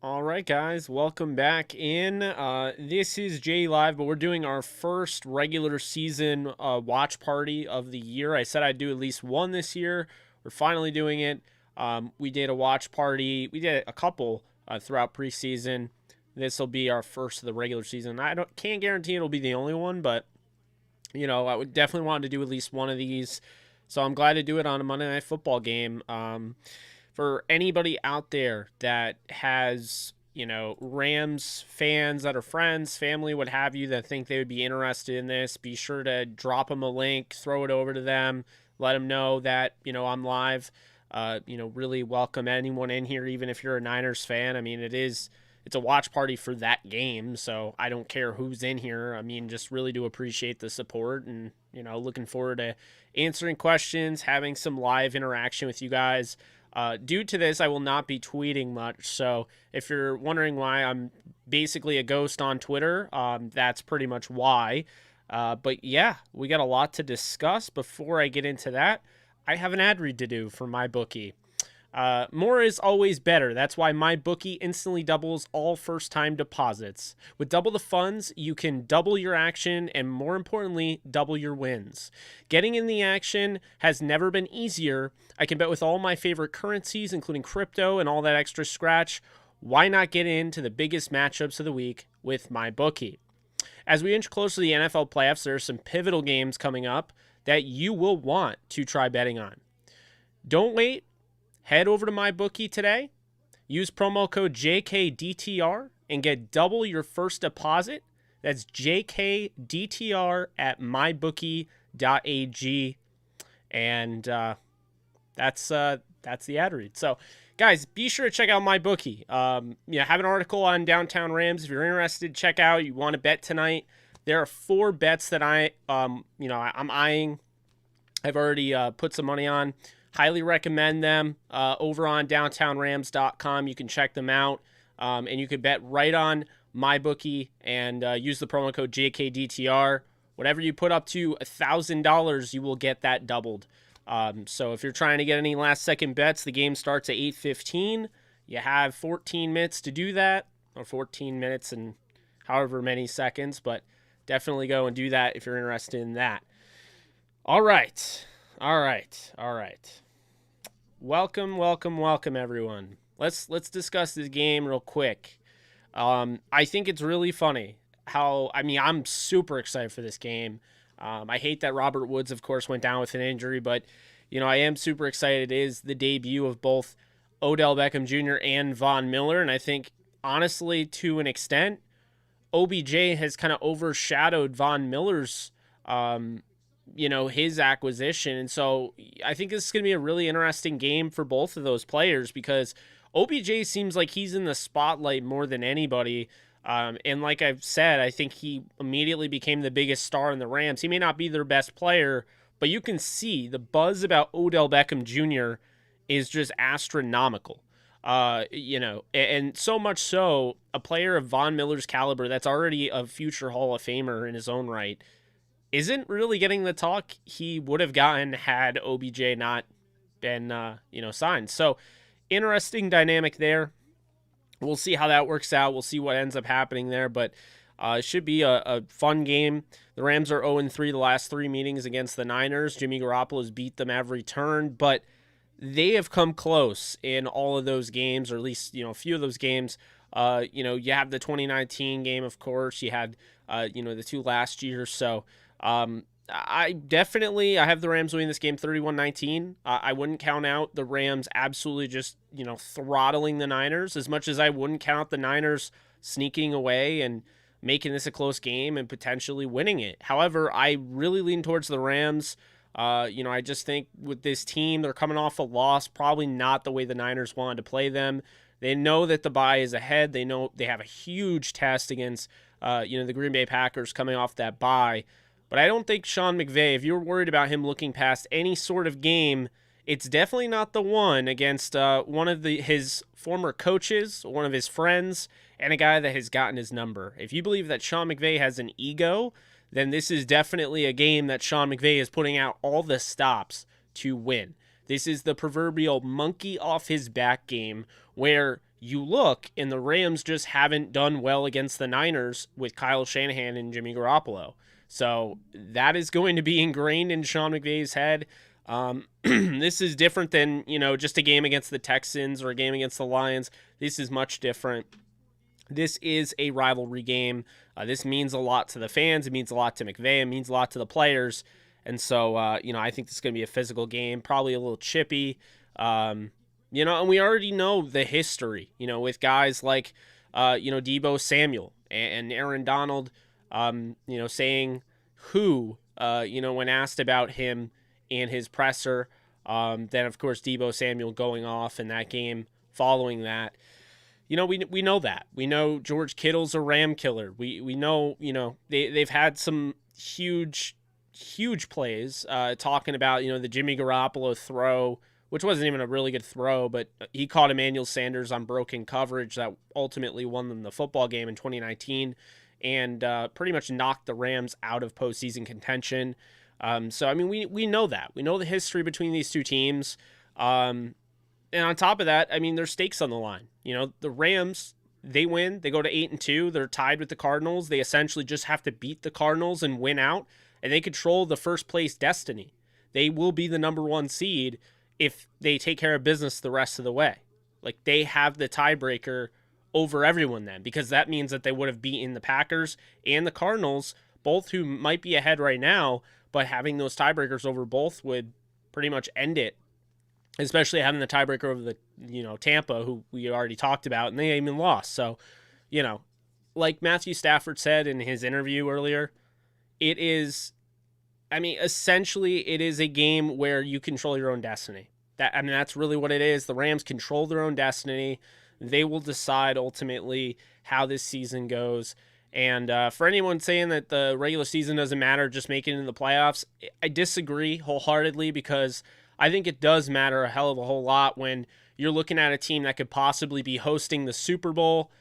All right, guys, welcome back in. This is J Live, but we're doing our first regular season watch party of the year. I said I'd do at least one this year. We're finally doing it. We did a watch party. We did a couple throughout preseason. This will be our first of the regular season. Can't guarantee it'll be the only one, but I would definitely want to do at least one of these. So I'm glad to do it on a Monday Night Football game. For anybody out there that has, Rams fans that are friends, family, what have you, that think they would be interested in this, be sure to drop them a link, throw it over to them, let them know that, I'm live. Really welcome anyone in here, even if you're a Niners fan. I mean, it's a watch party for that game, so I don't care who's in here. I mean, just really do appreciate the support and, looking forward to answering questions, having some live interaction with you guys. Due to this, I will not be tweeting much, so if you're wondering why I'm basically a ghost on Twitter, that's pretty much why. But yeah, we got a lot to discuss. Before I get into that, I have an ad read to do for MyBookie. More is always better. That's why MyBookie instantly doubles all first-time deposits. With double the funds, you can double your action and, more importantly, double your wins. Getting in the action has never been easier. I can bet with all my favorite currencies, including crypto and all that extra scratch. Why not get into the biggest matchups of the week with MyBookie? As we inch closer to the NFL playoffs, there are some pivotal games coming up that you will want to try betting on. Don't wait. Head over to MyBookie today, use promo code JKDTR, and get double your first deposit. That's JKDTR at mybookie.ag. And that's the ad read. So, guys, be sure to check out MyBookie. I have an article on Downtown Rams. If you're interested, check out. You want to bet tonight. There are 4 bets that I'm eyeing. I've already put some money on. Highly recommend them over on downtownrams.com. You can check them out, and you can bet right on MyBookie and use the promo code JKDTR. Whatever you put up to $1,000, you will get that doubled. So if you're trying to get any last-second bets, the game starts at 8:15. You have 14 minutes to do that, or 14 minutes and however many seconds, but definitely go and do that if you're interested in that. All right. Welcome, everyone. Let's discuss this game real quick. I think it's really funny I'm super excited for this game. I hate that Robert Woods, of course, went down with an injury, but, I am super excited. It is the debut of both Odell Beckham Jr. and Von Miller, and I think, honestly, to an extent, OBJ has kind of overshadowed Von Miller's his acquisition. And so I think this is going to be a really interesting game for both of those players because OBJ seems like he's in the spotlight more than anybody. And like I've said, I think he immediately became the biggest star in the Rams. He may not be their best player, but you can see the buzz about Odell Beckham Jr. is just astronomical. And so much so, a player of Von Miller's caliber that's already a future Hall of Famer in his own right isn't really getting the talk he would have gotten had OBJ not been, signed. So, interesting dynamic there. We'll see how that works out. We'll see what ends up happening there, but it should be a fun game. The Rams are 0-3 the last 3 meetings against the Niners. Jimmy Garoppolo's beat them every turn, but they have come close in all of those games, or at least, a few of those games. You have the 2019 game, of course. You had, the 2 last year. So, I have the Rams winning this game 31-19. I wouldn't count out the Rams absolutely just, throttling the Niners, as much as I wouldn't count out the Niners sneaking away and making this a close game and potentially winning it. However, I really lean towards the Rams. I just think with this team, they're coming off a loss, probably not the way the Niners wanted to play them. They know that the bye is ahead. They know they have a huge test against, the Green Bay Packers coming off that bye. But I don't think Sean McVay, if you're worried about him looking past any sort of game, it's definitely not the one against one of his former coaches, one of his friends, and a guy that has gotten his number. If you believe that Sean McVay has an ego, then this is definitely a game that Sean McVay is putting out all the stops to win. This is the proverbial monkey off his back game where you look and the Rams just haven't done well against the Niners with Kyle Shanahan and Jimmy Garoppolo. So that is going to be ingrained in Sean McVay's head. This is different than, just a game against the Texans or a game against the Lions. This is much different. This is a rivalry game. This means a lot to the fans. It means a lot to McVay. It means a lot to the players. And so, I think this is going to be a physical game, probably a little chippy. And we already know the history, with guys like, Deebo Samuel and Aaron Donald, saying who, when asked about him and his presser. Then, of course, Deebo Samuel going off in that game following that. We know that. We know George Kittle's a Ram killer. We know, they've had some huge plays, talking about, the Jimmy Garoppolo throw, which wasn't even a really good throw, but he caught Emmanuel Sanders on broken coverage that ultimately won them the football game in 2019 and pretty much knocked the Rams out of postseason contention. So, we know that. We know the history between these two teams. And on top of that, there's stakes on the line. The Rams, they win. They go to 8-2. They're tied with the Cardinals. They essentially just have to beat the Cardinals and win out, and they control the first place destiny. They will be the number 1 seed if they take care of business the rest of the way. Like, they have the tiebreaker over everyone then, because that means that they would have beaten the Packers and the Cardinals, both who might be ahead right now, but having those tiebreakers over both would pretty much end it. Especially having the tiebreaker over the, Tampa, who we already talked about, and they even lost. So, like Matthew Stafford said in his interview earlier, it is, essentially it is a game where you control your own destiny. That's really what it is. The Rams control their own destiny. They will decide ultimately how this season goes. And for anyone saying that the regular season doesn't matter, just make it into the playoffs, I disagree wholeheartedly, because I think it does matter a hell of a whole lot when you're looking at a team that could possibly be hosting the Super Bowl.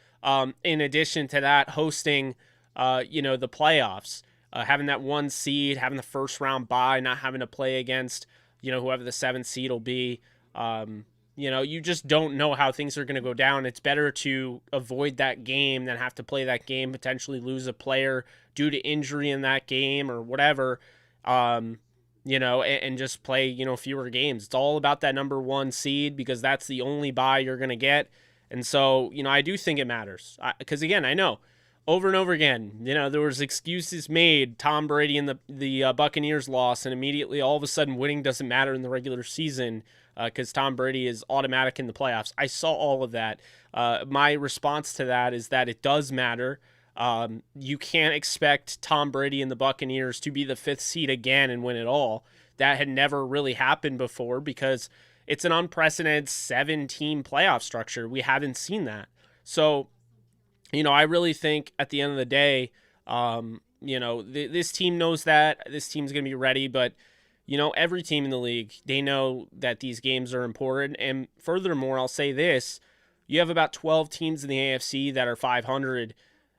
In addition to that, hosting, the playoffs, having that 1 seed, having the first round bye, not having to play against, whoever the 7th seed will be. You just don't know how things are going to go down. It's better to avoid that game than have to play that game, potentially lose a player due to injury in that game or whatever. And just play, fewer games. It's all about that number 1 seed, because that's the only bye you're going to get. And so, I do think it matters. Because, again, I know over and over again, there was excuses made. Tom Brady and the Buccaneers lost, and immediately all of a sudden winning doesn't matter in the regular season because Tom Brady is automatic in the playoffs. I saw all of that. My response to that is that it does matter. You can't expect Tom Brady and the Buccaneers to be the 5th seed again and win it all. That had never really happened before, because it's an unprecedented 7-team playoff structure. We haven't seen that. So, I really think at the end of the day, this team knows that. This team's going to be ready, but, every team in the league, they know that these games are important. And furthermore, I'll say this, you have about 12 teams in the AFC that are 500.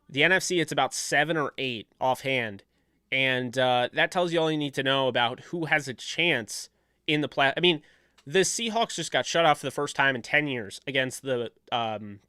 The NFC, it's about 7 or 8 offhand. And that tells you all you need to know about who has a chance in the play. The Seahawks just got shut out for the first time in 10 years against the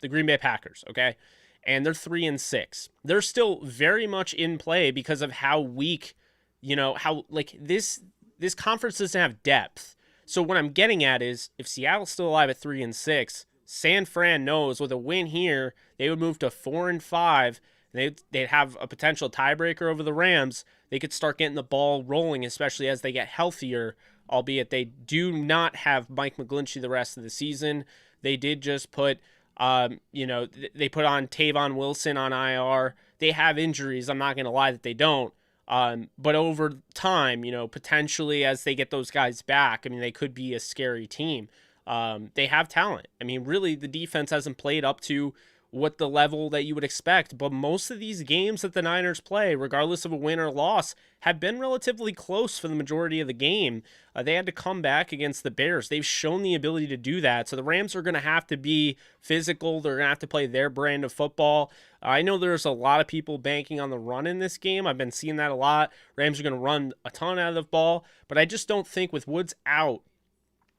Green Bay Packers, okay? And they're 3-6. They're still very much in play because of how weak, this conference doesn't have depth. So what I'm getting at is, if Seattle's still alive at 3-6, San Fran knows with a win here, they would move to 4-5. They'd have a potential tiebreaker over the Rams. They could start getting the ball rolling, especially as they get healthier, albeit they do not have Mike McGlinchey the rest of the season. They did just put, they put on Tavon Wilson on IR. They have injuries. I'm not going to lie that they don't. But over time, potentially as they get those guys back, they could be a scary team. They have talent. Really, the defense hasn't played up to what the level that you would expect, but most of these games that the Niners play, regardless of a win or loss, have been relatively close for the majority of the game. They had to come back against the Bears. They've shown the ability to do that. So the Rams are going to have to be physical. They're going to have to play their brand of football. I know there's a lot of people banking on the run in this game. I've been seeing that a lot. Rams are going to run a ton out of the ball, but I just don't think with Woods out,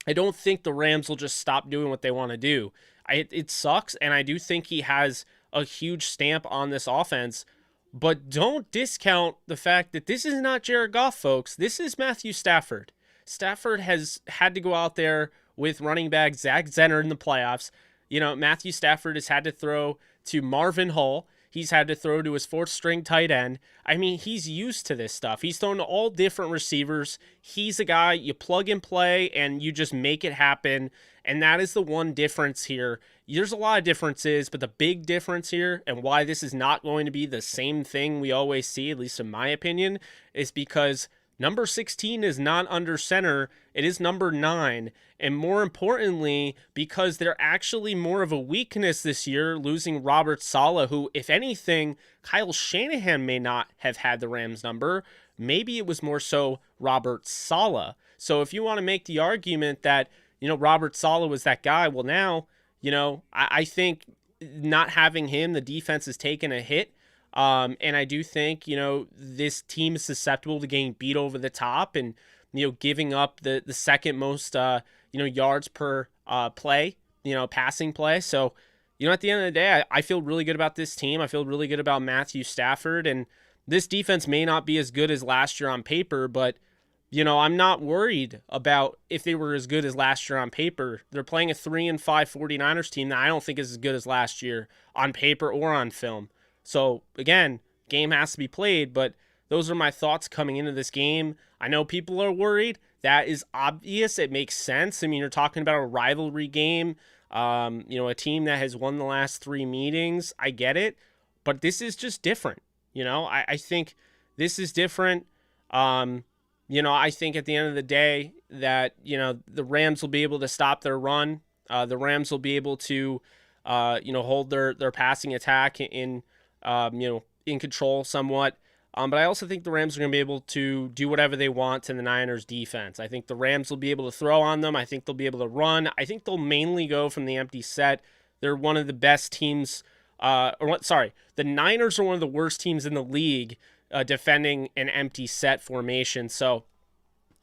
I don't think the Rams will just stop doing what they want to do. It sucks, and I do think he has a huge stamp on this offense. But don't discount the fact that this is not Jared Goff, folks. This is Matthew Stafford. Stafford has had to go out there with running back Zach Zenner in the playoffs. You know, Matthew Stafford has had to throw to Marvin Hull. He's had to throw to his fourth string tight end. I mean, he's used to this stuff. He's thrown to all different receivers. He's a guy you plug and play and you just make it happen. And that is the one difference here. There's a lot of differences, but the big difference here and why this is not going to be the same thing we always see, at least in my opinion, is because number 16 is not under center. It is number 9. And more importantly, because they're actually more of a weakness this year, losing Robert Saleh, who, if anything, Kyle Shanahan may not have had the Rams number. Maybe it was more so Robert Saleh. So if you want to make the argument that, you know, Robert Saleh was that guy, well, now, you know, I think not having him, the defense has taken a hit. And I do think, you know, this team is susceptible to getting beat over the top and, you know, giving up the second most, you know, yards per play, you know, passing play. So, you know, at the end of the day, I feel really good about this team. I feel really good about Matthew Stafford. And this defense may not be as good as last year on paper, but, you know, I'm not worried about if they were as good as last year on paper. They're playing a 3-5 49ers team that I don't think is as good as last year on paper or on film. So, again, game has to be played, but those are my thoughts coming into this game. I know people are worried. That is obvious. It makes sense. I mean, you're talking about a rivalry game, you know, a team that has won the last 3 meetings. I get it, but this is just different. You know, I think this is different. You know, I think at the end of the day that, you know, the Rams will be able to stop their run. The Rams will be able to, you know, hold their passing attack in, you know, in control somewhat. But I also think the Rams are going to be able to do whatever they want to the Niners defense. I think the Rams will be able to throw on them. I think they'll be able to run. I think they'll mainly go from the empty set. They're one of the best teams. The Niners are one of the worst teams in the league defending an empty set formation. So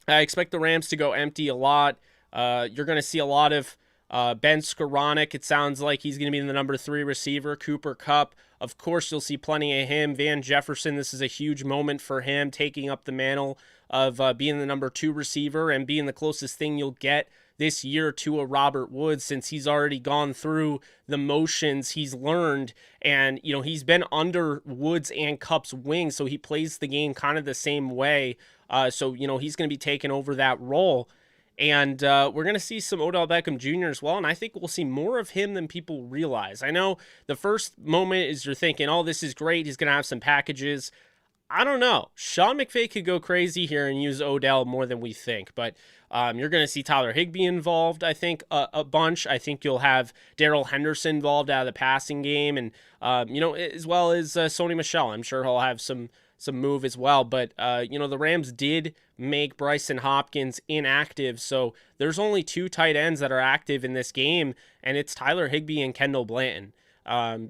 I expect the Rams to go empty a lot. You're going to see a lot of Ben Skoranek. It sounds like he's going to be the number 3 receiver. Cooper Kupp, of course, you'll see plenty of him. Van Jefferson, this is a huge moment for him, taking up the mantle of being the number 2 receiver and being the closest thing you'll get this year to a Robert Woods, since he's already gone through the motions, he's learned, and, you know, he's been under Woods and Kupp's wing, so he plays the game kind of the same way. So, you know, he's going to be taking over that role. And we're going to see some Odell Beckham Jr. as well, and I think we'll see more of him than people realize. I know the first moment is you're thinking, oh, this is great, he's going to have some packages. I don't know. Sean McVay could go crazy here and use Odell more than we think, but you're going to see Tyler Higbee involved, I think, a bunch. I think you'll have Darrell Henderson involved out of the passing game, and, you know, as well as Sony Michel. I'm sure he'll have some move as well, but, you know, the Rams did make Bryson Hopkins inactive, so there's only 2 tight ends that are active in this game, and it's Tyler Higbee and Kendall Blanton.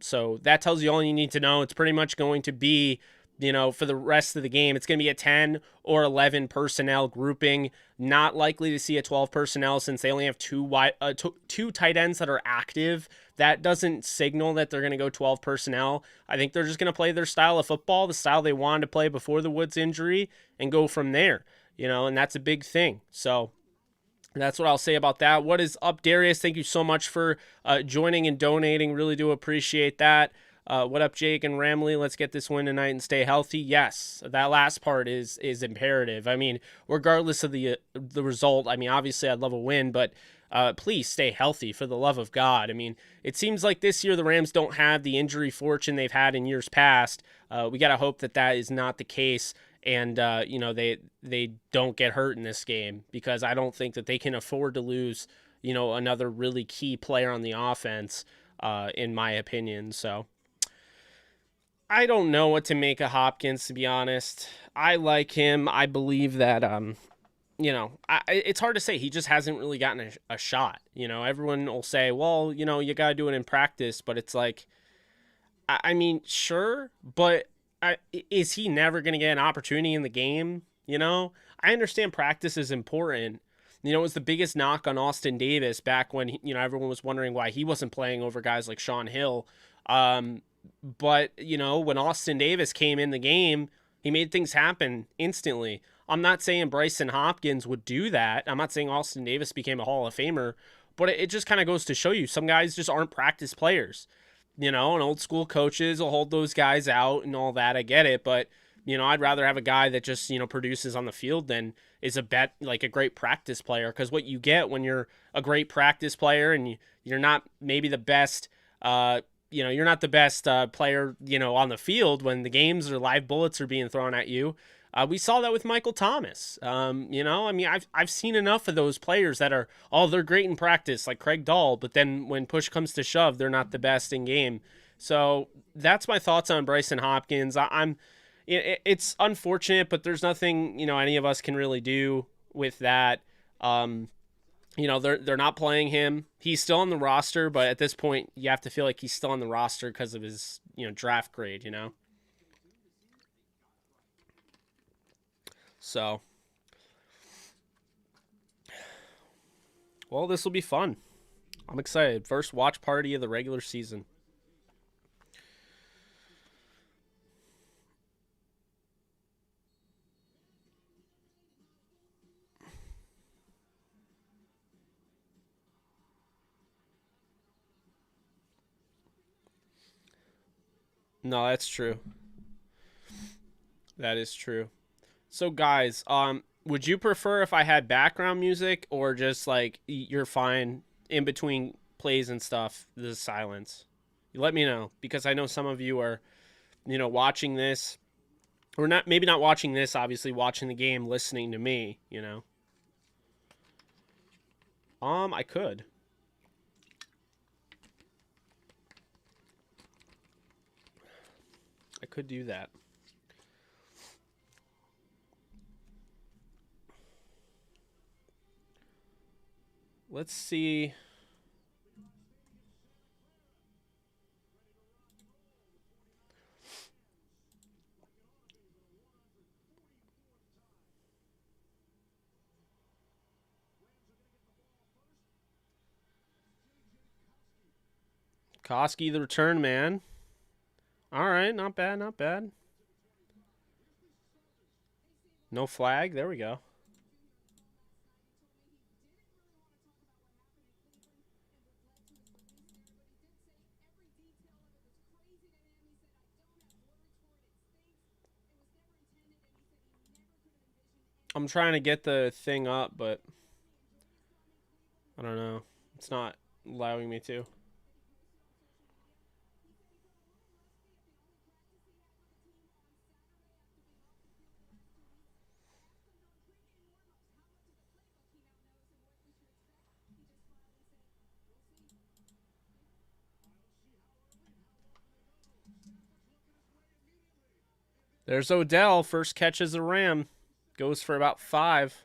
So that tells you all you need to know. It's pretty much going to be, you know, for the rest of the game, it's going to be a 10 or 11 personnel grouping. Not likely to see a 12 personnel since they only have 2 tight ends that are active. That doesn't signal that they're going to go 12 personnel. I think they're just going to play their style of football, the style they wanted to play before the Woods injury, and go from there, you know, and that's a big thing. So that's what I'll say about that. What is up, Darius? Thank you so much for joining and donating. Really do appreciate that. What up, Jake and Ramley? Let's get this win tonight and stay healthy. Yes, that last part is imperative. I mean, regardless of the result, I mean, obviously I'd love a win, but please stay healthy for the love of God. I mean, it seems like this year the Rams don't have the injury fortune they've had in years past. We got to hope that is not the case, and you know, they don't get hurt in this game, because I don't think that they can afford to lose, you know, another really key player on the offense, in my opinion. So I don't know what to make of Hopkins, to be honest. I like him. I believe that, you know, it's hard to say. He just hasn't really gotten a shot. You know, everyone will say, well, you know, you got to do it in practice. But it's like, I mean, sure, but is he never going to get an opportunity in the game? You know, I understand practice is important, You know, it was the biggest knock on Austin Davis back when, you know, everyone was wondering why he wasn't playing over guys like Sean Hill. But, you know, when Austin Davis came in the game, he made things happen instantly. I'm not saying Bryson Hopkins would do that. I'm not saying Austin Davis became a Hall of Famer, but it just kind of goes to show you some guys just aren't practice players. You know, and old school coaches will hold those guys out and all that. I get it, but you know, I'd rather have a guy that just, you know, produces on the field than is like a great practice player. Because what you get when you're a great practice player and you're not maybe the best, you know, you're not the best player, you know, on the field when the games or live bullets are being thrown at you. We saw that with Michael Thomas. You know, I mean, I've seen enough of those players that are, oh, they're great in practice, like Craig Dahl, but then when push comes to shove, they're not the best in game. So that's my thoughts on Bryson Hopkins. It's unfortunate, but there's nothing, you know, any of us can really do with that. You know, they're not playing him. He's still on the roster, but at this point, you have to feel like he's still on the roster because of his, you know, draft grade, you know? So, well, this will be fun. I'm excited. First watch party of the regular season. No, that's true. That is true. So, guys, would you prefer if I had background music or just like you're fine in between plays and stuff, the silence? You let me know because I know some of you are, you know, watching this or not, maybe not watching this, obviously watching the game, listening to me, you know. I could. I could do that. Let's see. Koski, the return man. All right, not bad, not bad. No flag. There we go. I'm trying to get the thing up, but I don't know. It's not allowing me to. There's Odell. First catch as a Ram. Goes for about 5.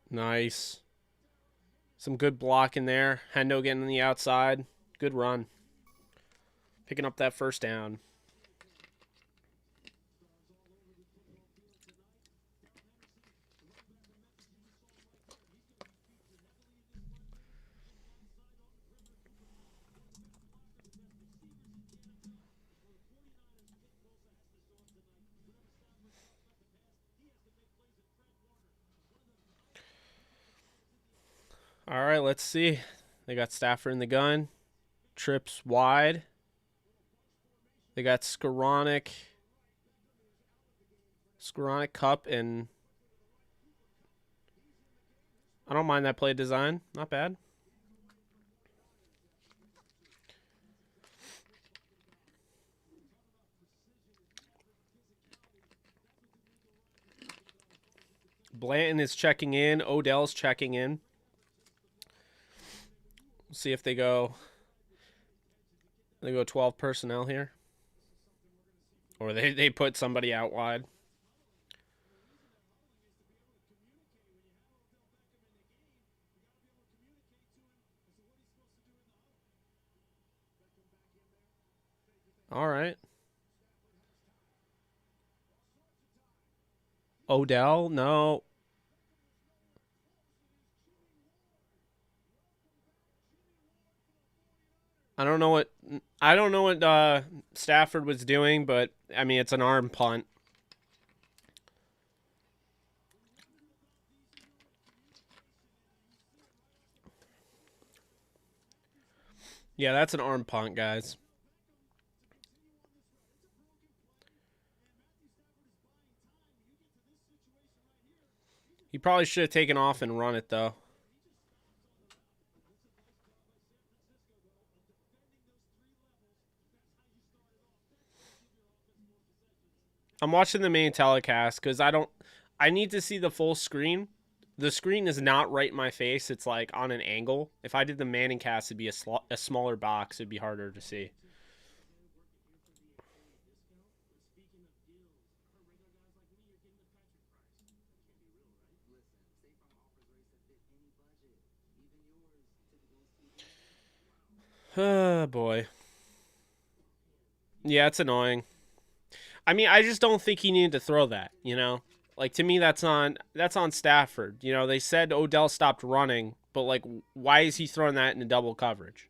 Nice. Some good block in there. Hendo getting on the outside. Good run. Picking up that first down. All right, let's see. They got Stafford in the gun. Trips wide. They got Skoranek, Cup, and I don't mind that play design. Not bad. Blanton is checking in. Odell's checking in. We'll see if they go 12 personnel here. Or they put somebody out wide. All right. Odell, no. I don't know what Stafford was doing, but I mean it's an arm punt. Yeah, that's an arm punt, guys. He probably should have taken off and run it, though. I'm watching the main telecast because I need to see the full screen. The screen is not right in my face. It's like on an angle. If I did the Manning cast, it'd be a smaller box. It'd be harder to see. Oh, boy. Yeah, it's annoying. I mean, I just don't think he needed to throw that, you know? Like, to me, that's on Stafford. You know, they said Odell stopped running, but, like, why is he throwing that into double coverage?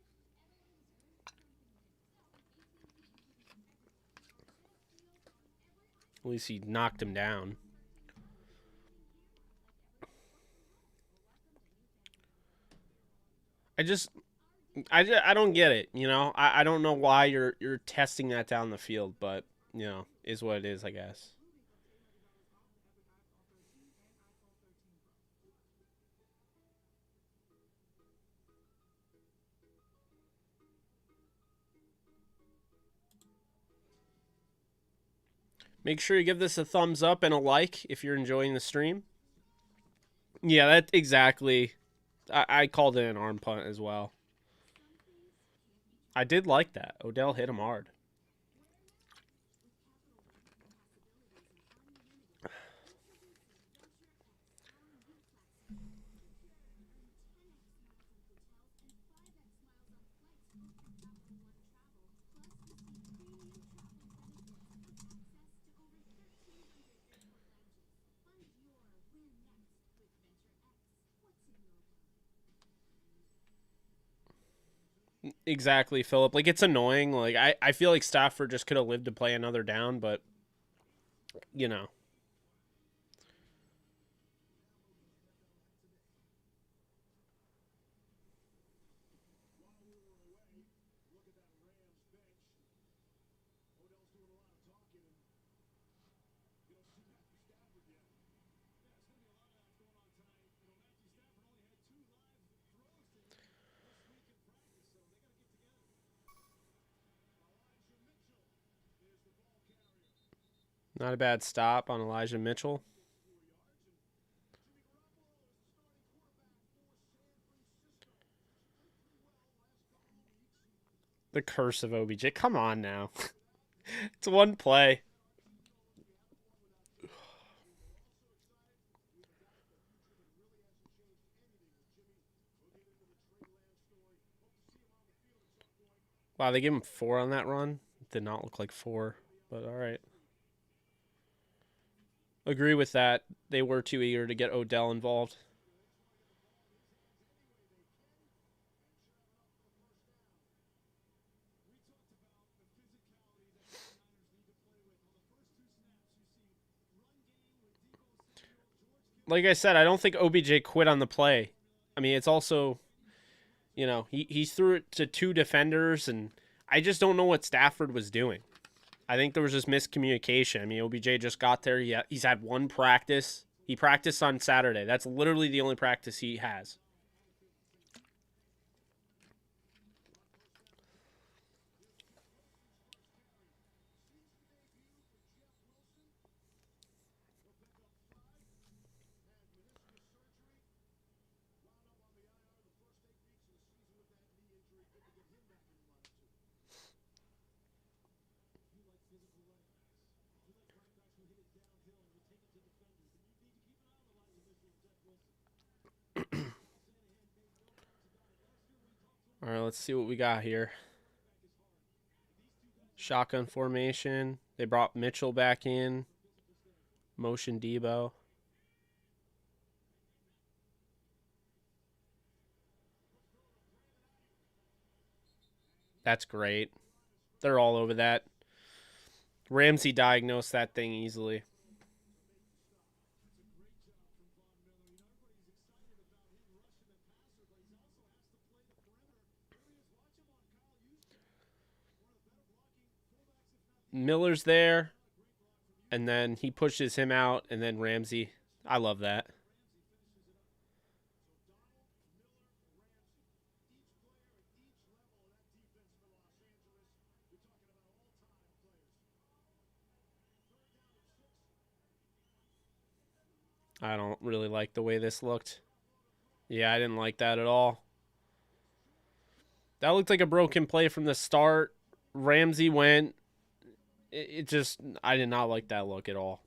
At least he knocked him down. I don't get it, you know? I don't know why you're testing that down the field, but, you know, is what it is, I guess. Make sure you give this a thumbs up and a like if you're enjoying the stream. Yeah, that exactly. I called it an arm punt as well. I did like that. Odell hit him hard. Exactly, Philip. Like, it's annoying. Like, I feel like Stafford just could have lived to play another down, but, you know. Not a bad stop on Elijah Mitchell. The curse of OBJ. Come on now. It's one play. Wow, they gave him 4 on that run. It did not look like 4, but all right. Agree with that. They were too eager to get Odell involved. Like I said, I don't think OBJ quit on the play. I mean, it's also, you know, he threw it to 2 defenders, and I just don't know what Stafford was doing. I think there was just miscommunication. I mean, OBJ just got there. He's had 1 practice. He practiced on Saturday. That's literally the only practice he has. All right, let's see what we got here. Shotgun formation. They brought Mitchell back in. Motion Debo. That's great. They're all over that. Ramsey diagnosed that thing easily. Miller's there, and then he pushes him out, and then Ramsey. I love that. I don't really like the way this looked. Yeah, I didn't like that at all. That looked like a broken play from the start. Ramsey went. It just, I did not like that look at all.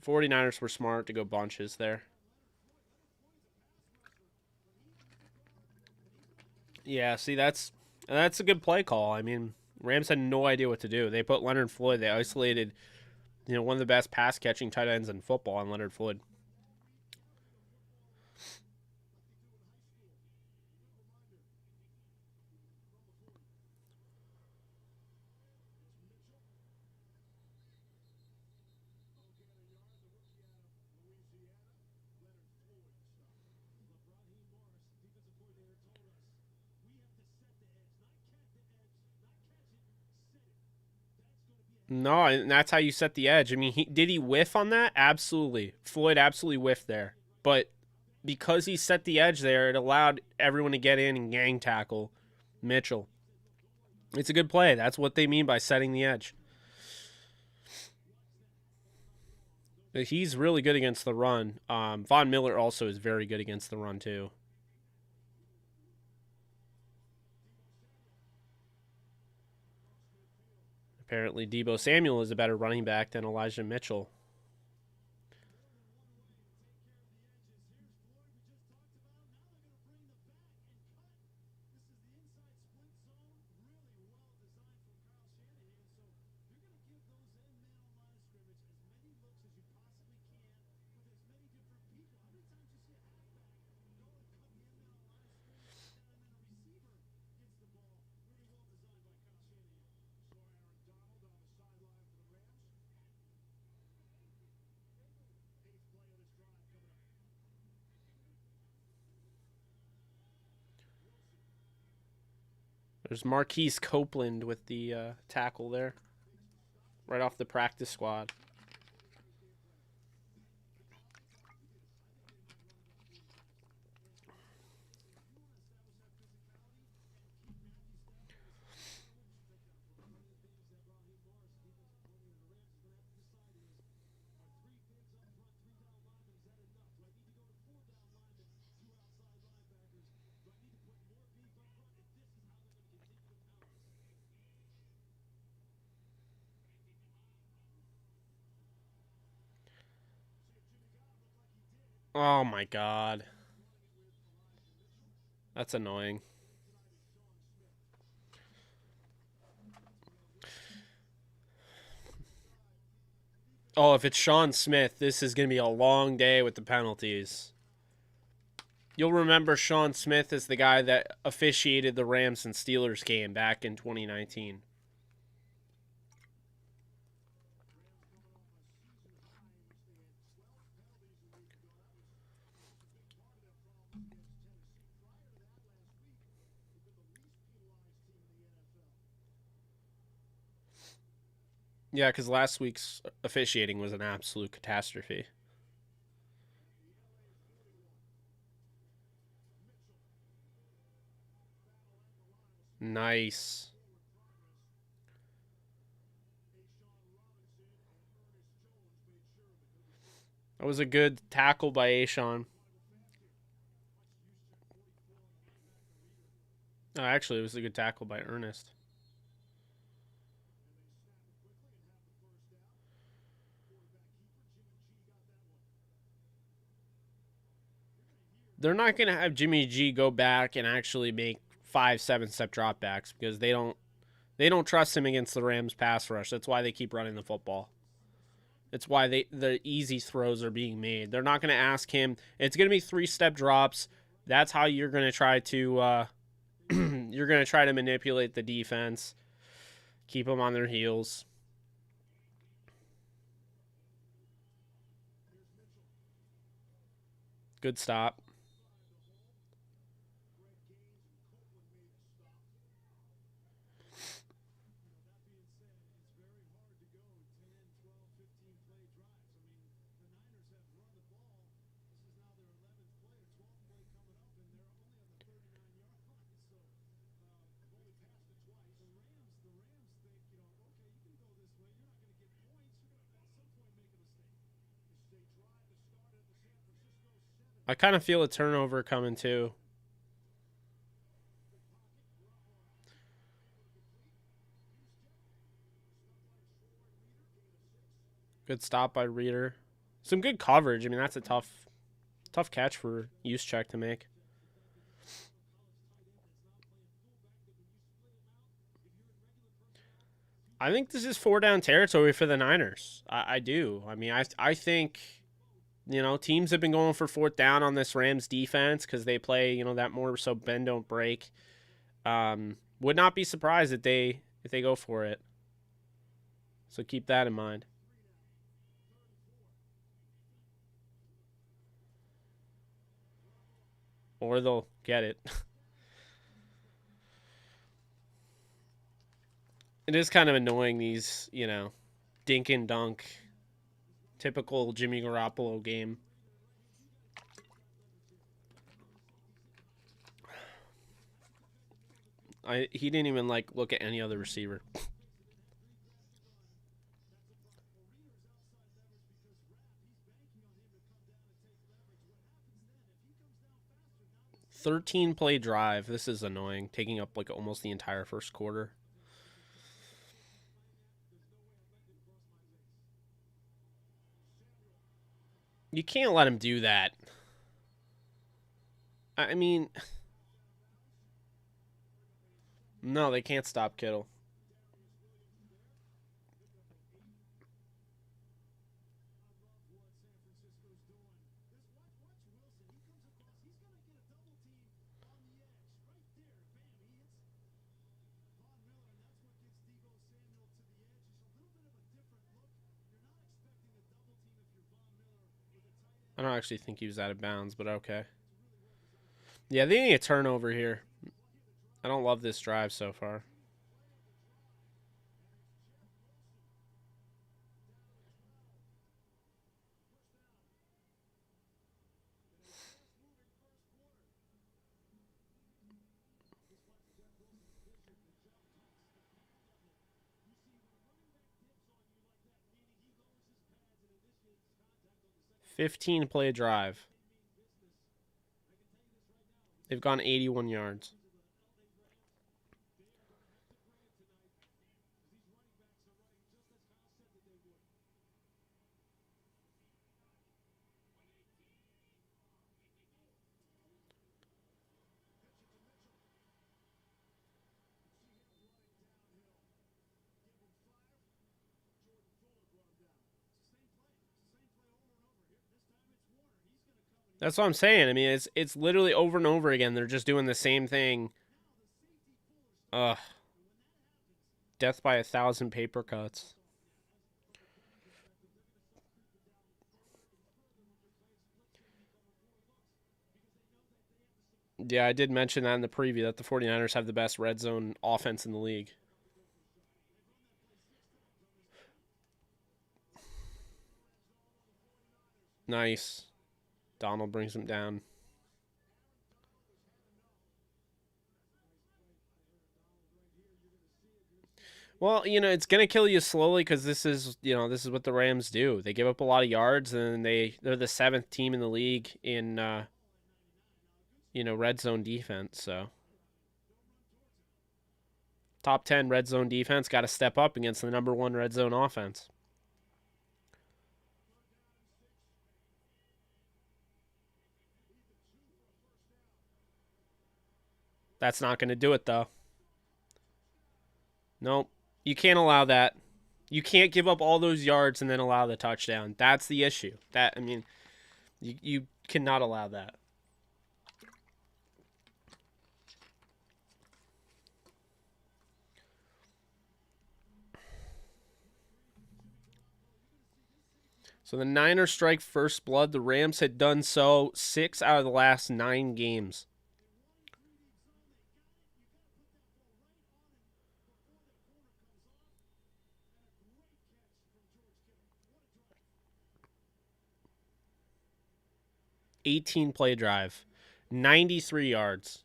49ers were smart to go bunches there. Yeah, see, that's a good play call. I mean, Rams had no idea what to do. They put Leonard Floyd. They isolated, one of the best pass catching tight ends in football on Leonard Floyd. No, and that's how you set the edge. I mean, did he whiff on that? Absolutely. Floyd absolutely whiffed there. But because he set the edge there, it allowed everyone to get in and gang tackle Mitchell. It's a good play. That's what they mean by setting the edge. He's really good against the run. Von Miller also is very good against the run, too. Apparently, Deebo Samuel is a better running back than Elijah Mitchell. There's Marquise Copeland with the tackle there. Right off the practice squad. Oh my god. That's annoying. Oh, if it's Sean Smith, this is going to be a long day with the penalties. You'll remember Sean Smith as the guy that officiated the Rams and Steelers game back in 2019. Yeah, because last week's officiating was an absolute catastrophe. Nice. That was a good tackle by Ashawn. Oh, actually, it was a good tackle by Ernest. they're not going to have Jimmy G go back and actually make 5-7 step dropbacks because they don't trust him against the Rams pass rush. That's why they keep running the football. That's why the easy throws are being made. They're not going to ask him. It's going to be 3-step drops. That's how you're going to try to you're going to try to manipulate the defense, keep them on their heels. Good stop. I kind of feel a turnover coming too. Good stop by Reader. Some good coverage. I mean, that's a tough catch for Juszczyk to make. I think this is 4-down territory for the Niners. I do. I mean, I think, teams have been going for 4th down on this Rams defense because they play, that more so bend don't break. Would not be surprised if they go for it. So keep that in mind. Or they'll get it. It is kind of annoying, these, dink and dunk, typical Jimmy Garoppolo game. He didn't even, look at any other receiver. $13-play drive. This is annoying, taking up, almost the entire first quarter. You can't let him do that. I mean, no, they can't stop Kittle. I don't actually think he was out of bounds, but okay. Yeah, they need a turnover here. I don't love this drive so far. $15-play drive. They've gone 81 yards. That's what I'm saying. I mean, it's literally over and over again. They're just doing the same thing. Ugh. Death by 1,000 paper cuts. Yeah, I did mention that in the preview that the 49ers have the best red zone offense in the league. Nice. Donald brings him down. Well, it's going to kill you slowly because this is what the Rams do. They give up a lot of yards, and they're the 7th team in the league in, red zone defense. So top 10 red zone defense got to step up against the number 1 red zone offense. That's not going to do it, though. Nope. You can't allow that. You can't give up all those yards and then allow the touchdown. That's the issue. I mean, you cannot allow that. So the Niners strike first blood. The Rams had done so 6 out of the last 9 games. $18-play drive, 93 yards.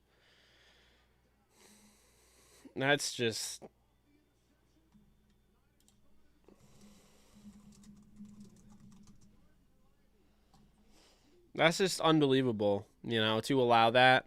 That's just... That's just unbelievable, you know, to allow that.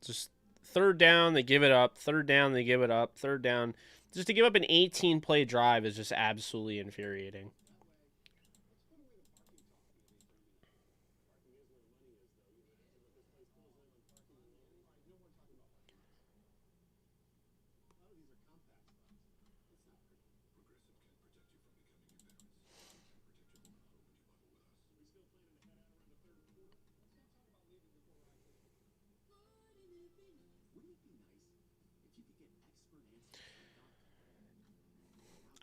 Just third down, they give it up. Third down, they give it up. Third down. Just to give up an 18-play drive is just absolutely infuriating.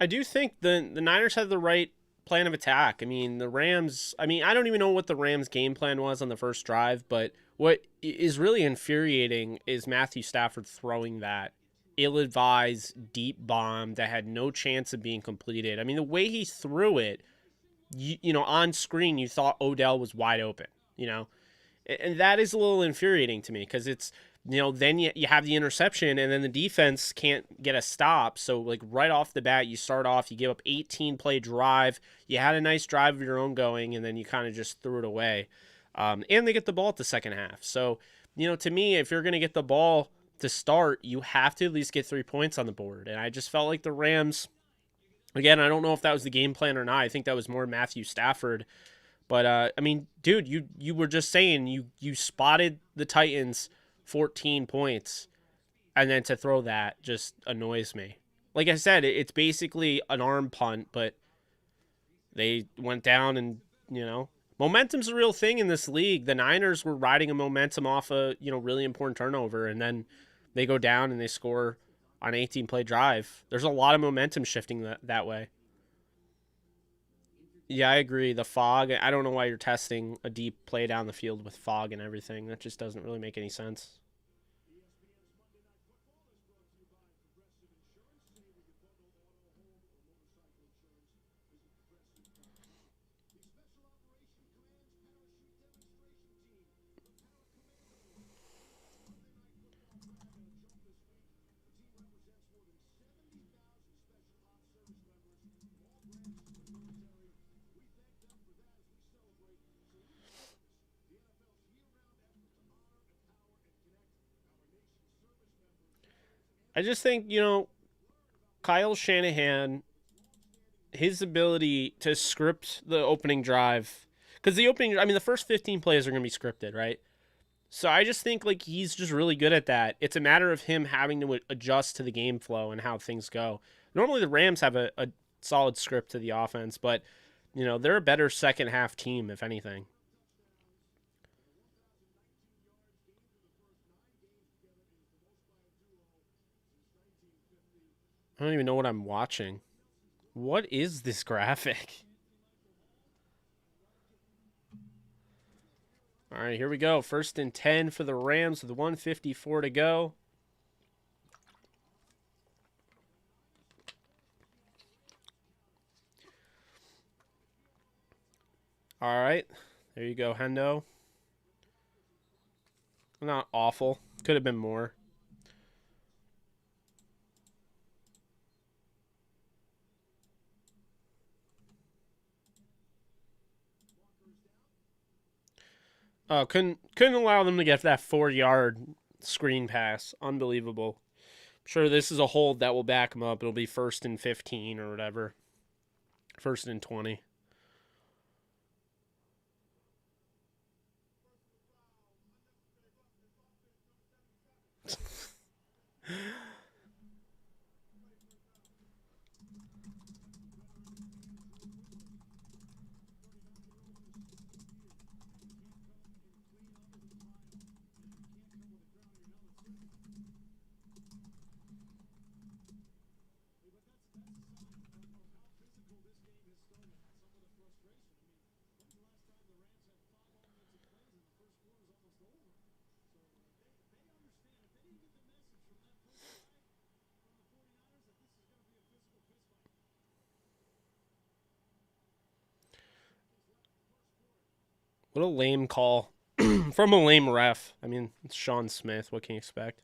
I do think the Niners have the right plan of attack. I mean, the Rams, I don't even know what the Rams game plan was on the first drive, but what is really infuriating is Matthew Stafford throwing that ill-advised deep bomb that had no chance of being completed. I mean, the way he threw it, you know, on screen, you thought Odell was wide open, you know, and that is a little infuriating to me because it's, you know, then you have the interception and then the defense can't get a stop. So, like, right off the bat, you start off, you give up 18-play drive. You had a nice drive of your own going, and then you kind of just threw it away. And they get the ball at the second half. So, you know, to me, if you're going to get the ball to start, you have to at least get 3 points on the board. And I just felt like the Rams, again, I don't know if that was the game plan or not. I think that was more Matthew Stafford. But, I mean, dude, you were just saying you spotted the Titans 14 points, and then to throw that just annoys me. Like I said, it's basically an arm punt, but they went down and, you know, momentum's a real thing in this league. The Niners were riding a momentum off a, you know, really important turnover, and then they go down and they score on an 18-play drive. There's a lot of momentum shifting that way. Yeah, I agree. The fog, I don't know why you're testing a deep play down the field with fog and everything. That just doesn't really make any sense. I just think, you know, Kyle Shanahan, his ability to script the opening drive, because the first 15 plays are going to be scripted, right? So I just think, like, he's just really good at that. It's a matter of him having to adjust to the game flow and how things go. Normally the Rams have a solid script to the offense, but, you know, they're a better second half team, if anything. I don't even know what I'm watching. What is this graphic? All right, here we go. 1st and 10 for the Rams with 1:54 to go. All right, there you go, Hendo. Not awful. Could have been more. Oh, couldn't allow them to get that 4-yard screen pass. Unbelievable. I'm sure this is a hold that will back them up. It'll be 1st and 15 or whatever. First and 20. What a lame call from a lame ref. I mean, it's Sean Smith. What can you expect?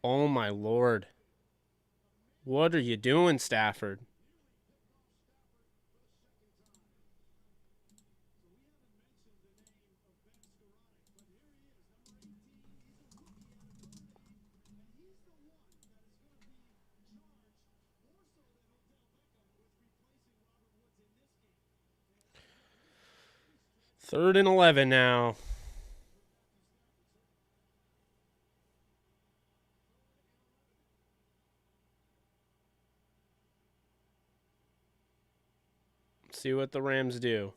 Oh, my Lord. What are you doing, Stafford? Third and 11 now. See what the Rams do.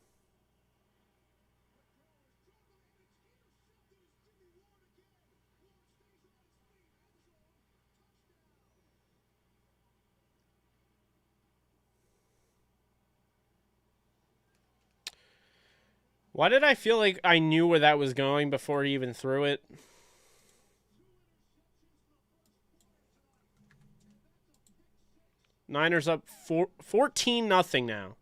Why did I feel like I knew where that was going before he even threw it? Niners up 14-0 now.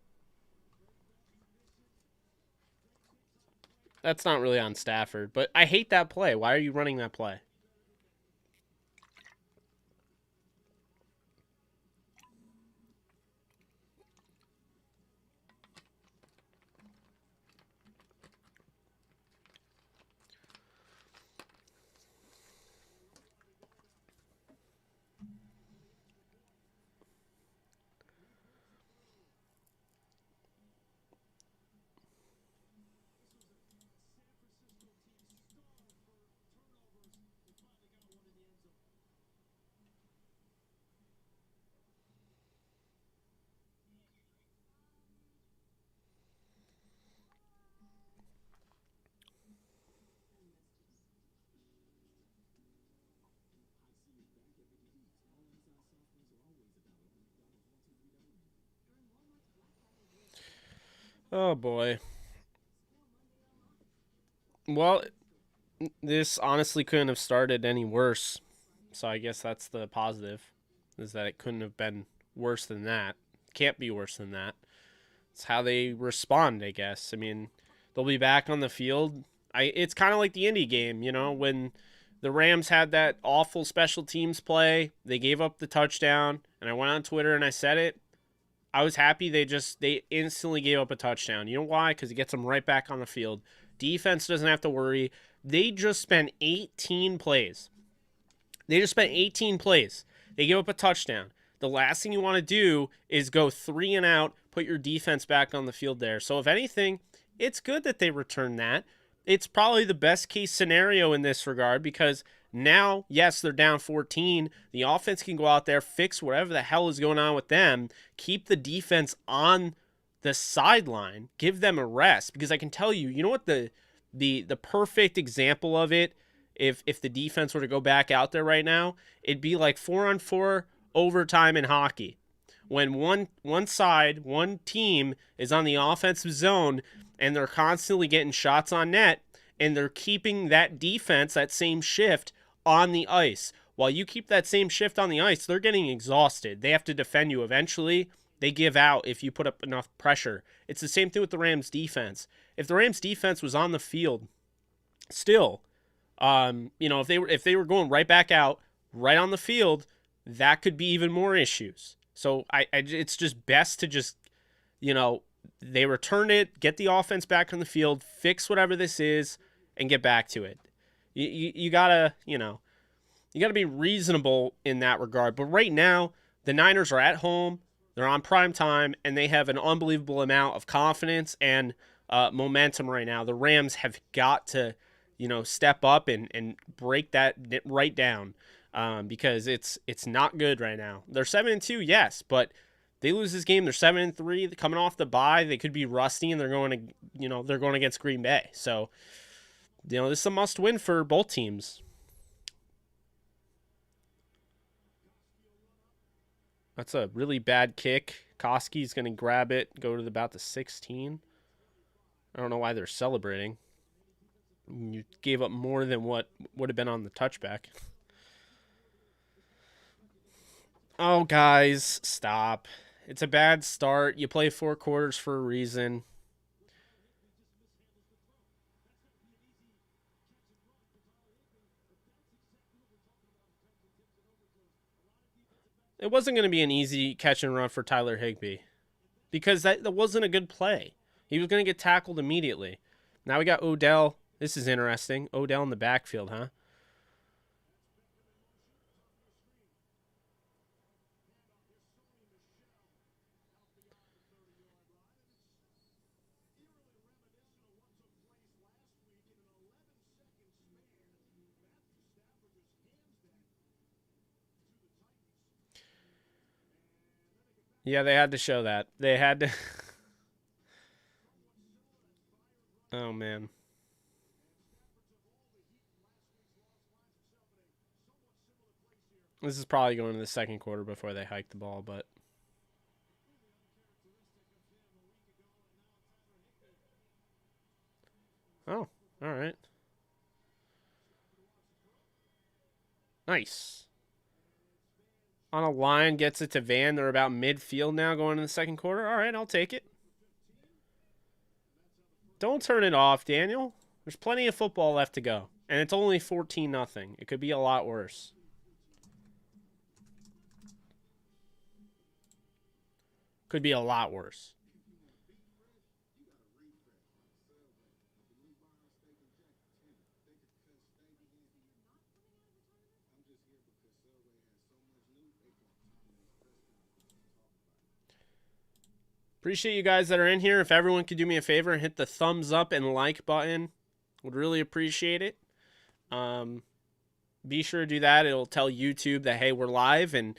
That's not really on Stafford, but I hate that play. Why are you running that play? Oh, boy. Well, this honestly couldn't have started any worse. So I guess that's the positive, is that it couldn't have been worse than that. Can't be worse than that. It's how they respond, I guess. I mean, they'll be back on the field. It's kind of like the Indy game, you know, when the Rams had that awful special teams play, they gave up the touchdown, and I went on Twitter and I said it. I was happy they instantly gave up a touchdown. You know why? Because it gets them right back on the field. Defense doesn't have to worry. They just spent 18 plays. They gave up a touchdown. The last thing you want to do is go 3 and out, put your defense back on the field there. So if anything, it's good that they return that. It's probably the best case scenario in this regard because now, yes, they're down 14. The offense can go out there, fix whatever the hell is going on with them, keep the defense on the sideline, give them a rest. Because I can tell you, you know what the perfect example of it, if the defense were to go back out there right now, it'd be like 4-on-4 overtime in hockey. When one side, one team is on the offensive zone and they're constantly getting shots on net and they're keeping that defense, that same shift on the ice. While you keep that same shift on the ice, they're getting exhausted. They have to defend you eventually. They give out if you put up enough pressure. It's the same thing with the Rams defense. If the Rams defense was on the field still, if they were going right back out, right on the field, that could be even more issues. So it's just best to just, they return it, get the offense back on the field, fix whatever this is, and get back to it. You gotta be reasonable in that regard. But right now, the Niners are at home, they're on prime time, and they have an unbelievable amount of confidence and momentum right now. The Rams have got to, step up and break that right down because it's not good right now. They're 7-2, yes, but they lose this game. They're 7-3, coming off the bye. They could be rusty, and they're going against Green Bay. So, this is a must-win for both teams. That's a really bad kick. Koski's going to grab it, go to about the 16. I don't know why they're celebrating. You gave up more than what would have been on the touchback. Oh, guys, stop. It's a bad start. You play 4 quarters for a reason. It wasn't going to be an easy catch and run for Tyler Higbee because that wasn't a good play. He was going to get tackled immediately. Now we got Odell. This is interesting. Odell in the backfield, huh? Yeah, they had to show that. They had to. Oh, man. This is probably going to the second quarter before they hike the ball, but. Oh, all right. Nice. On a line, gets it to Van. They're about midfield now going in the second quarter. All right, I'll take it. Don't turn it off, Daniel. There's plenty of football left to go. And it's only 14-0. It could be a lot worse. Could be a lot worse. Appreciate you guys that are in here. If everyone could do me a favor and hit the thumbs up and like button, would really appreciate it. Be sure to do that. It'll tell YouTube that, hey, we're live, and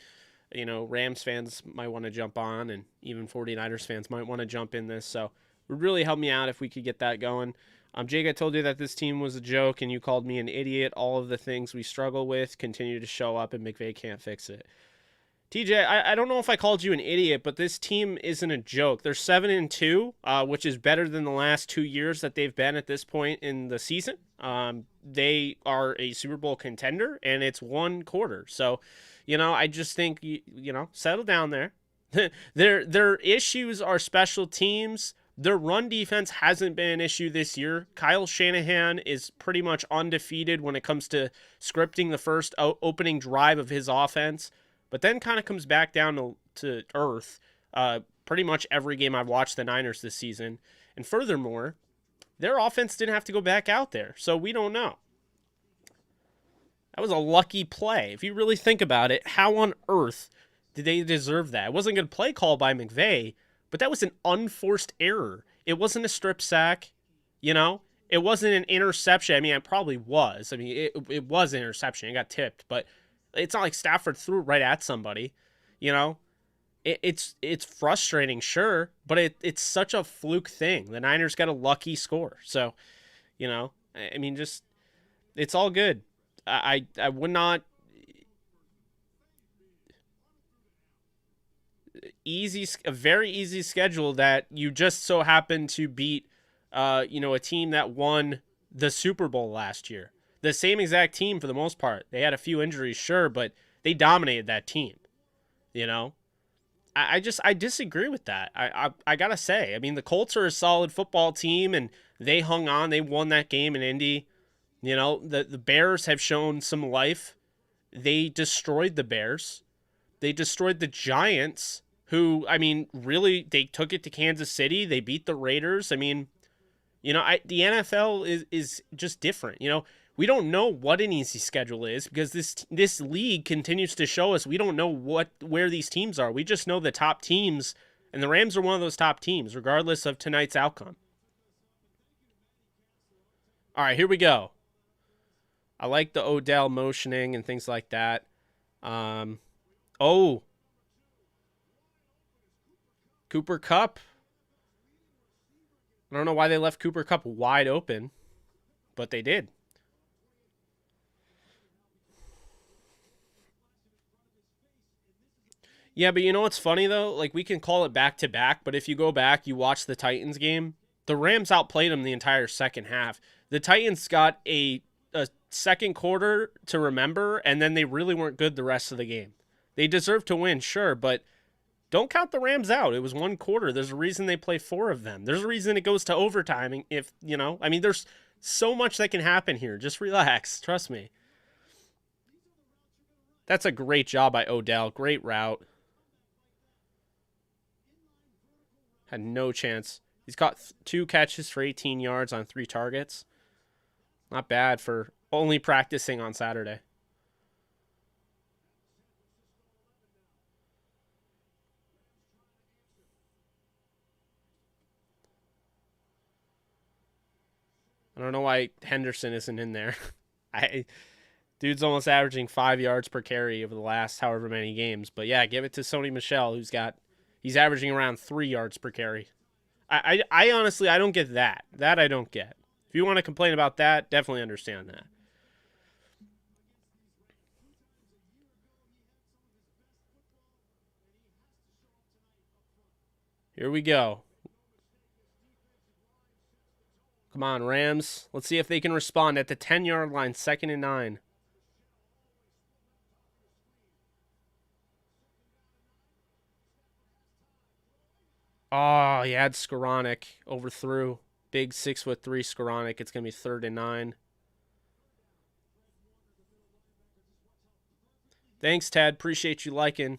Rams fans might want to jump on, and even 49ers fans might want to jump in this. So it would really help me out if we could get that going. Jake, I told you that this team was a joke, and you called me an idiot. All of the things we struggle with continue to show up, and McVay can't fix it. TJ, I don't know if I called you an idiot, but this team isn't a joke. They're 7-2, which is better than the last 2 years that they've been at this point in the season. They are a Super Bowl contender, and it's 1 quarter. So, I just think, settle down there. Their issues are special teams. Their run defense hasn't been an issue this year. Kyle Shanahan is pretty much undefeated when it comes to scripting the first opening drive of his offense. But then kind of comes back down to earth pretty much every game I've watched the Niners this season. And furthermore, their offense didn't have to go back out there, so we don't know. That was a lucky play. If you really think about it, how on earth did they deserve that? It wasn't a good play call by McVay, but that was an unforced error. It wasn't a strip sack, It wasn't an interception. I mean, it probably was. I mean, it was an interception. It got tipped, but it's not like Stafford threw it right at somebody, It's frustrating, sure, but it's such a fluke thing. The Niners got a lucky score, so, I mean, just it's all good. I would not. A very easy schedule that you just so happen to beat, a team that won the Super Bowl last year. The same exact team for the most part. They had a few injuries, sure, but they dominated that team, I disagree with that. I gotta say, I mean, the Colts are a solid football team, and they hung on. They won that game in Indy. You know, the Bears have shown some life. They destroyed the Bears. They destroyed the Giants, who, I mean, really, they took it to Kansas City. They beat the Raiders. I mean, you know, the NFL is just different. You know, we don't know what an easy schedule is because this league continues to show us we don't know where these teams are. We just know the top teams, and the Rams are one of those top teams, regardless of tonight's outcome. All right, here we go. I like the Odell motioning and things like that. Oh. Cooper Kupp. I don't know why they left Cooper Kupp wide open, but they did. Yeah, but you know what's funny, though? Like, we can call it back-to-back, but if you go back, you watch the Titans game, the Rams outplayed them the entire second half. The Titans got a second quarter to remember, and then they really weren't good the rest of the game. They deserve to win, sure, but don't count the Rams out. It was one quarter. There's a reason they play 4 of them. There's a reason it goes to overtime. If, you know, I mean, there's so much that can happen here. Just relax. Trust me. That's a great job by Odell. Great route. Had no chance. He's got 2 catches for 18 yards on 3 targets. Not bad for only practicing on Saturday. I don't know why Henderson isn't in there. Dude's almost averaging 5 yards per carry over the last however many games. But yeah, give it to Sony Michel, he's averaging around 3 yards per carry. I honestly, I don't get that. That I don't get. If you want to complain about that, definitely understand that. Here we go. Come on, Rams. Let's see if they can respond at the 10-yard line, 2nd and 9. Oh, he had Skoranek. Overthrew. Big 6'3" Skoranek. It's going to be 3rd and 9. Thanks, Ted. Appreciate you liking.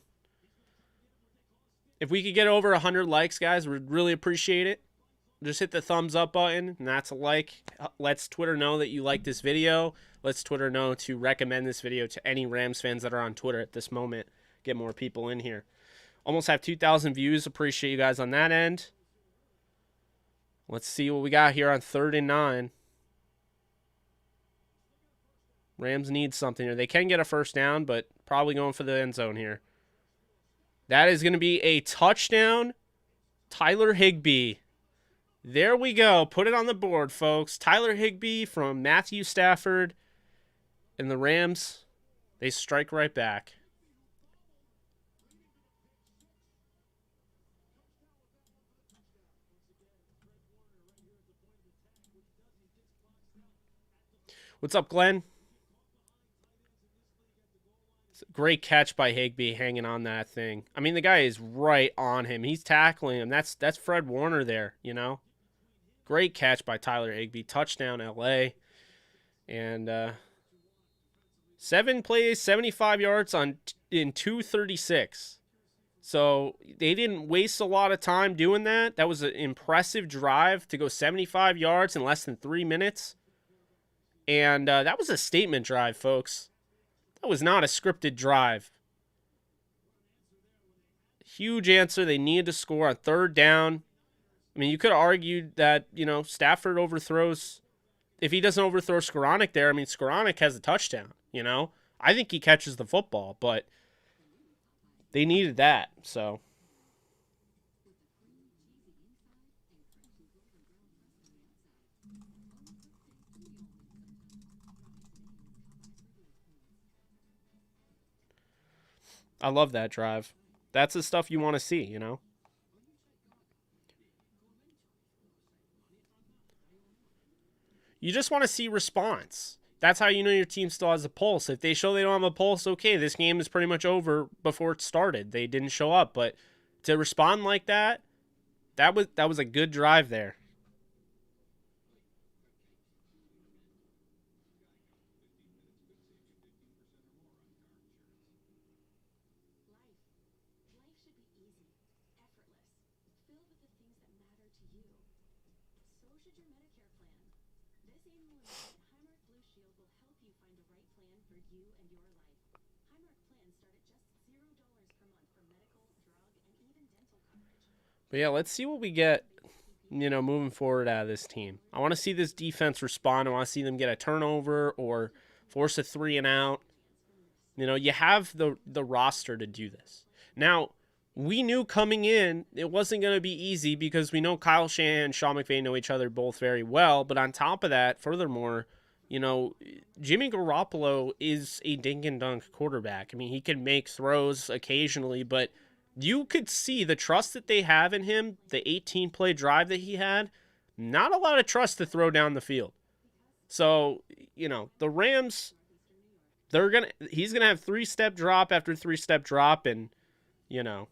If we could get over 100 likes, guys, we'd really appreciate it. Just hit the thumbs up button, and that's a like. Lets Twitter know that you like this video. Lets Twitter know to recommend this video to any Rams fans that are on Twitter at this moment. Get more people in here. Almost have 2,000 views. Appreciate you guys on that end. Let's see what we got here on 3rd and 9. Rams need something here. They can get a first down, but probably going for the end zone here. That is going to be a touchdown. Tyler Higbee. There we go. Put it on the board, folks. Tyler Higbee from Matthew Stafford. And the Rams, they strike right back. What's up, Glenn? Great catch by Higbee hanging on that thing. I mean, the guy is right on him. He's tackling him. That's Fred Warner there, you know. Great catch by Tyler Higbee. Touchdown, L.A. And 7 plays, 75 yards in 2:36. So they didn't waste a lot of time doing that. That was an impressive drive to go 75 yards in less than 3 minutes. And that was a statement drive, folks. That was not a scripted drive. Huge answer. They needed to score on 3rd down. I mean, you could have argued that, you know, Stafford overthrows. If he doesn't overthrow Skoranek there, I mean, Skoranek has a touchdown, you know. I think he catches the football, but they needed that, so. I love that drive. That's the stuff you want to see, you know. You just want to see response. That's how you know your team still has a pulse. If they show they don't have a pulse, okay, this game is pretty much over before it started. They didn't show up, but to respond like that, that was a good drive there. But yeah, let's see what we get, you know, moving forward out of this team. I want to see this defense respond. I want to see them get a turnover or force a 3 and out. You know, you have the roster to do this. Now, we knew coming in it wasn't going to be easy because we know Kyle Shanahan and Sean McVay know each other both very well. But on top of that, furthermore, you know, Jimmy Garoppolo is a dink and dunk quarterback. I mean, he can make throws occasionally, but you could see the trust that they have in him, the 18-play drive that he had, not a lot of trust to throw down the field. So, you know, the Rams, he's going to have 3-step drop after 3-step drop, and, you know.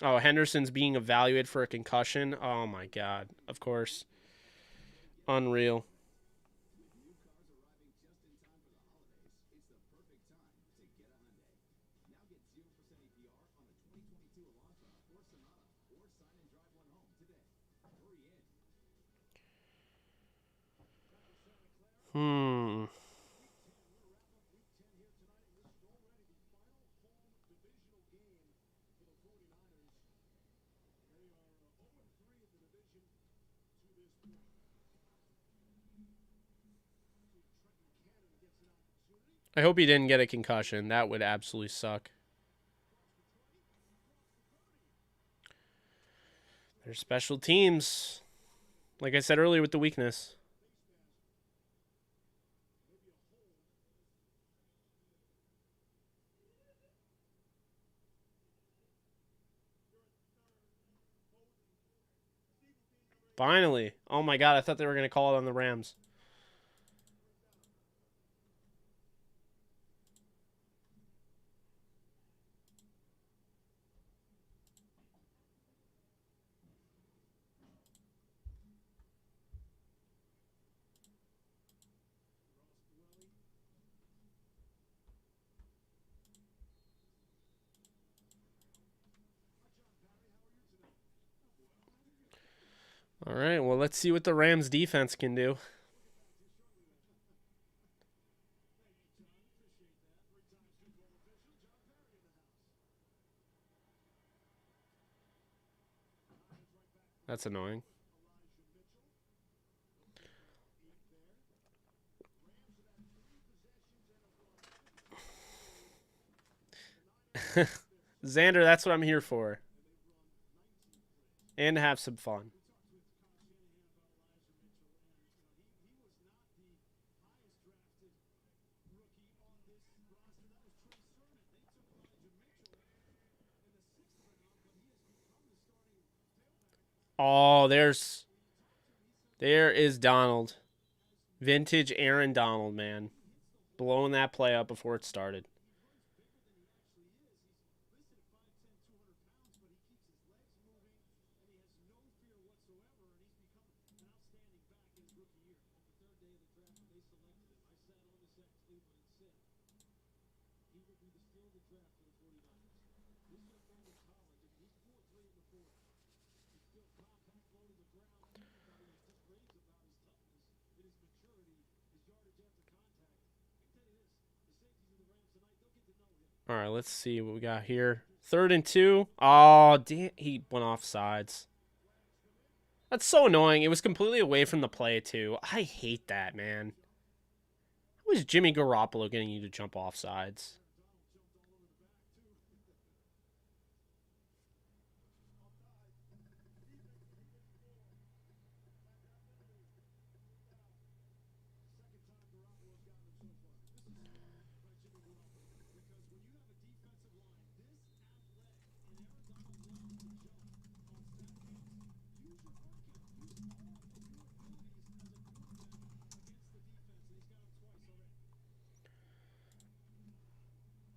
Oh, Henderson's being evaluated for a concussion. Oh, my God. Of course. Unreal. I hope he didn't get a concussion. That would absolutely suck. There's special teams. Like I said earlier with the weakness. Finally. Oh my God, I thought they were going to call it on the Rams. All right, well, let's see what the Rams defense can do. That's annoying. Xander, that's what I'm here for. And have some fun. Oh, there is Donald. Vintage Aaron Donald, man. Blowing that play up before it started. All right, let's see what we got here. 3rd and 2. Oh, damn, he went off sides. That's so annoying. It was completely away from the play, too. I hate that, man. How is Jimmy Garoppolo getting you to jump off sides?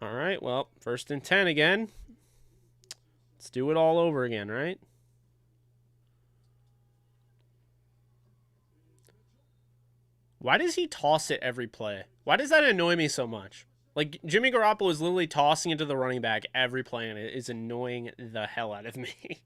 All right, well, 1st and 10 again. Let's do it all over again, right? Why does he toss it every play? Why does that annoy me so much? Like, Jimmy Garoppolo is literally tossing it to the running back every play, and it is annoying the hell out of me.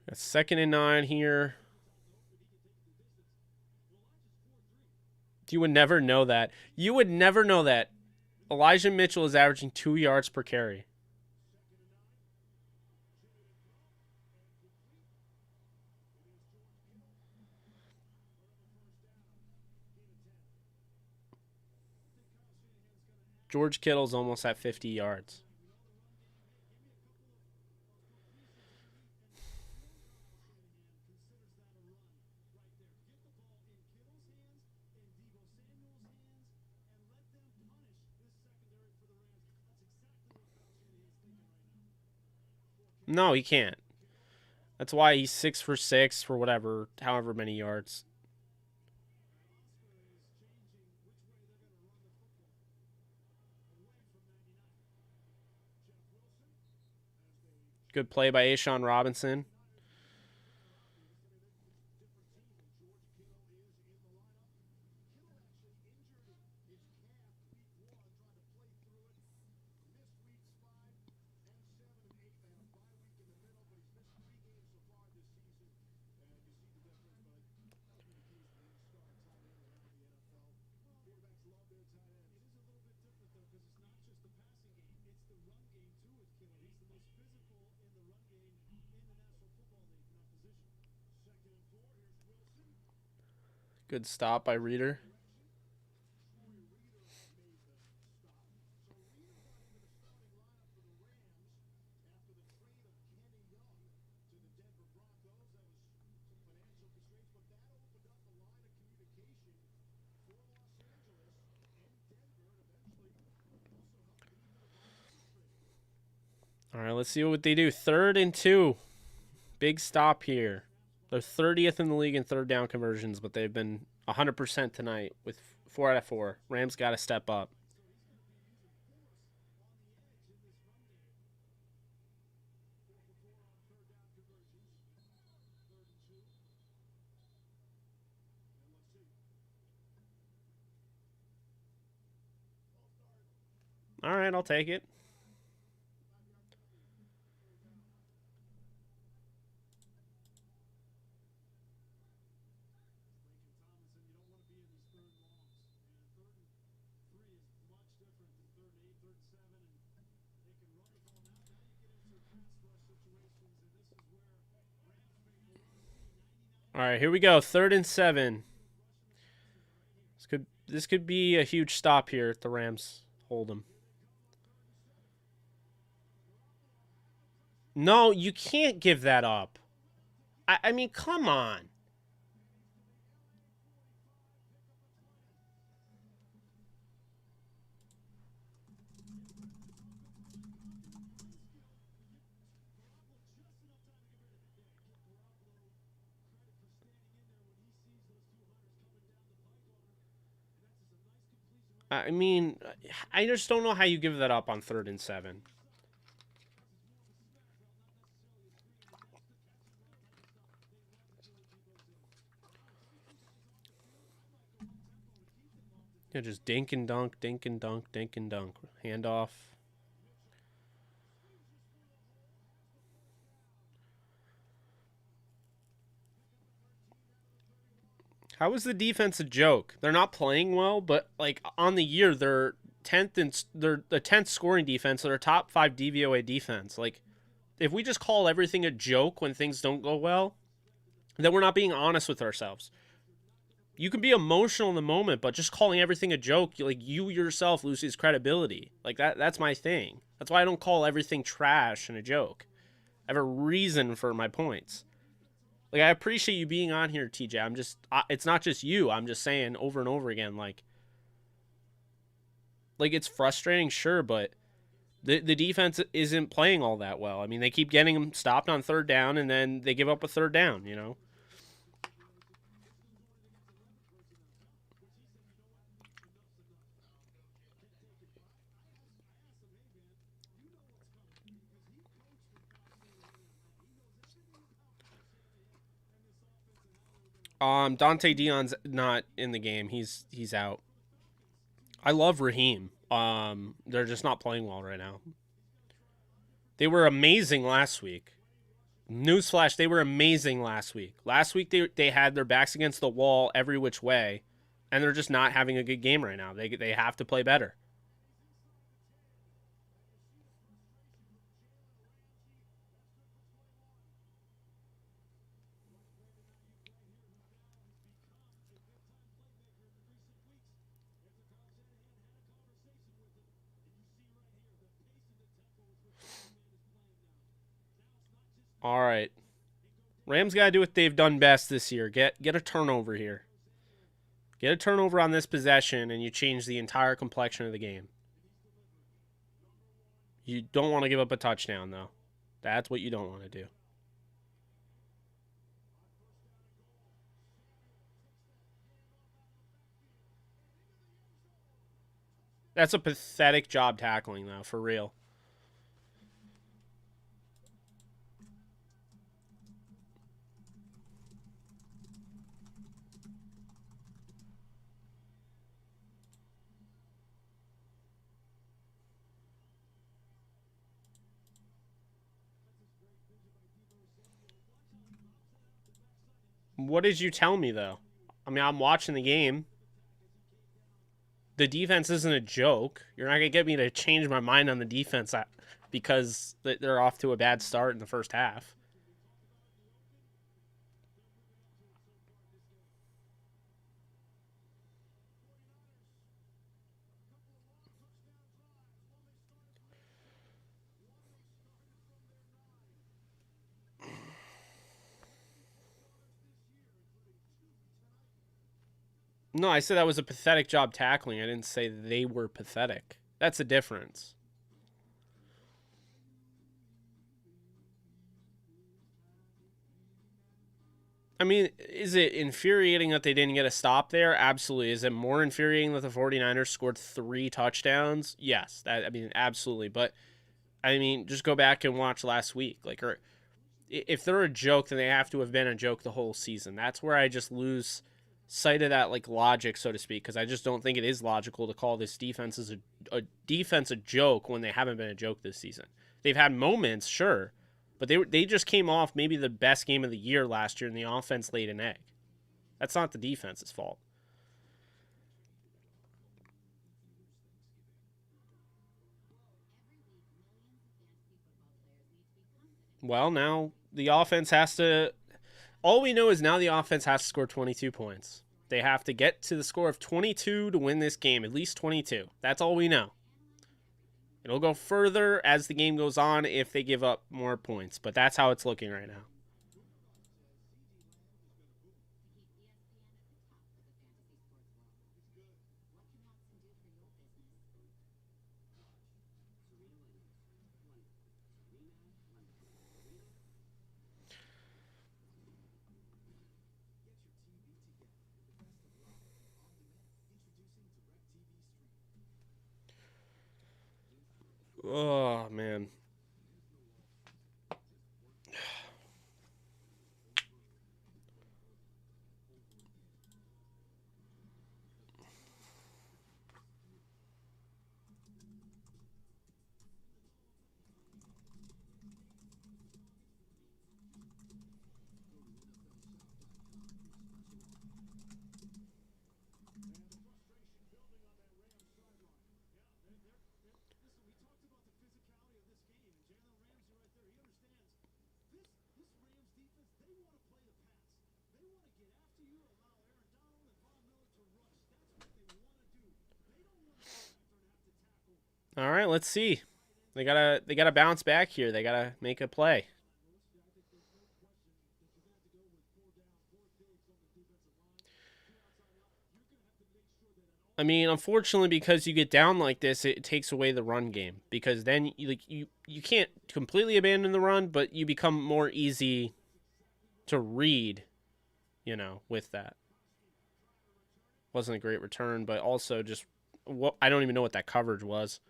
Got 2nd and 9 here. You would never know that. You would never know that. Elijah Mitchell is averaging 2 yards per carry. George Kittle's almost at 50 yards. No, he can't. That's why he's 6 for 6 for whatever, however many yards. Good play by Ashawn Robinson. Good stop by Reader. All right, let's see what they do. 3rd and 2. Big stop here. They're 30th in the league in 3rd down conversions, but they've been 100% tonight with 4 out of 4. Rams got to step up. All right, I'll take it. All right, here we go. 3rd and 7. This could be a huge stop here if the Rams hold them. No, you can't give that up. I mean, come on. I mean, I just don't know how you give that up on 3rd and 7. Yeah, just dink and dunk, dink and dunk, dink and dunk. Handoff. How is the defense a joke? They're not playing well, but like on the year they're 10th and they're the 10th scoring defense. They're a top 5 DVOA defense. Like if we just call everything a joke when things don't go well, then we're not being honest with ourselves. You can be emotional in the moment, but just calling everything a joke, like you yourself loses credibility. Like that's my thing. That's why I don't call everything trash and a joke. I have a reason for my points. Like, I appreciate you being on here, TJ. I'm just, it's not just you. I'm just saying over and over again, like it's frustrating, sure, but the defense isn't playing all that well. I mean, they keep getting them stopped on third down, and then they give up a third down, you know? Dante Dion's not in the game. He's out. I love Raheem. They're just not playing well right now. They were amazing last week. Newsflash, they were amazing last week. Last week they had their backs against the wall every which way, and they're just not having a good game right now. They have to play better. All right. Rams got to do what they've done best this year. Get a turnover here. Get a turnover on this possession, and you change the entire complexion of the game. You don't want to give up a touchdown, though. That's what you don't want to do. That's a pathetic job tackling, though, for real. What did you tell me, though? I mean, I'm watching the game. The defense isn't a joke. You're not going to get me to change my mind on the defense because they're off to a bad start in the first half. No, I said that was a pathetic job tackling. I didn't say they were pathetic. That's the difference. I mean, is it infuriating that they didn't get a stop there? Absolutely. Is it more infuriating that the 49ers scored 3 touchdowns? Yes. I mean, absolutely. But, I mean, just go back and watch last week. Like, if they're a joke, then they have to have been a joke the whole season. That's where I just lose sight of that, like, logic, so to speak, because I just don't think it is logical to call this defense as a defense a joke when they haven't been a joke this season. They've had moments, sure, but they just came off maybe the best game of the year last year, and the offense laid an egg. That's not the defense's fault. Well, now the offense has to. All we know is now the offense has to score 22 points. They have to get to the score of 22 to win this game, at least 22. That's all we know. It'll go further as the game goes on if they give up more points, but that's how it's looking right now. Oh, man. All right, let's see. They gotta bounce back here. They gotta make a play. I mean, unfortunately, because you get down like this, it takes away the run game. Because then you can't completely abandon the run, but you become more easy to read, you know, with that. Wasn't a great return, but also just what I don't even know what that coverage was.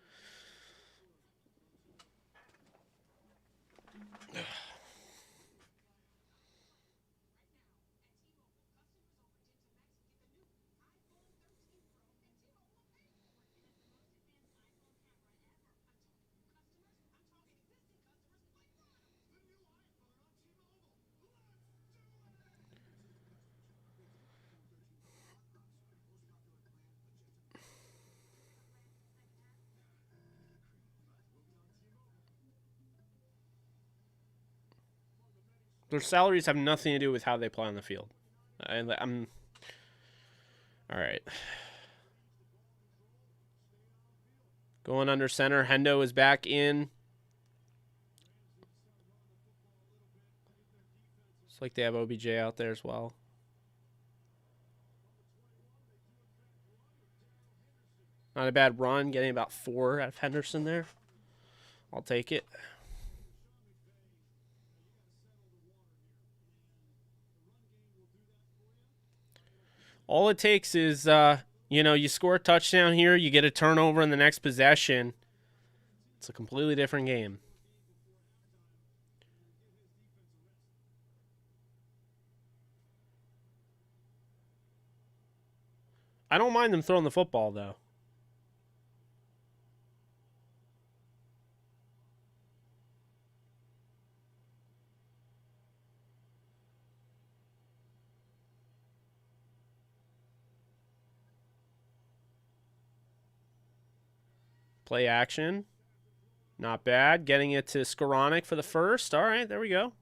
Their salaries have nothing to do with how they play on the field. I'm all right. Going under center. Hendo is back in. It's like they have OBJ out there as well. Not a bad run. Getting about 4 out of Henderson there. I'll take it. All it takes is, you know, you score a touchdown here, you get a turnover in the next possession. It's a completely different game. I don't mind them throwing the football, though. Play action. Not bad. Getting it to Skoranek for the first. All right, there we go.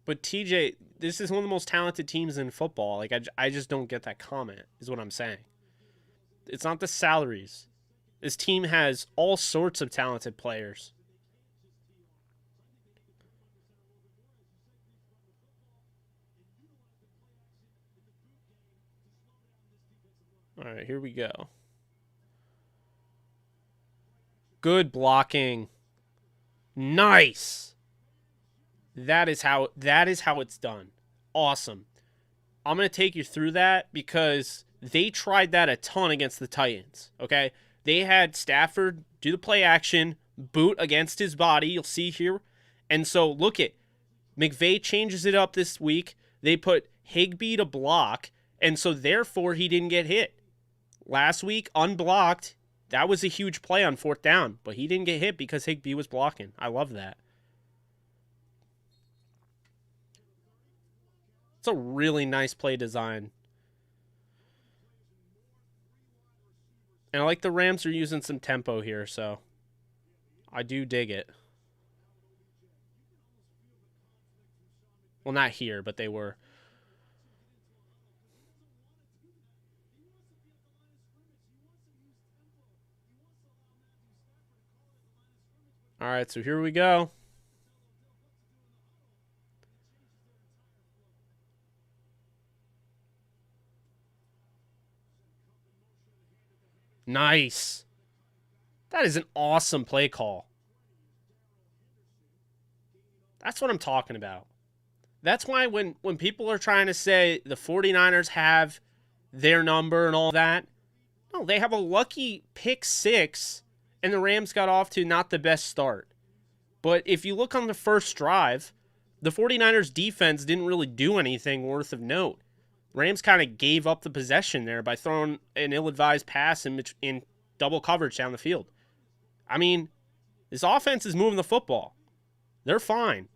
But TJ, this is one of the most talented teams in football. Like, I just don't get that comment, is what I'm saying. It's not the salaries. This team has all sorts of talented players. All right, here we go. Good blocking. Nice. That is how it's done. Awesome. I'm going to take you through that because they tried that a ton against the Titans, okay? They had Stafford do the play action, boot against his body, you'll see here. And so, look it. McVay changes it up this week. They put Higbee to block, and so therefore he didn't get hit. Last week, unblocked. That was a huge play on 4th down, but he didn't get hit because Higbee was blocking. I love that. It's a really nice play design. And I like the Rams are using some tempo here, so I do dig it. Well, not here, but they were. All right, so here we go. Nice. That is an awesome play call. That's what I'm talking about. That's why when people are trying to say the 49ers have their number and all that, no, they have a lucky pick 6, and the Rams got off to not the best start. But if you look on the first drive, the 49ers defense didn't really do anything worth of note. Rams kind of gave up the possession there by throwing an ill-advised pass in double coverage down the field. I mean, this offense is moving the football. They're fine.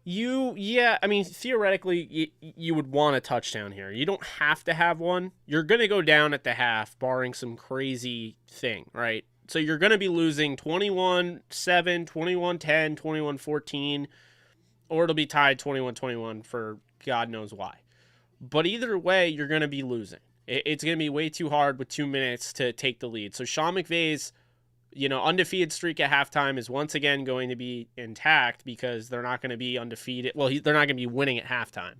Yeah, I mean, theoretically, you would want a touchdown here. You don't have to have one. You're going to go down at the half, barring some crazy thing, right? So you're going to be losing 21-7, 21-10, 21-14, or it'll be tied 21-21 for God knows why. But either way, you're going to be losing. It's going to be way too hard with 2 minutes to take the lead. So Sean McVay's undefeated streak at halftime is once again going to be intact because they're not going to be undefeated. Well, they're not going to be winning at halftime.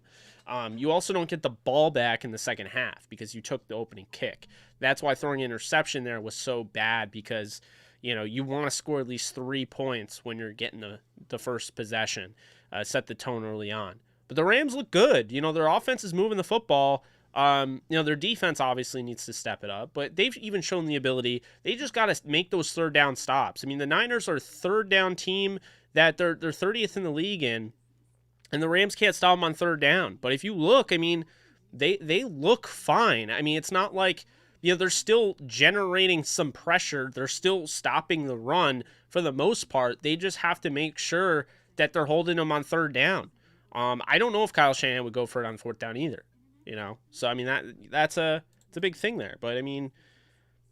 You also don't get the ball back in the second half because you took the opening kick. That's why throwing an interception there was so bad because, you want to score at least 3 points when you're getting the first possession, set the tone early on. But the Rams look good. Their offense is moving the football. Their defense obviously needs to step it up, but they've even shown the ability. They just got to make those third down stops. I mean, the Niners are a third down team that they're 30th in the league in, and the Rams can't stop them on third down. But if you look, I mean, they look fine. I mean, it's not like, they're still generating some pressure. They're still stopping the run for the most part. They just have to make sure that they're holding them on third down. I don't know if Kyle Shanahan would go for it on fourth down either. So I mean it's a big thing there. But I mean,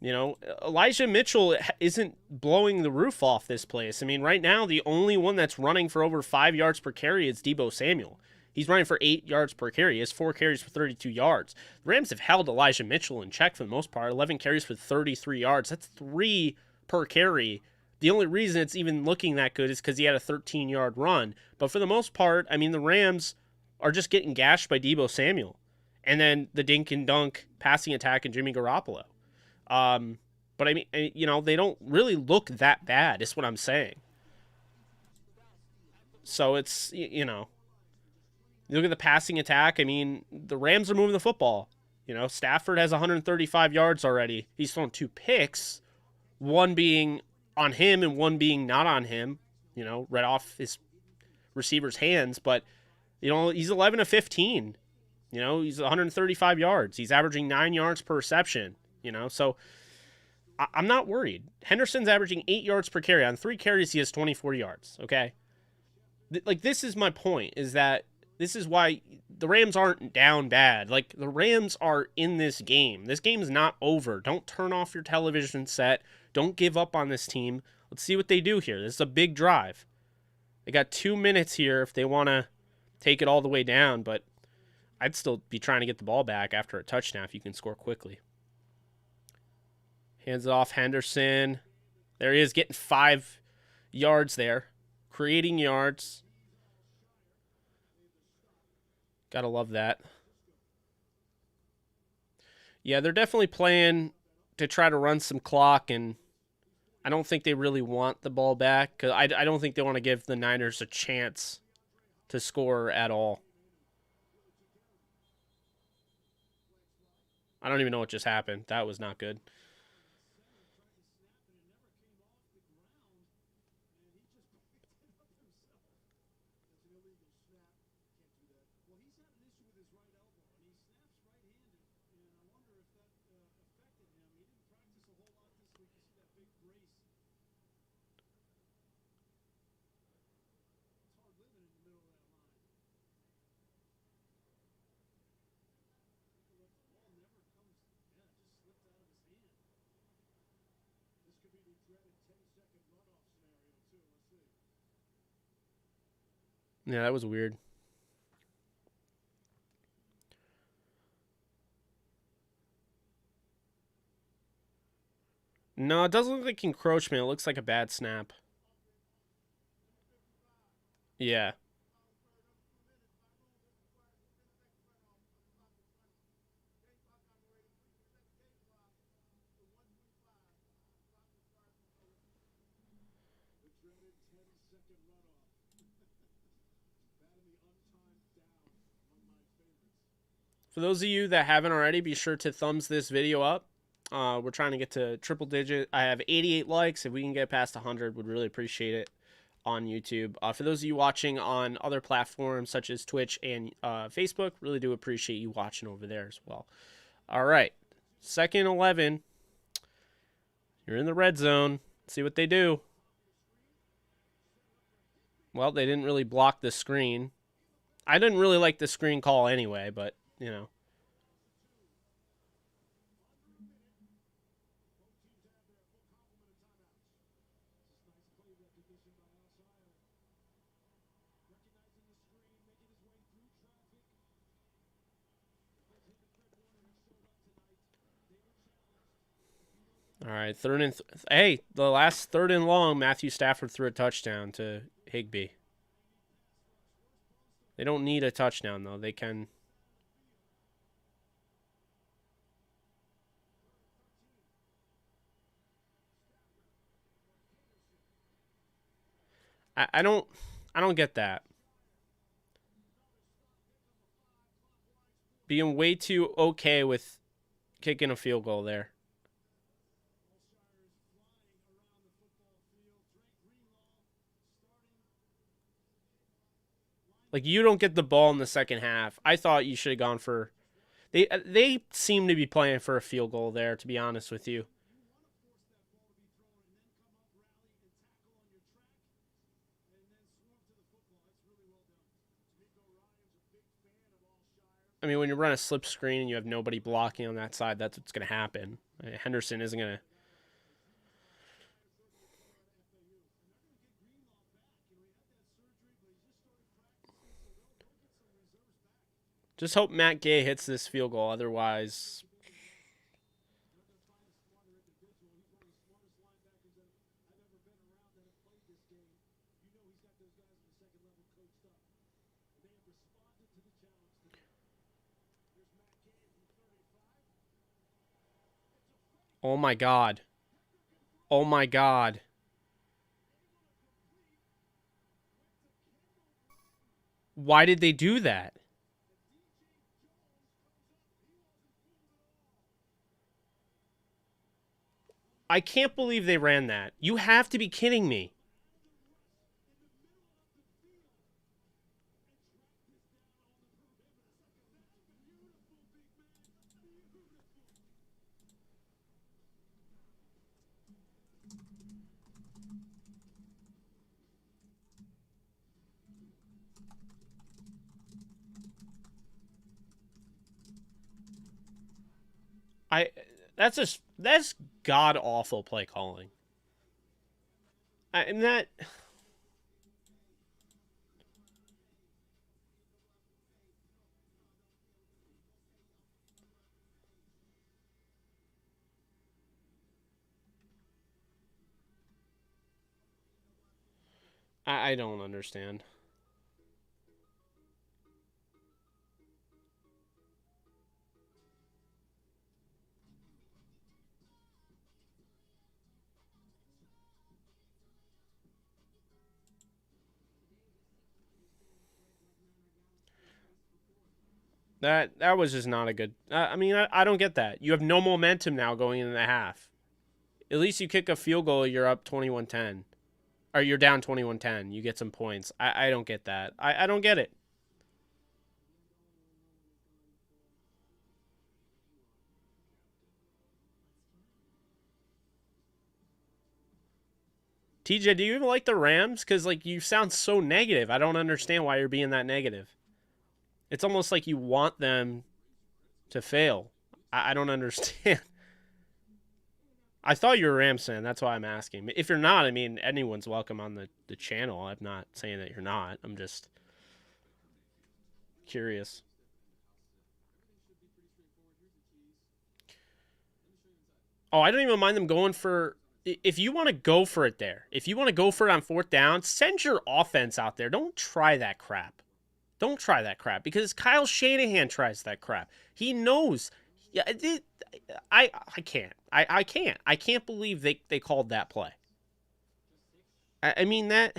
Elijah Mitchell isn't blowing the roof off this place. I mean, right now the only one that's running for over 5 yards per carry is Deebo Samuel. He's running for 8 yards per carry. He has 4 carries for 32 yards. The Rams have held Elijah Mitchell in check for the most part. 11 carries for 33 yards. That's 3 per carry. The only reason it's even looking that good is because he had a 13-yard run. But for the most part, I mean, the Rams are just getting gashed by Deebo Samuel. And then the dink and dunk passing attack and Jimmy Garoppolo. But I mean, they don't really look that bad, is what I'm saying. So it's, you look at the passing attack. I mean, the Rams are moving the football. Stafford has 135 yards already. He's thrown 2 picks, one being on him and one being not on him, right off his receiver's hands. But, he's 11 of 15. He's 135 yards. He's averaging 9 yards per reception, So I'm not worried. Henderson's averaging 8 yards per carry. On 3 carries, he has 24 yards, okay? This is my point, is that this is why the Rams aren't down bad. The Rams are in this game. This game is not over. Don't turn off your television set. Don't give up on this team. Let's see what they do here. This is a big drive. They got 2 minutes here if they want to take it all the way down, but I'd still be trying to get the ball back after a touchdown if you can score quickly. Hands it off Henderson. There he is, getting 5 yards there. Creating yards. Gotta love that. Yeah, they're definitely playing to try to run some clock, and I don't think they really want the ball back, because I don't think they want to give the Niners a chance to score at all. I don't even know what just happened. That was not good. Yeah, that was weird. No, it doesn't look like encroachment. It looks like a bad snap. Yeah. For those of you that haven't already, be sure to thumbs this video up. We're trying to get to triple digit. I have 88 likes. If we can get past 100, would really appreciate it on YouTube. For those of you watching on other platforms such as Twitch and Facebook, really do appreciate you watching over there as well. All right, 2nd and 11. You're in the red zone. Let's see what they do. Well, they didn't really block the screen. I didn't really like the screen call anyway, but, you know. All right, third and hey, the last third and long, Matthew Stafford threw a touchdown to Higbee. They don't need a touchdown though. They can. I don't get that. Being way too okay with kicking a field goal there. Like, you don't get the ball in the second half. I thought you should have gone for... They seem to be playing for a field goal there, to be honest with you. I mean, when you run a slip screen and you have nobody blocking on that side, that's what's going to happen. Henderson isn't going to... Just hope Matt Gay hits this field goal. Otherwise... Oh my God. Oh my God. Why did they do that? I can't believe they ran that. You have to be kidding me. That's god awful play calling. And that I don't understand. That was just not a good... I mean, I don't get that. You have no momentum now going into the half. At least you kick a field goal, you're up 21-10. Or you're down 21-10. You get some points. I don't get that. I don't get it. TJ, do you even like the Rams? Because, like, you sound so negative. I don't understand why you're being that negative. It's almost like you want them to fail. I don't understand. I thought you were a Rams fan. That's why I'm asking. If you're not, I mean, anyone's welcome on the channel. I'm not saying that you're not. I'm just curious. Oh, I don't even mind them going for... If you want to go for it there, if you want to go for it on fourth down, send your offense out there. Don't try that crap. Don't try that crap, because Kyle Shanahan tries that crap. He knows. Yeah, I can't. I can't believe they called that play. I mean, that...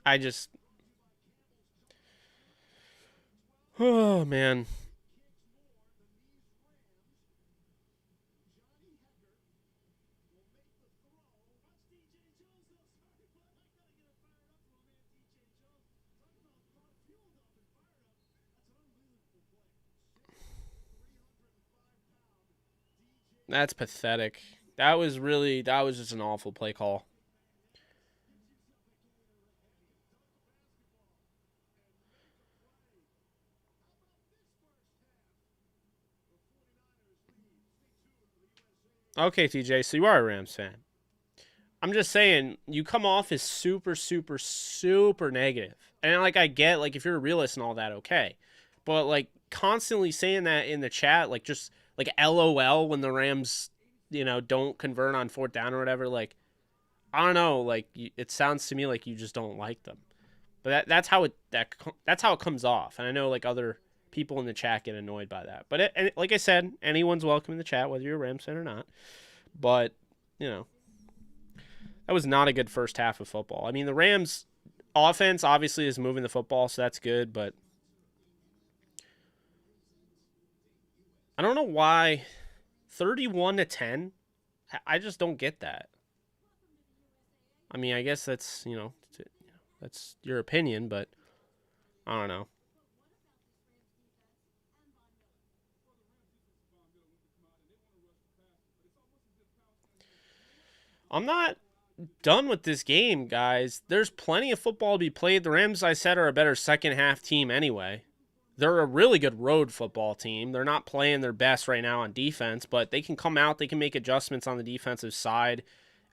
I just... Oh, man. That's pathetic. That was just an awful play call. Okay, TJ, so you are a Rams fan. I'm just saying, you come off as super, super, super negative. And, like, I get, like, if you're a realist and all that, okay. But, like, constantly saying that in the chat, like, just, like, LOL when the Rams, you know, don't convert on 4th down or whatever, like, I don't know, like, it sounds to me like you just don't like them. But that's how it comes off. And I know, like, other people in the chat get annoyed by that. But, like I said, anyone's welcome in the chat, whether you're a Rams fan or not. But, you know, that was not a good first half of football. I mean, the Rams offense obviously is moving the football, so that's good, but I don't know why 31-10. I just don't get that. I mean, I guess that's, you know, that's your opinion, but I don't know. I'm not done with this game, guys. There's plenty of football to be played. The Rams, I said, are a better second half team anyway. They're a really good road football team. They're not playing their best right now on defense, but they can come out, they can make adjustments on the defensive side,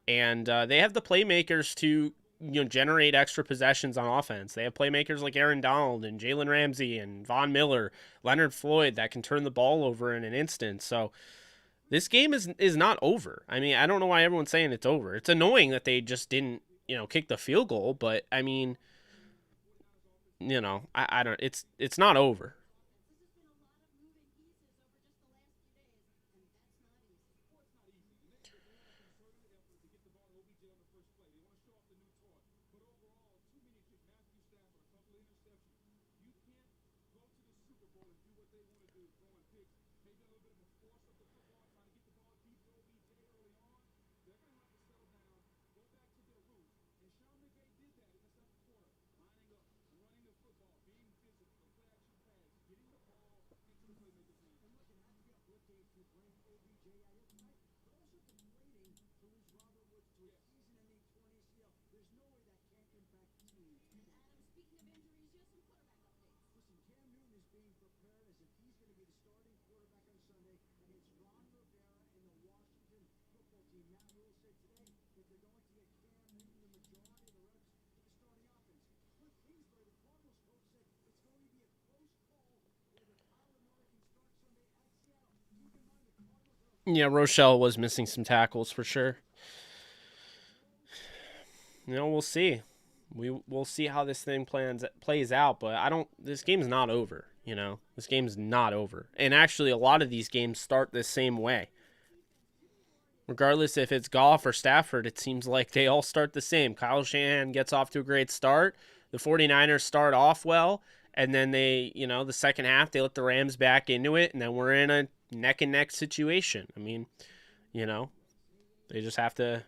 and they have the playmakers to, you know, generate extra possessions on offense. They have playmakers like Aaron Donald and Jalen Ramsey and Von Miller, Leonard Floyd that can turn the ball over in an instant. So this game is not over. I mean, I don't know why everyone's saying it's over. It's annoying that they just didn't, you know, kick the field goal, but I mean, you know, I don't. It's not over. Yeah, Rochelle was missing some tackles for sure. You know, we'll see. We'll see how this thing plays out, but I don't. This game's not over. You know, this game's not over. And actually, a lot of these games start the same way. Regardless if it's Goff or Stafford, it seems like they all start the same. Kyle Shanahan gets off to a great start. The 49ers start off well, and then they, you know, the second half, they let the Rams back into it, and then we're in a neck-and-neck situation. I mean, you know, they just have to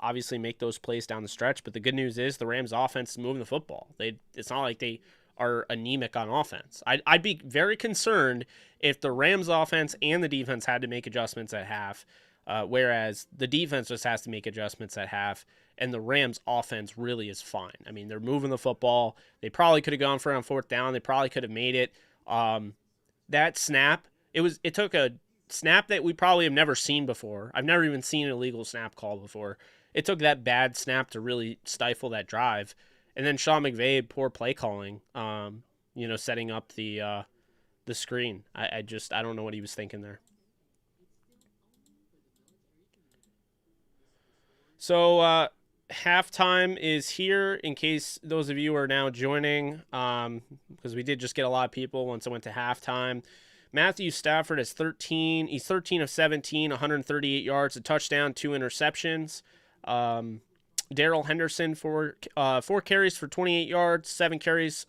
obviously make those plays down the stretch. But the good news is the Rams offense is moving the football. It's not like they are anemic on offense. I'd be very concerned if the Rams offense and the defense had to make adjustments at half, whereas the defense just has to make adjustments at half, and the Rams offense really is fine. I mean, they're moving the football. They probably could have gone for it on 4th down. They probably could have made it. That snap, it took a snap that we probably have never seen before. I've never even seen an illegal snap call before. It took that bad snap to really stifle that drive. And then Sean McVay, poor play calling, you know, setting up the screen. I don't know what he was thinking there. So halftime is here in case those of you are now joining, because we did just get a lot of people once I went to halftime. Matthew Stafford is 13. He's 13 of 17, 138 yards, a touchdown, 2 interceptions. Darrell Henderson for 4 carries for 28 yards, 7 carries,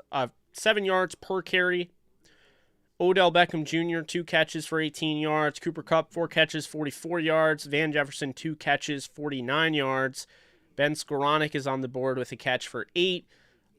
7 yards per carry. Odell Beckham Jr., 2 catches for 18 yards. Cooper Kupp, 4 catches, 44 yards. Van Jefferson, 2 catches, 49 yards. Ben Skoranek is on the board with a catch for 8.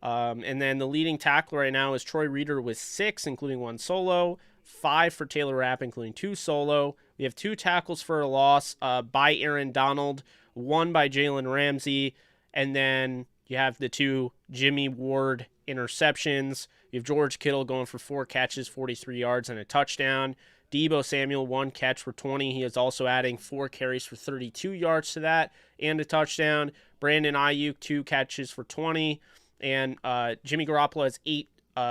And then the leading tackler right now is Troy Reeder with 6, including 1 solo. 5 for Taylor Rapp, including 2 solo. We have 2 tackles for a loss by Aaron Donald, 1 by Jalen Ramsey, and then you have the 2 Jimmy Ward interceptions. You have George Kittle going for 4 catches, 43 yards, and a touchdown. Deebo Samuel, 1 catch for 20. He is also adding 4 carries for 32 yards to that and a touchdown. Brandon Ayuk, 2 catches for 20. And Jimmy Garoppolo has 8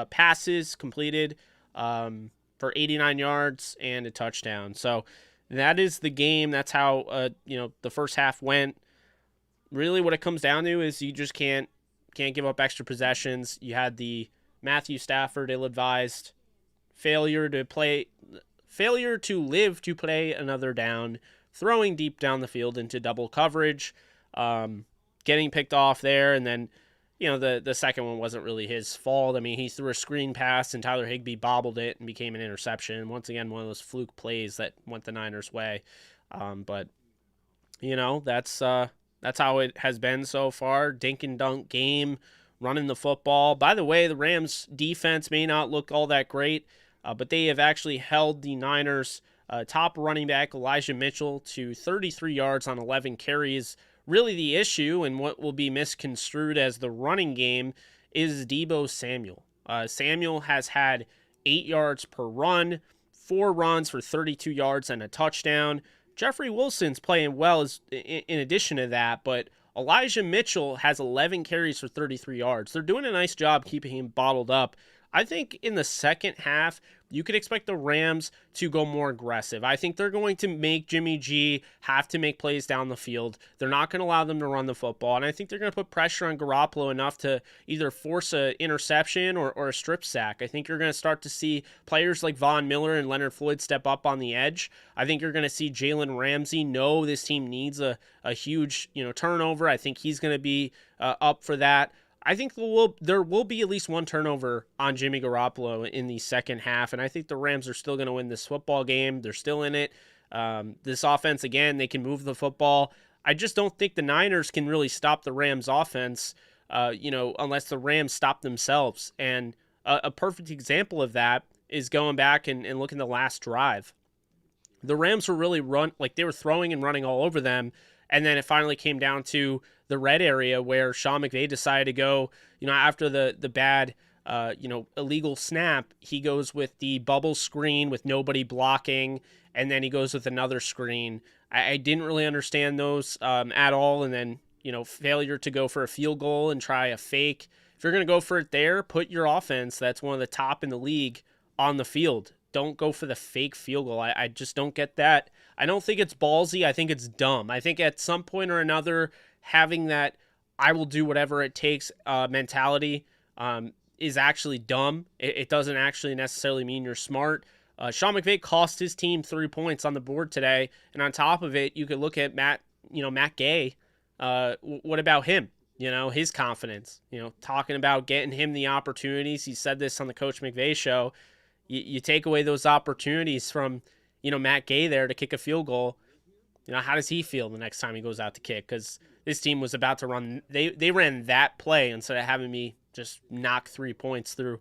passes completed for 89 yards and a touchdown. So that is the game. That's how the first half went. Really, what it comes down to is you just can't give up extra possessions. You had the Matthew Stafford ill-advised failure to live to play another down, throwing deep down the field into double coverage, getting picked off there, and then the second one wasn't really his fault. I mean, he threw a screen pass and Tyler Higbee bobbled it and became an interception. Once again, one of those fluke plays that went the Niners' way. But that's how it has been so far. Dink and dunk game, running the football. By the way, the Rams defense may not look all that great, but they have actually held the Niners top running back Elijah Mitchell to 33 yards on 11 carries. Really the issue, and what will be misconstrued as the running game, is Deebo Samuel. Samuel has had 8 yards per run, 4 runs for 32 yards and a touchdown. Jeffrey Wilson's playing well in addition to that, but Elijah Mitchell has 11 carries for 33 yards. They're doing a nice job keeping him bottled up. I think in the second half, you could expect the Rams to go more aggressive. I think they're going to make Jimmy G have to make plays down the field. They're not going to allow them to run the football, and I think they're going to put pressure on Garoppolo enough to either force an interception or a strip sack. I think you're going to start to see players like Von Miller and Leonard Floyd step up on the edge. I think you're going to see Jalen Ramsey know this team needs a huge turnover. I think he's going to be up for that. I think there will be at least 1 turnover on Jimmy Garoppolo in the second half, and I think the Rams are still going to win this football game. They're still in it. This offense, again, they can move the football. I just don't think the Niners can really stop the Rams' offense, unless the Rams stop themselves. And a perfect example of that is going back and looking at the last drive. The Rams were really they were throwing and running all over them, and then it finally came down to the red area where Sean McVay decided to go, after the bad, illegal snap, he goes with the bubble screen with nobody blocking, and then he goes with another screen. I didn't really understand those at all, and then, failure to go for a field goal and try a fake. If you're going to go for it there, put your offense, that's one of the top in the league, on the field. Don't go for the fake field goal. I just don't get that. I don't think it's ballsy. I think it's dumb. I think at some point or another, having that I will do whatever it takes mentality is actually dumb. It doesn't actually necessarily mean you're smart. Sean McVay cost his team 3 points on the board today, and on top of it, you could look at Matt Gay. What about him? His confidence. Talking about getting him the opportunities. He said this on the Coach McVay show. You take away those opportunities from Matt Gay there to kick a field goal. How does he feel the next time he goes out to kick? Because this team was about to run. They ran that play instead of having me just knock 3 points through.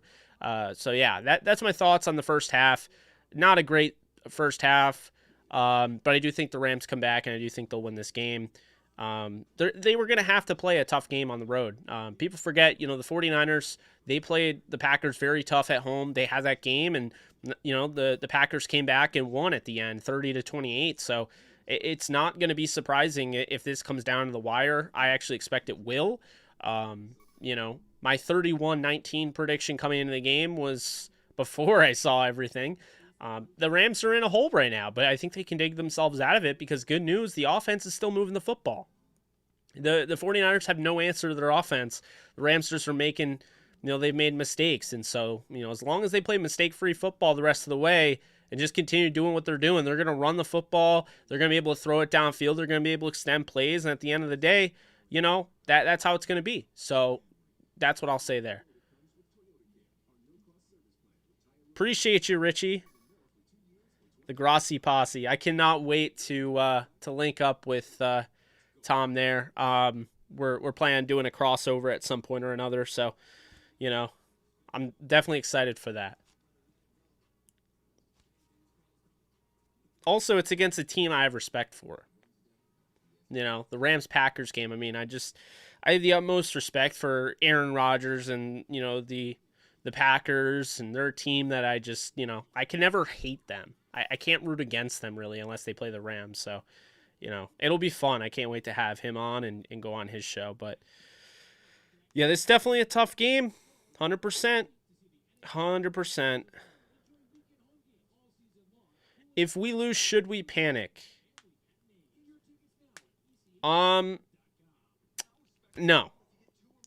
So yeah, that's my thoughts on the first half. Not a great first half, but I do think the Rams come back, and I do think they'll win this game. They were going to have to play a tough game on the road. People forget, the 49ers, they played the Packers very tough at home. They had that game, and the Packers came back and won at the end, 30-28. So it's not going to be surprising if this comes down to the wire. I actually expect it will. My 31-19 prediction coming into the game was before I saw everything. The Rams are in a hole right now, but I think they can dig themselves out of it because, good news, the offense is still moving the football. The 49ers have no answer to their offense. The Rams just are making, they've made mistakes. And so, as long as they play mistake-free football the rest of the way and just continue doing what they're doing, they're going to run the football. They're going to be able to throw it downfield. They're going to be able to extend plays. And at the end of the day, that's how it's going to be. So that's what I'll say there. Appreciate you, Richie. The Grossi Posse. I cannot wait to link up with Tom there. We're planning on doing a crossover at some point or another, so I'm definitely excited for that. also it's against a team I have respect for. You know, the Rams-Packers game, I mean, I have the utmost respect for Aaron Rodgers and, you know, the Packers and their team that I just, you know, I can never hate them. I can't root against them really unless they play the Rams. So, you know, it'll be fun. I can't wait to have him on and go on his show. But yeah, this is definitely a tough game. 100%. 100%. If we lose, should we panic? No.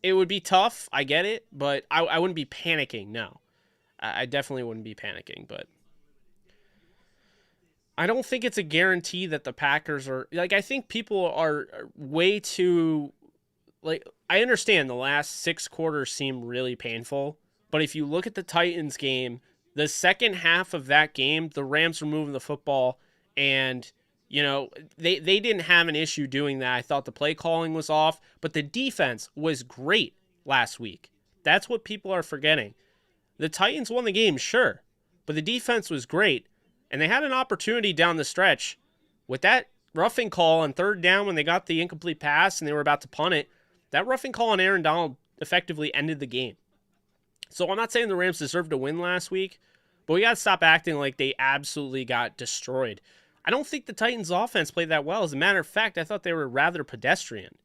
It would be tough. I get it, but I wouldn't be panicking. No. I definitely wouldn't be panicking, but I don't think it's a guarantee that the Packers are, like, I think people are way too, like, I understand the last 6 quarters seem really painful, but if you look at the Titans game, the second half of that game, the Rams were moving the football, and, you know, they didn't have an issue doing that. I thought the play calling was off, but the defense was great last week. That's what people are forgetting. The Titans won the game, sure, but the defense was great, and they had an opportunity down the stretch with that roughing call on 3rd down when they got the incomplete pass and they were about to punt it. That roughing call on Aaron Donald effectively ended the game. So I'm not saying the Rams deserved to win last week, but we got to stop acting like they absolutely got destroyed. I don't think the Titans' offense played that well. As a matter of fact, I thought they were rather pedestrian.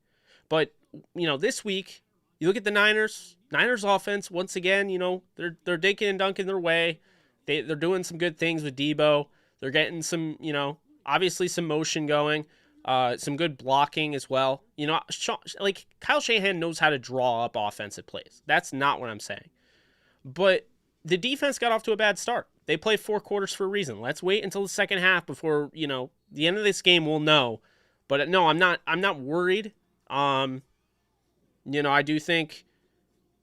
But, you know, this week, you look at the Niners offense, once again, you know, they're dinking and dunking their way. They're doing some good things with Debo. They're getting some, you know, obviously some motion going, some good blocking as well. You know, like Kyle Shanahan knows how to draw up offensive plays. That's not what I'm saying. But the defense got off to a bad start. They played 4 quarters for a reason. Let's wait until the second half before, you know, the end of this game we'll know. But no, I'm not worried. You know, I do think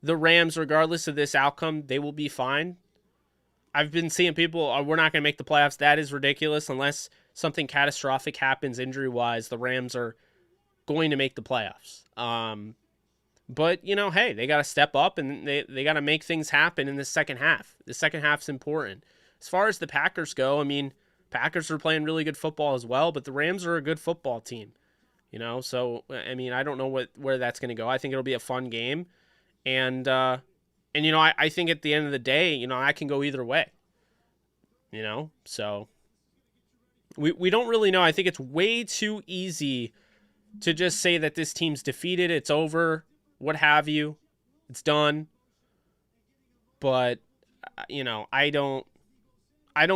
the Rams, regardless of this outcome, they will be fine. I've been seeing people, we're not going to make the playoffs. That is ridiculous. Unless something catastrophic happens injury-wise, the Rams are going to make the playoffs. But, you know, hey, they got to step up and they got to make things happen in the second half. The second half's important. As far as the Packers go, I mean, Packers are playing really good football as well, but the Rams are a good football team. You know, so, I mean, I don't know where that's going to go. I think it'll be a fun game. And you know, I think at the end of the day, you know, I can go either way. You know, so we don't really know. I think it's way too easy to just say that this team's defeated, it's over, what have you. It's done. But, you know, I don't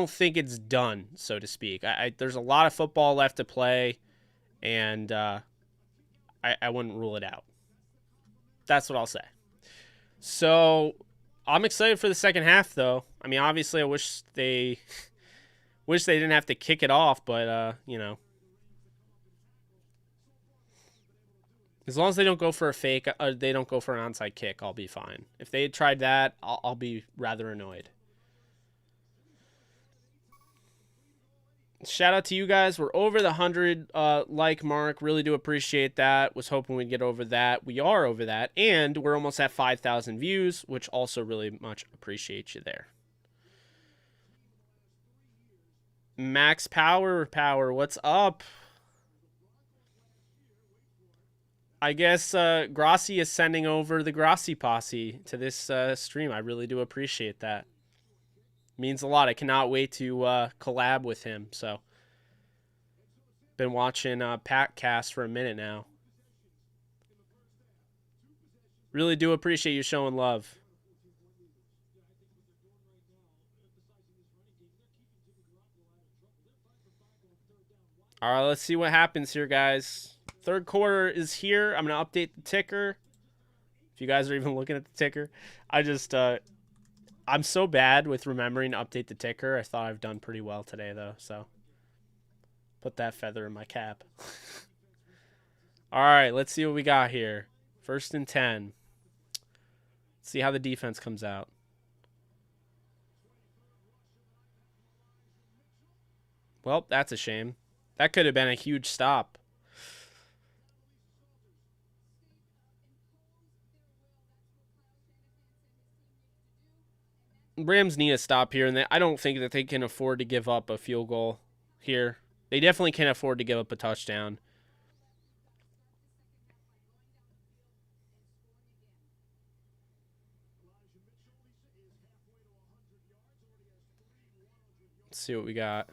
think it's done, so to speak. There's a lot of football left to play, and I wouldn't rule it out. That's what I'll say. So I'm excited for the second half, though. I mean, obviously, I wish they didn't have to kick it off, but you know, as long as they don't go for a fake, they don't go for an onside kick, I'll be fine. If they had tried that, I'll be rather annoyed. Shout out to you guys. We're over the 100 like mark. Really do appreciate that. Was hoping we'd get over that. We are over that. And we're almost at 5,000 views, which also really much appreciate you there. Max Power, what's up? I guess Grassi is sending over the Grassi posse to this stream. I really do appreciate that. Means a lot. I cannot wait to collab with him. So, been watching Patcast for a minute now. Really do appreciate you showing love. All right, let's see what happens here, guys. Third quarter is here. I'm going to update the ticker. If you guys are even looking at the ticker. I just... I'm so bad with remembering to update the ticker. I thought I've done pretty well today, though. So, put that feather in my cap. All right, let's see what we got here. 1st and 10. Let's see how the defense comes out. Well, that's a shame. That could have been a huge stop. Rams need a stop here, and I don't think that they can afford to give up a field goal here. They definitely can't afford to give up a touchdown. Let's see what we got.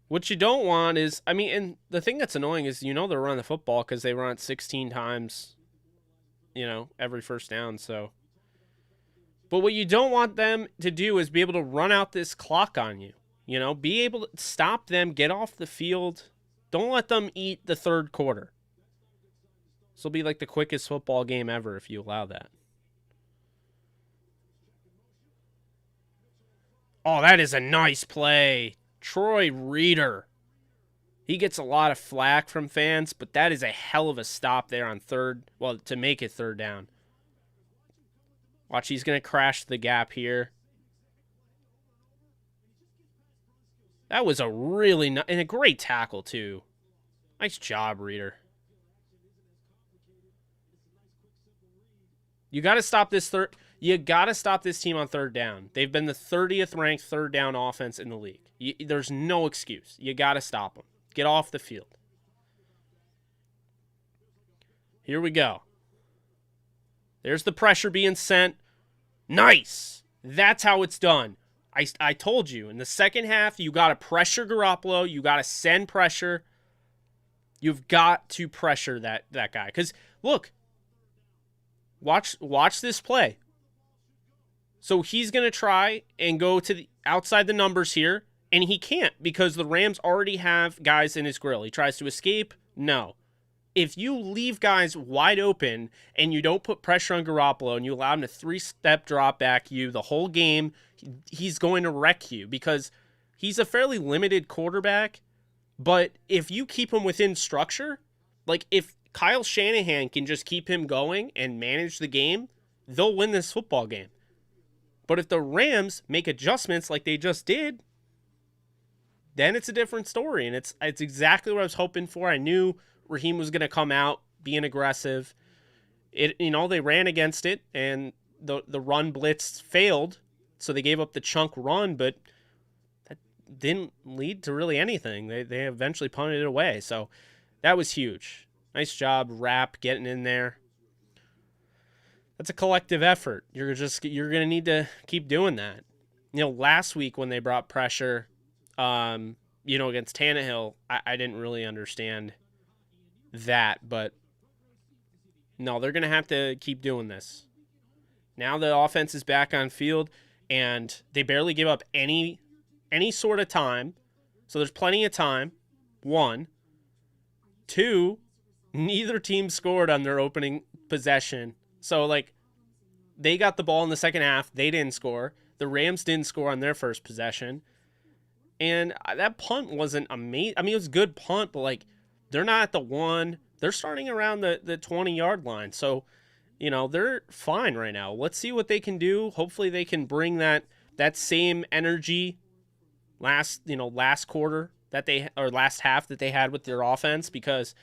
What you don't want is, I mean, and the thing that's annoying is, you know, they're running the football because they run it 16 times, you know, every first down. So, but what you don't want them to do is be able to run out this clock on you. You know, be able to stop them, get off the field. Don't let them eat the third quarter. This will be like the quickest football game ever if you allow that. Oh, that is a nice play. Troy Reeder. He gets a lot of flack from fans, but that is a hell of a stop there on third. Well, to make it third down. Watch, he's going to crash the gap here. That was a really and a great tackle, too. Nice job, Reeder. You got to stop this You got to stop this team on third down. They've been the 30th ranked third down offense in the league. There's no excuse. You got to stop them. Get off the field. Here we go. There's the pressure being sent. Nice. That's how it's done. I told you, in the second half, you got to pressure Garoppolo. You got to send pressure. You've got to pressure that guy. Because, look, watch this play. So he's going to try and go to the outside the numbers here, and he can't because the Rams already have guys in his grill. He tries to escape. No. If you leave guys wide open and you don't put pressure on Garoppolo and you allow him to three-step drop back you the whole game, he's going to wreck you because he's a fairly limited quarterback. But if you keep him within structure, like if Kyle Shanahan can just keep him going and manage the game, they'll win this football game. But if the Rams make adjustments like they just did, then it's a different story. And it's exactly what I was hoping for. I knew Raheem was going to come out being aggressive. They ran against it, and the run blitz failed, so they gave up the chunk run, but that didn't lead to really anything. They eventually punted it away, so that was huge. Nice job, Rapp, getting in there. That's a collective effort. You're going to need to keep doing that. Last week when they brought pressure, against Tannehill, I didn't really understand that, but no, they're going to have to keep doing this. Now the offense is back on field, and they barely give up any sort of time, so there's plenty of time. 1. 2, neither team scored on their opening possession. So, they got the ball in the second half. They didn't score. The Rams didn't score on their first possession. And that punt wasn't amazing. I mean, it was a good punt, but, they're not at the 1. They're starting around the 20-yard line. So, they're fine right now. Let's see what they can do. Hopefully they can bring that same energy last quarter last half that they had with their offense, because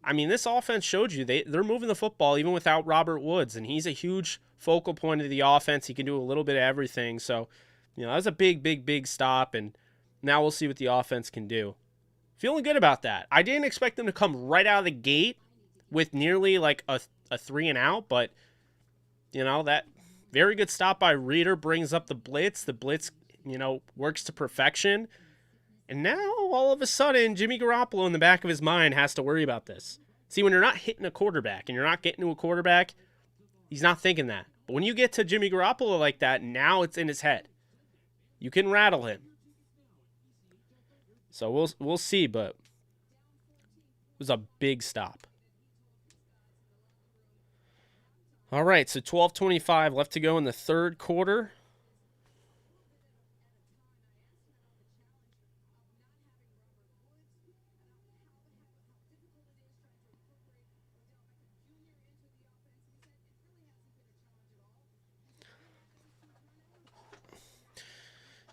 this offense showed you they're moving the football even without Robert Woods, and he's a huge focal point of the offense. He can do a little bit of everything. So, that was a big stop, and now we'll see what the offense can do. Feeling good about that. I didn't expect them to come right out of the gate with nearly a 3-and-out, but that very good stop by Reeder brings up the blitz. The blitz, works to perfection. And now, all of a sudden, Jimmy Garoppolo in the back of his mind has to worry about this. See, when you're not hitting a quarterback and you're not getting to a quarterback, he's not thinking that. But when you get to Jimmy Garoppolo like that, now it's in his head. You can rattle him. So we'll see, but it was a big stop. All right, so 12:25 left to go in the third quarter.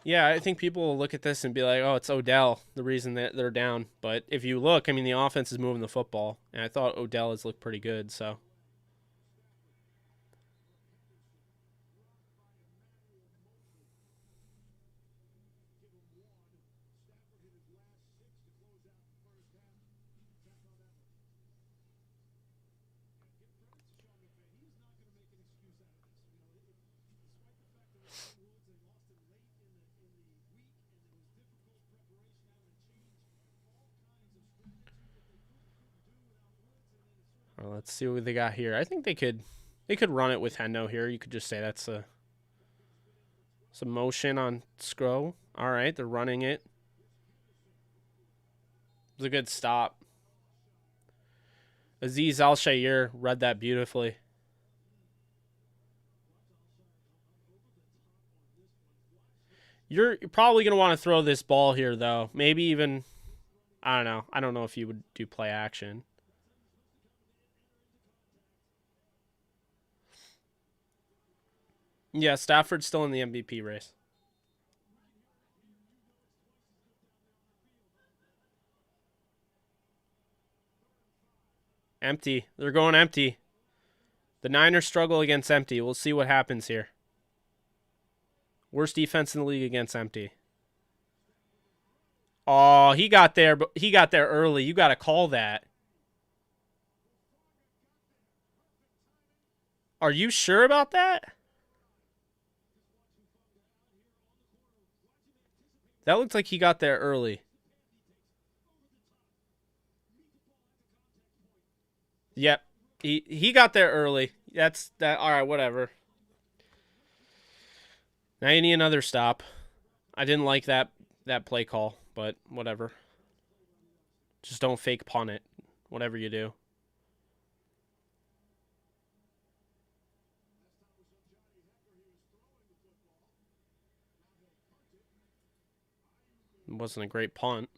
Yeah, I think people will look at this and be like, oh, it's Odell, the reason that they're down. But if you look, I mean, the offense is moving the football, and I thought Odell has looked pretty good, so. Well, let's see what they got here. I think they could run it with Hendo here. You could just say that's some motion on Scro. All right, they're running it. It was a good stop. Aziz Al-Shair read that beautifully. You're probably going to want to throw this ball here, though. Maybe even, I don't know. I don't know if you would do play action. Yeah, Stafford's still in the MVP race. Empty. They're going empty. The Niners struggle against empty. We'll see what happens here. Worst defense in the league against empty. Oh, he got there, but he got there early. You got to call that. Are you sure about that? That looks like he got there early. Yep. He got there early. That's that. All right, whatever. Now you need another stop. I didn't like that play call, but whatever. Just don't fake punt it. Whatever you do. It wasn't a great punt.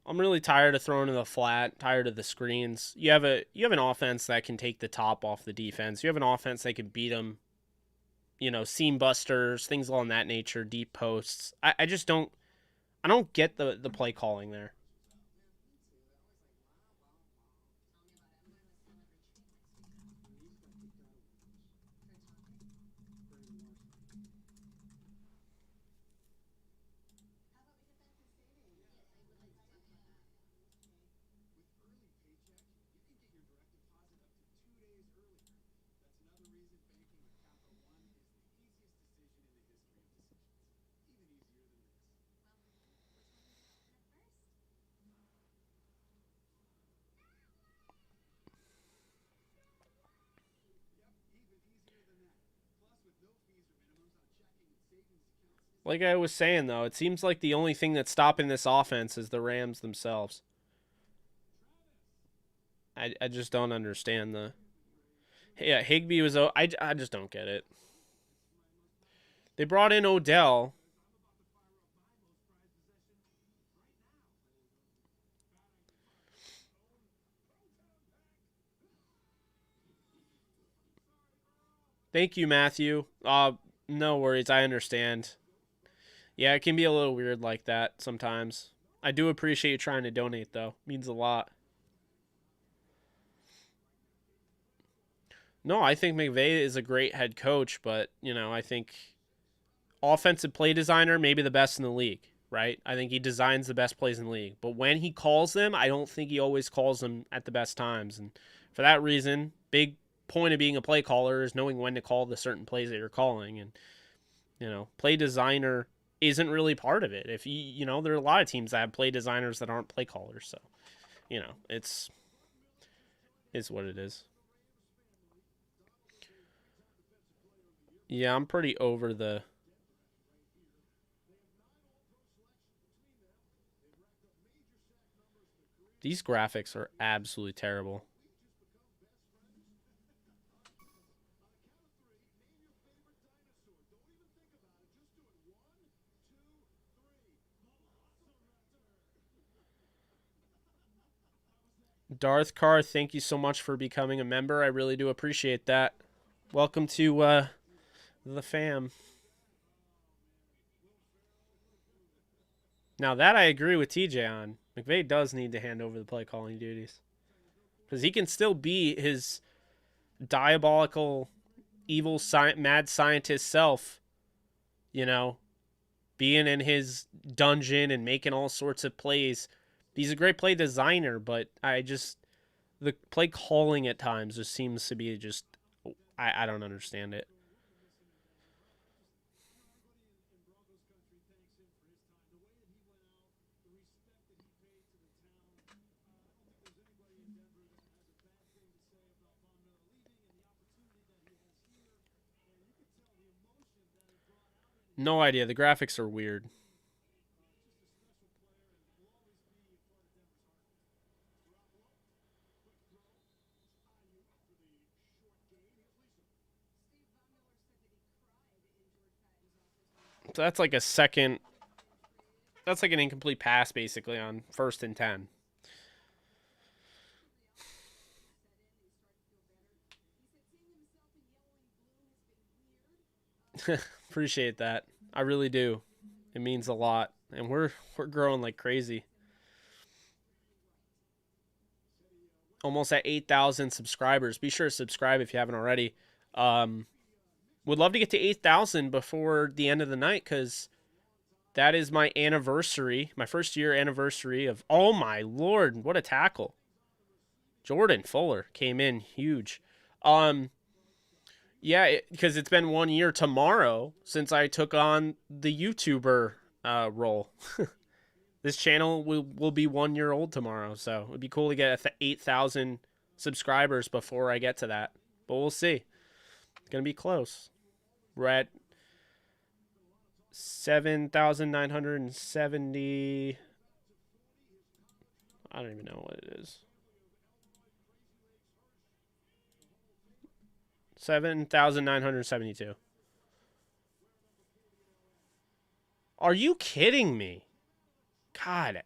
I'm really tired of throwing to the flat, tired of the screens. You have an offense that can take the top off the defense. You have an offense that can beat them, seam busters, things along that nature, deep posts. I just don't get the play calling there. Like I was saying, though, it seems like the only thing that's stopping this offense is the Rams themselves. I just don't understand the. Yeah, Higbee was. I just don't get it. They brought in Odell. Thank you, Matthew. No worries. I understand. Yeah, it can be a little weird like that sometimes. I do appreciate you trying to donate, though. It means a lot. No, I think McVay is a great head coach, but, I think offensive play designer, maybe the best in the league, right? I think he designs the best plays in the league. But when he calls them, I don't think he always calls them at the best times. And for that reason, big point of being a play caller is knowing when to call the certain plays that you're calling. And, play designer isn't really part of it. If there are a lot of teams that have play designers that aren't play callers. So, it's what it is. Yeah, I'm pretty over the. These graphics are absolutely terrible. Darth Carr, thank you so much for becoming a member. I really do appreciate that. Welcome to the fam. Now that I agree with TJ on. McVay does need to hand over the play calling duties. Because he can still be his diabolical, evil, mad scientist self, you know, being in his dungeon and making all sorts of plays. He's a great play designer, but the play calling at times just seems to be just, I don't understand it. No idea. The graphics are weird. So that's like a second. That's like an incomplete pass, basically, on 1st and 10. Appreciate that. I really do. It means a lot. And we're growing like crazy. Almost at 8,000 subscribers. Be sure to subscribe if you haven't already. Would love to get to 8,000 before the end of the night, because that is my anniversary, my 1st year anniversary of, oh my lord, what a tackle. Jordan Fuller came in huge. Yeah, because it's been 1 year tomorrow since I took on the YouTuber role. This channel will be 1 year old tomorrow, so it'd be cool to get 8,000 subscribers before I get to that. But we'll see. It's gonna be close. We're at 7,970. I don't even know what it is. 7,972. Are you kidding me? God,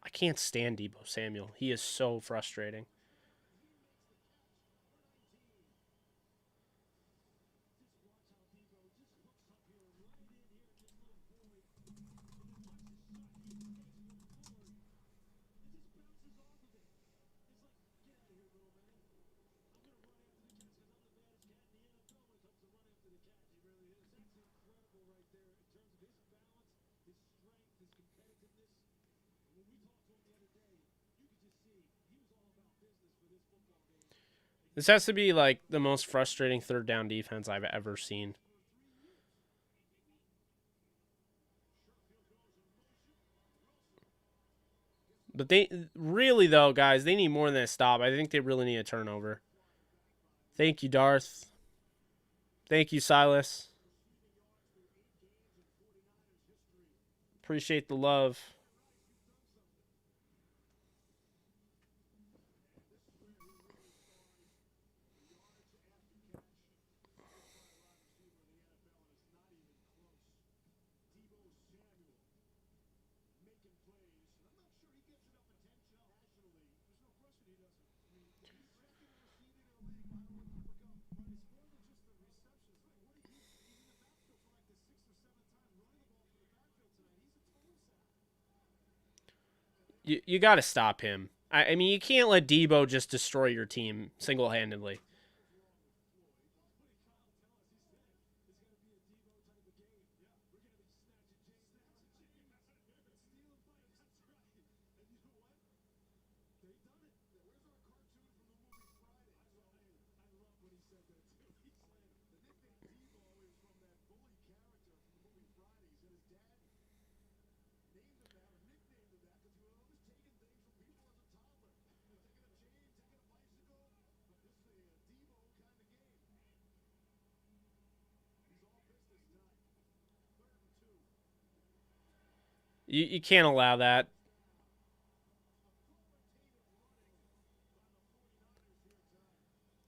I can't stand Deebo Samuel. He is so frustrating. This has to be like the most frustrating 3rd down defense I've ever seen. But they really, though, guys, they need more than a stop. I think they really need a turnover. Thank you, Darth. Thank you, Silas. Appreciate the love. You got to stop him. I mean, you can't let Deebo just destroy your team single-handedly. You can't allow that.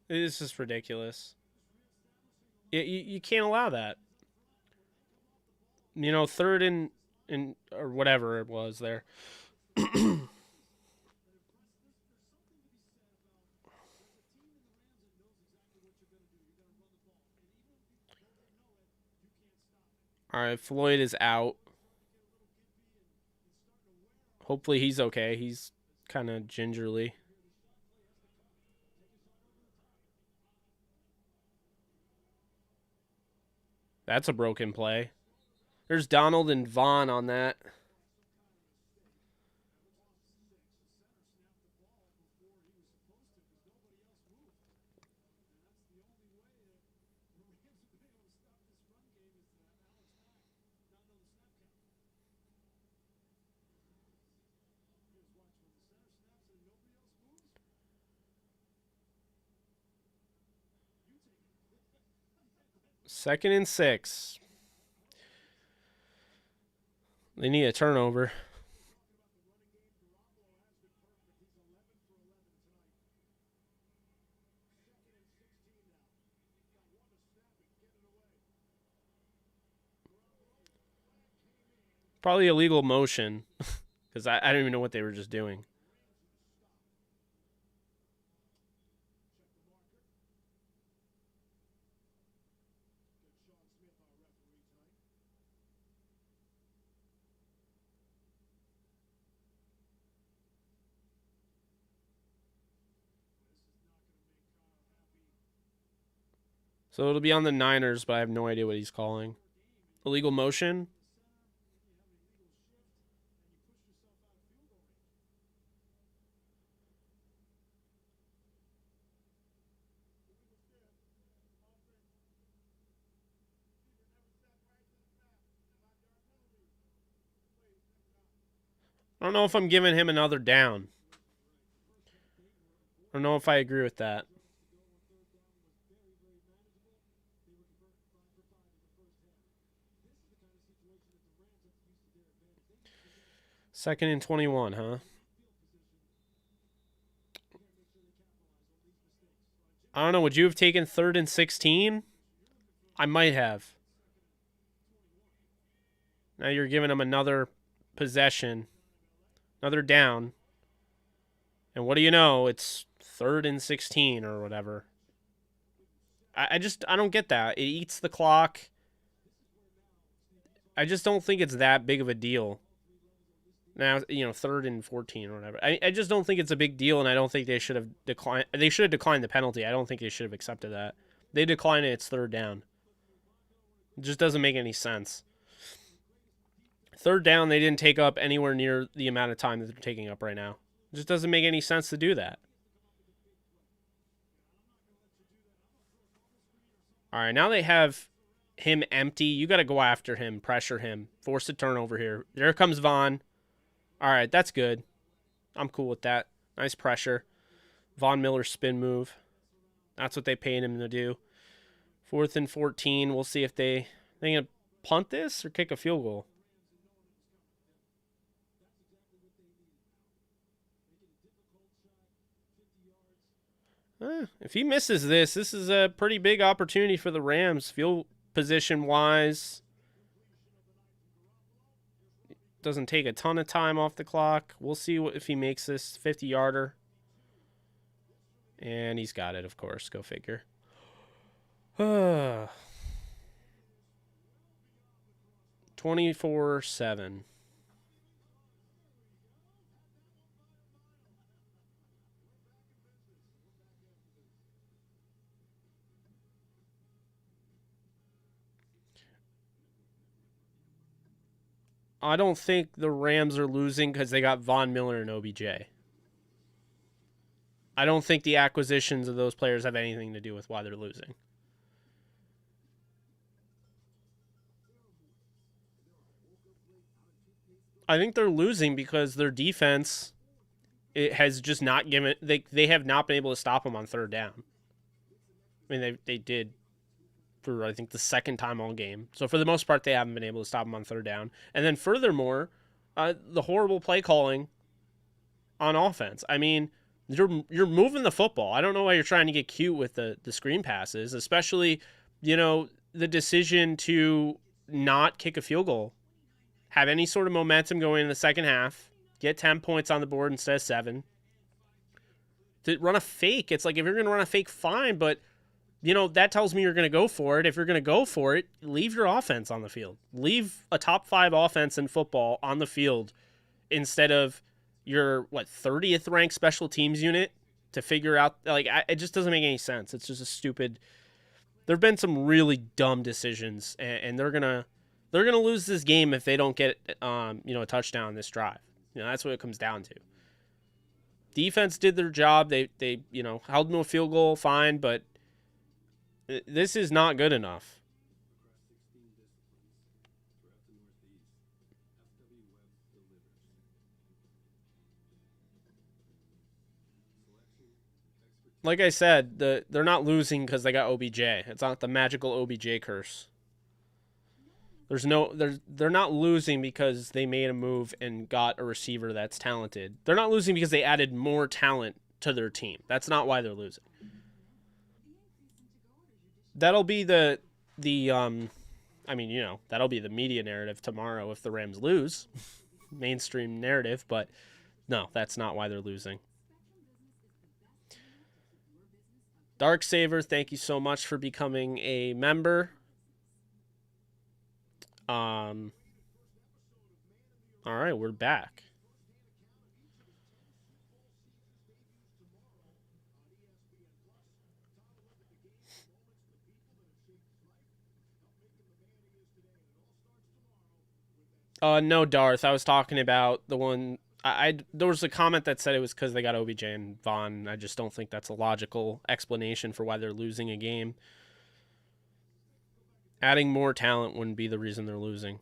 It's just ridiculous. You can't allow that. You know, 3rd and or whatever it was there. All right, Floyd is out. Hopefully he's okay. He's kind of gingerly. That's a broken play. There's Donald and Vaughn on that. Second and 6. They need a turnover. Probably illegal motion. Because I don't even know what they were just doing. So it'll be on the Niners, but I have no idea what he's calling. Illegal motion? I don't know if I'm giving him another down. I don't know if I agree with that. Second and 21, huh? I don't know. Would you have taken 3rd and 16? I might have. Now you're giving him another possession. Another down. And what do you know? It's 3rd and 16 or whatever. I don't get that. It eats the clock. I just don't think it's that big of a deal. Now, 3rd and 14 or whatever. I just don't think it's a big deal, and I don't think they should have declined. They should have declined the penalty. I don't think they should have accepted that. They decline it, it's 3rd down. It just doesn't make any sense. 3rd down, they didn't take up anywhere near the amount of time that they're taking up right now. It just doesn't make any sense to do that. All right, now they have him empty. You got to go after him, pressure him, force a turnover here. There comes Vaughn. All right, that's good. I'm cool with that. Nice pressure. Von Miller spin move. That's what they paid him to do. 4th and 14. We'll see if they going to punt this or kick a field goal. If he misses this, this is a pretty big opportunity for the Rams, field position-wise. Doesn't take a ton of time off the clock. We'll see if he makes this 50-yarder. And he's got it, of course. Go figure. 24-7. I don't think the Rams are losing because they got Von Miller and OBJ. I don't think the acquisitions of those players have anything to do with why they're losing. I think they're losing because their defense has just not given... They have not been able to stop them on 3rd down. I mean, they did for, I think, the 2nd time all game. So for the most part, they haven't been able to stop them on 3rd down. And then furthermore, the horrible play calling on offense. I mean, you're moving the football. I don't know why you're trying to get cute with the screen passes, especially, the decision to not kick a field goal. Have any sort of momentum going in the second half. Get 10 points on the board instead of 7. To run a fake, it's like if you're going to run a fake, fine, but you know, that tells me you're going to go for it. If you're going to go for it, leave your offense on the field. Leave a top 5 offense in football on the field instead of your, 30th ranked special teams unit to figure out, like, it just doesn't make any sense. It's just a stupid. There have been some really dumb decisions, and they're gonna lose this game if they don't get a touchdown this drive. That's what it comes down to. Defense did their job. They held them to a field goal, fine, but this is not good enough. Like I said, they're not losing because they got OBJ. It's not the magical OBJ curse. They're not losing because they made a move and got a receiver that's talented. They're not losing because they added more talent to their team. That's not why they're losing. That'll be that'll be the media narrative tomorrow if the Rams lose. Mainstream narrative, but no, that's not why they're losing. Darksaver, thank you so much for becoming a member. All right, we're back. No, Darth. I was talking about the one. There was a comment that said it was because they got OBJ and Vaughn. I just don't think that's a logical explanation for why they're losing a game. Adding more talent wouldn't be the reason they're losing.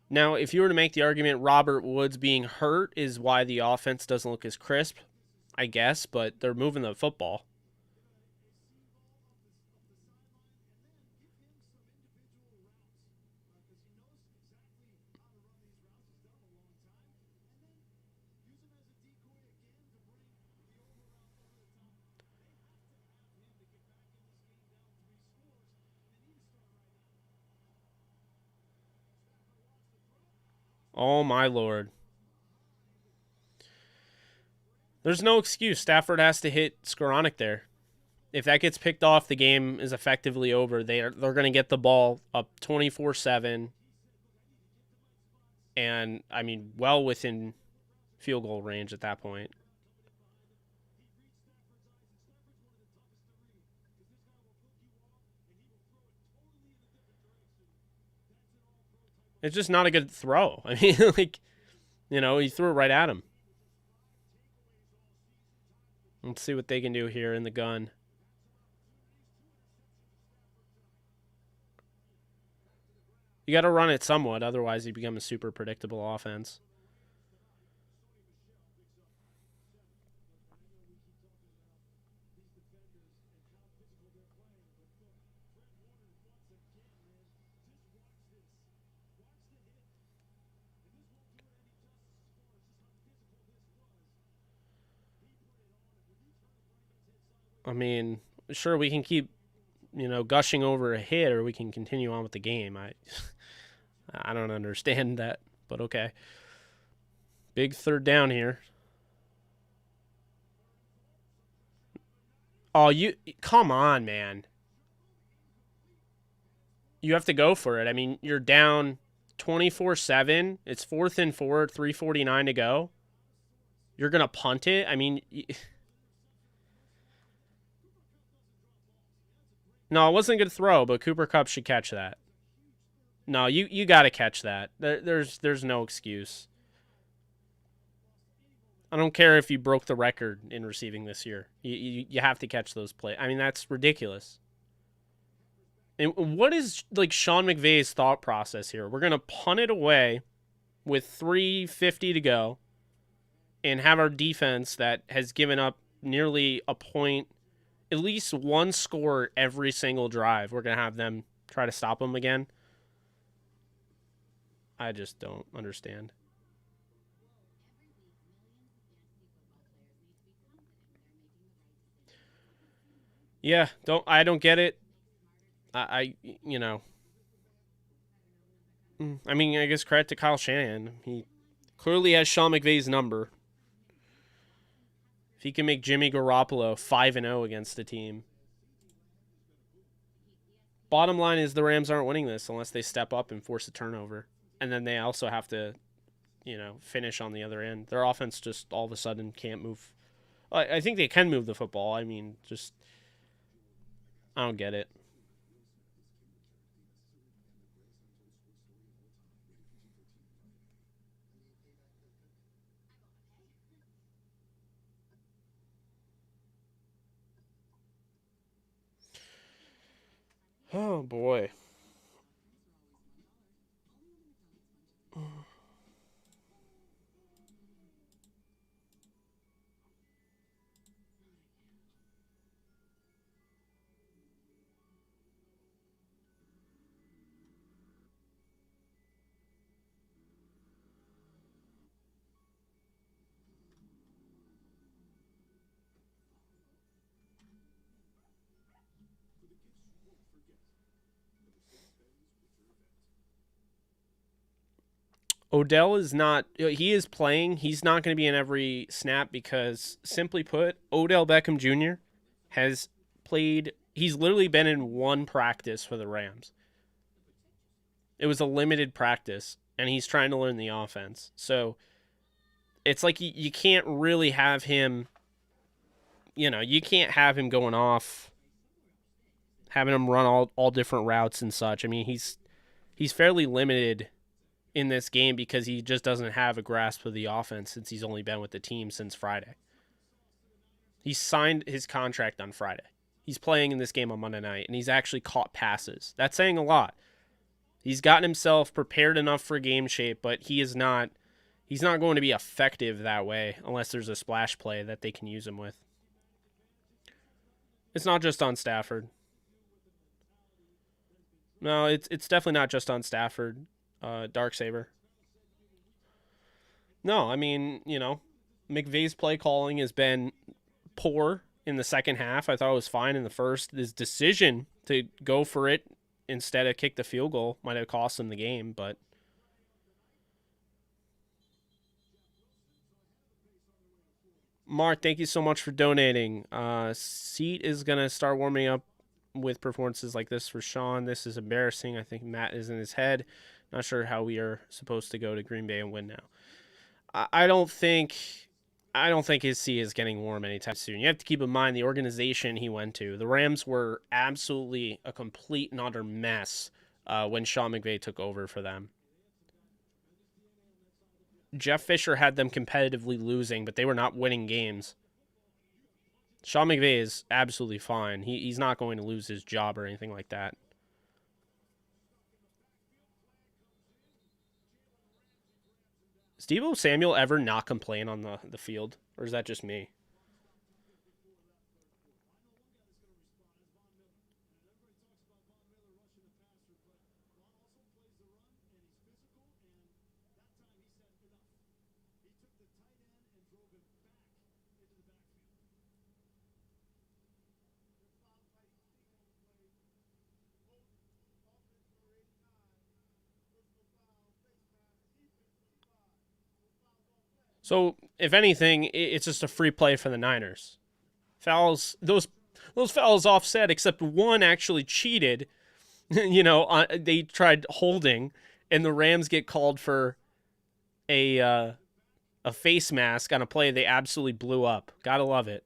Now, if you were to make the argument Robert Woods being hurt is why the offense doesn't look as crisp, I guess, but they're moving the football. Oh, my Lord. There's no excuse. Stafford has to hit Skoranek there. If that gets picked off, the game is effectively over. They're going to get the ball up 24-7. And, well within field goal range at that point. It's just not a good throw. He threw it right at him. Let's see what they can do here in the gun. You got to run it somewhat, otherwise you become a super predictable offense. Sure, we can keep, gushing over a hit, or we can continue on with the game. I don't understand that, but okay. Big third down here. Oh, come on, man. You have to go for it. You're down 24-7. It's 4th and 4, 3:49 to go. You're going to punt it? No, it wasn't a good throw, but Cooper Kupp should catch that. No, you got to catch that. There's no excuse. I don't care if you broke the record in receiving this year. You have to catch those plays. That's ridiculous. And what is Sean McVay's thought process here? We're going to punt it away with 3:50 to go and have our defense that has given up nearly a point, at least one score every single drive. We're going to have them try to stop them again. I just don't understand. Yeah, I don't get it. I guess credit to Kyle Shanahan. He clearly has Sean McVay's number. If he can make Jimmy Garoppolo 5-0 against the team. bottom line is the Rams aren't winning this unless they step up and force a turnover. And then they also have to, you know, finish on the other end. Their offense just all of a sudden can't move. I think they can move the football. I mean, just, I don't get it. Oh, boy. Odell is not, he is playing. He's not going to be in every snap because, simply put, Odell Beckham Jr. has played, he's literally been in one practice for the Rams. It was a limited practice, and he's trying to learn the offense. So it's like you can't really have him, you know, you can't have him going off, having him run all different routes and such. I mean, he's fairly limited in this game because he just doesn't have a grasp of the offense since he's only been with the team since Friday. He signed his contract on Friday. He's playing in this game on Monday night, and he's actually caught passes. That's saying a lot. He's gotten himself prepared enough for game shape, but he's not going to be effective that way unless there's a splash play that they can use him with. It's not just on Stafford. No, it's definitely not just on Stafford. Darksaber. No, I mean, you know, McVay's play calling has been poor in the second half. I thought it was fine in the first. His decision to go for it instead of kick the field goal might have cost him the game, but Mark, thank you so much for donating. Seat is going to start warming up with performances like this for Sean. This is embarrassing. I think Matt is in his head. Not sure how we are supposed to go to Green Bay and win now. I don't think his seat is getting warm anytime soon. You have to keep in mind the organization he went to. The Rams were absolutely a complete and utter mess when Sean McVay took over for them. Jeff Fisher had them competitively losing, but they were not winning games. Sean McVay is absolutely fine. He's not going to lose his job or anything like that. Does Deebo Samuel ever not complain on the field? Or is that just me? So, if anything, it's just a free play for the Niners. Fouls, those fouls offset, except one actually cheated. You know, they tried holding, and the Rams get called for a face mask on a play they absolutely blew up. Gotta love it.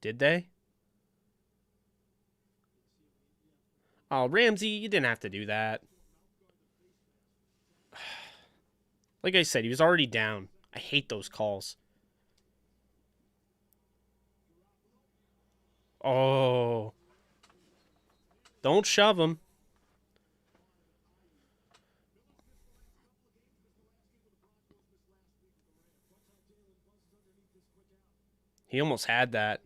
Did they? Oh, Ramsey, you didn't have to do that. Like I said, he was already down. I hate those calls. Oh. Don't shove him. He almost had that.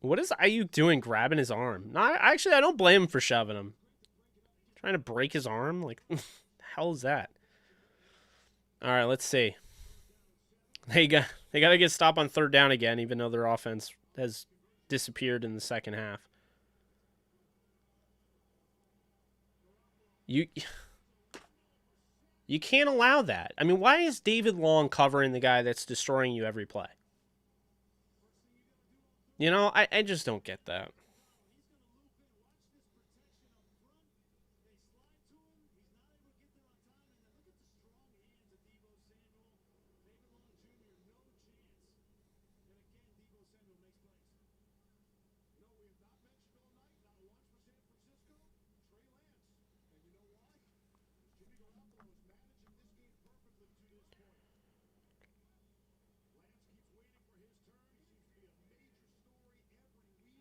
What is Ayuk doing grabbing his arm? No, actually, I don't blame him for shoving him. Trying to break his arm? Like, the hell is that? All right, let's see. They got to get stopped on third down again, even though their offense has disappeared in the second half. You can't allow that. I mean, why is David Long covering the guy that's destroying you every play? You know, I just don't get that.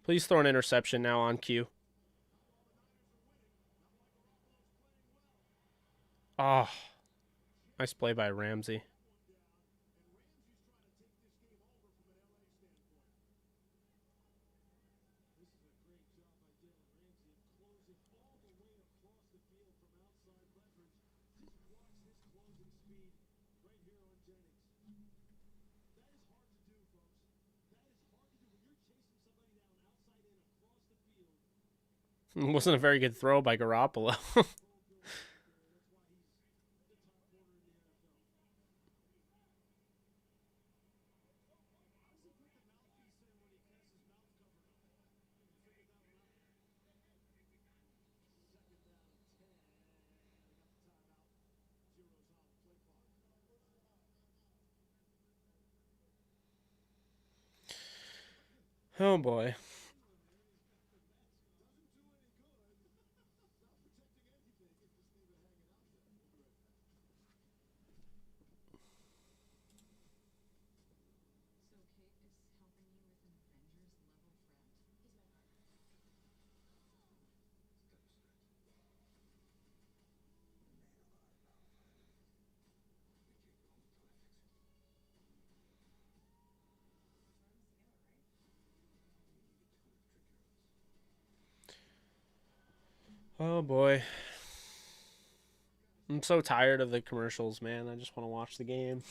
Please throw an interception now on cue. Oh, nice play by Ramsey. It wasn't a very good throw by Garoppolo. Oh boy. Oh boy. I'm so tired of the commercials, man. I just want to watch the game.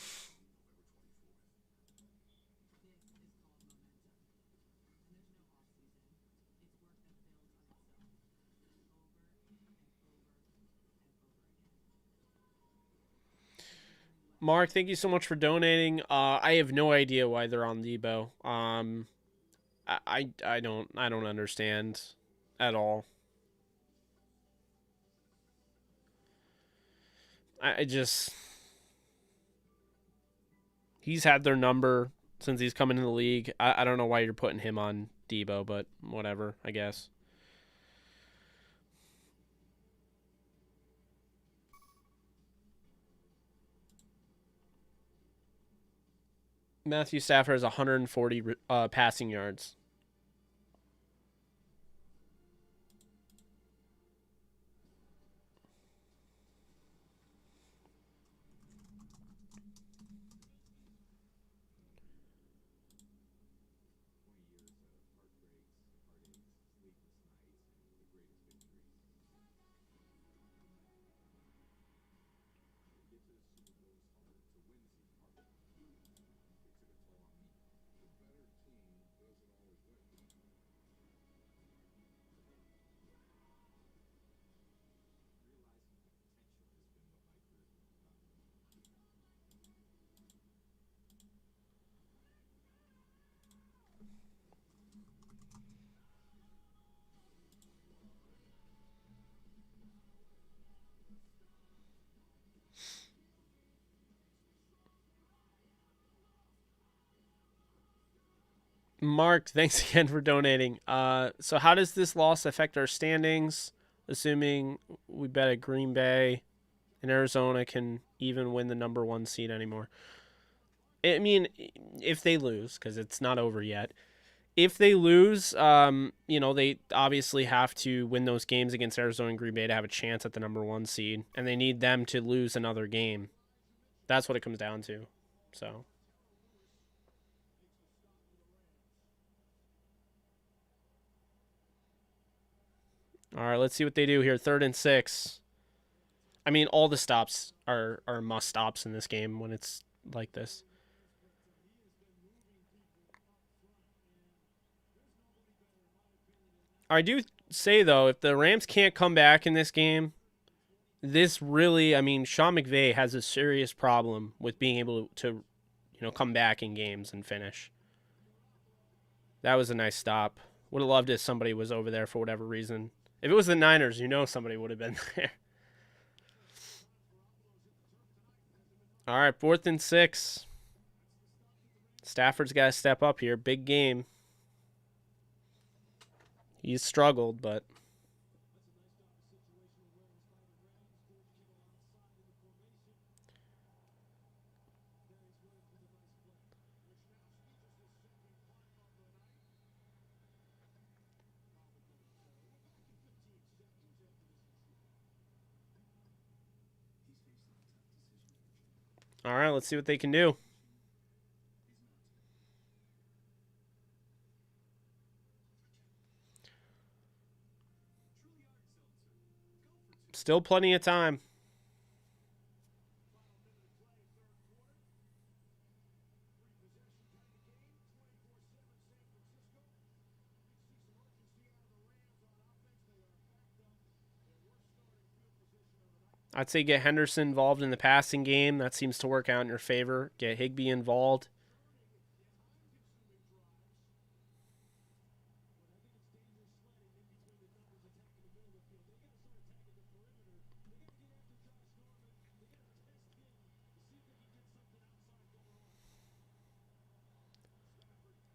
Mark, thank you so much for donating. I have no idea why they're on Debo. I don't understand at all. I just he's had their number since he's come into the league. I don't know why you're putting him on Debo, but whatever, I guess. Matthew Stafford has 140 passing yards. Mark, thanks again for donating. So how does this loss affect our standings? Assuming we bet at Green Bay and Arizona can even win the number 1 seed anymore. I mean, if they lose, because it's not over yet. If they lose, they obviously have to win those games against Arizona and Green Bay to have a chance at the number 1 seed, and they need them to lose another game. That's what it comes down to. So. All right, let's see what they do here. 3rd and 6. I mean, all the stops are must stops in this game when it's like this. I do say, though, if the Rams can't come back in this game, this really, I mean, Sean McVay has a serious problem with being able to come back in games and finish. That was a nice stop. Would have loved if somebody was over there for whatever reason. If it was the Niners, somebody would have been there. All right, 4th and 6. Stafford's got to step up here. Big game. He's struggled, but... All right, let's see what they can do. Still plenty of time. I'd say get Henderson involved in the passing game. That seems to work out in your favor. Get Higbee involved.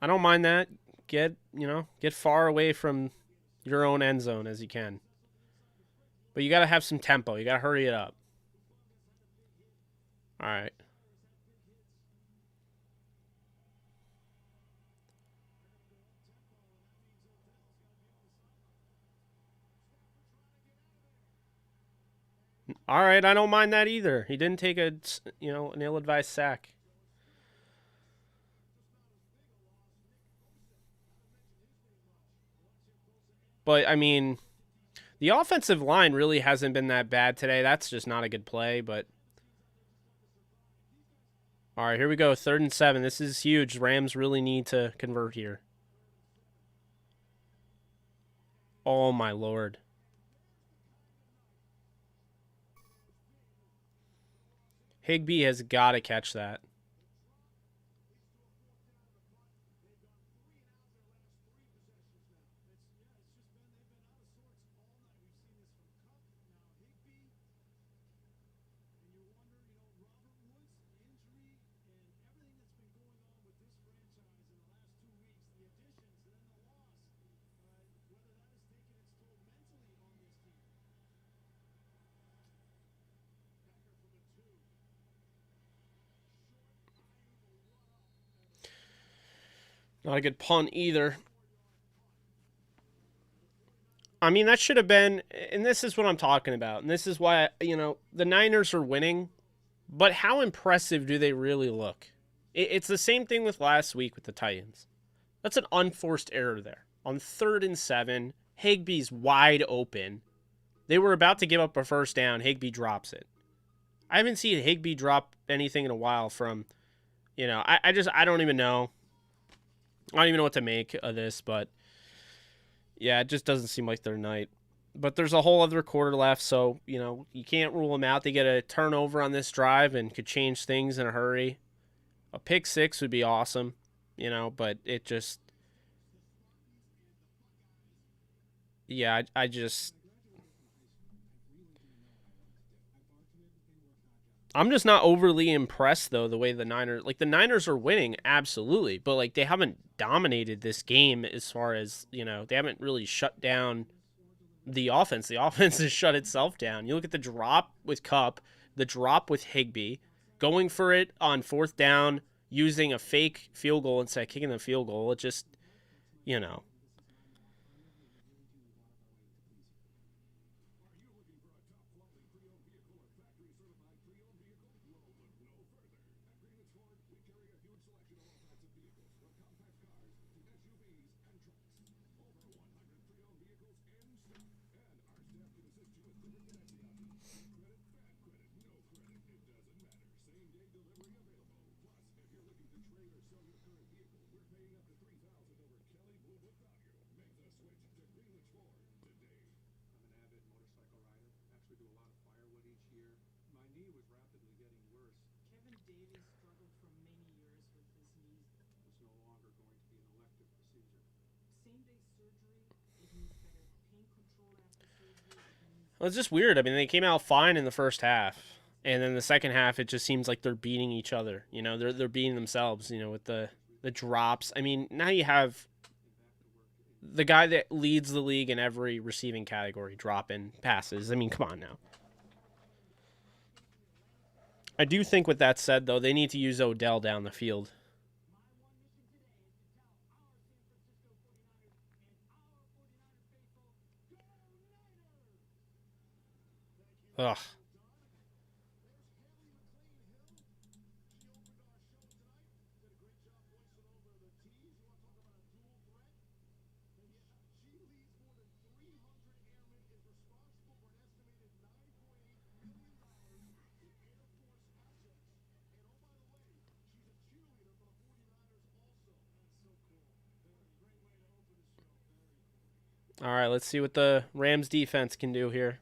I don't mind that. Get far away from your own end zone as you can. But you got to have some tempo. You got to hurry it up. All right. All right, I don't mind that either. He didn't take an ill-advised sack. But, I mean, the offensive line really hasn't been that bad today. That's just not a good play, but... All right, here we go. 3rd and 7. This is huge. Rams really need to convert here. Oh, my Lord. Higbee has got to catch that. Not a good punt either. I mean, that should have been, and this is what I'm talking about, and this is why, the Niners are winning, but how impressive do they really look? It's the same thing with last week with the Titans. That's an unforced error there. On 3rd and 7, Higbee's wide open. They were about to give up a first down. Higbee drops it. I haven't seen Higbee drop anything in a while from, I don't even know. I don't even know what to make of this, but yeah, it just doesn't seem like their night. But there's a whole other quarter left, so, you can't rule them out. They get a turnover on this drive and could change things in a hurry. A pick 6 would be awesome, but it just... Yeah, I just... I'm just not overly impressed, though, the way the Niners are winning, absolutely, but, they haven't dominated this game as far as, they haven't really shut down the offense. The offense has shut itself down. You look at the drop with Kupp, the drop with Higbee, going for it on 4th down, using a fake field goal instead of kicking the field goal. It just, Well, it's just weird. I mean, they came out fine in the first half, and then the second half, it just seems like they're beating each other. You know, they're beating themselves. You know, with the drops. I mean, now you have the guy that leads the league in every receiving category dropping passes. I mean, come on now. I do think, with that said, though, they need to use Odell down the field. Ugh. All right, let's see what the Rams defense can do here.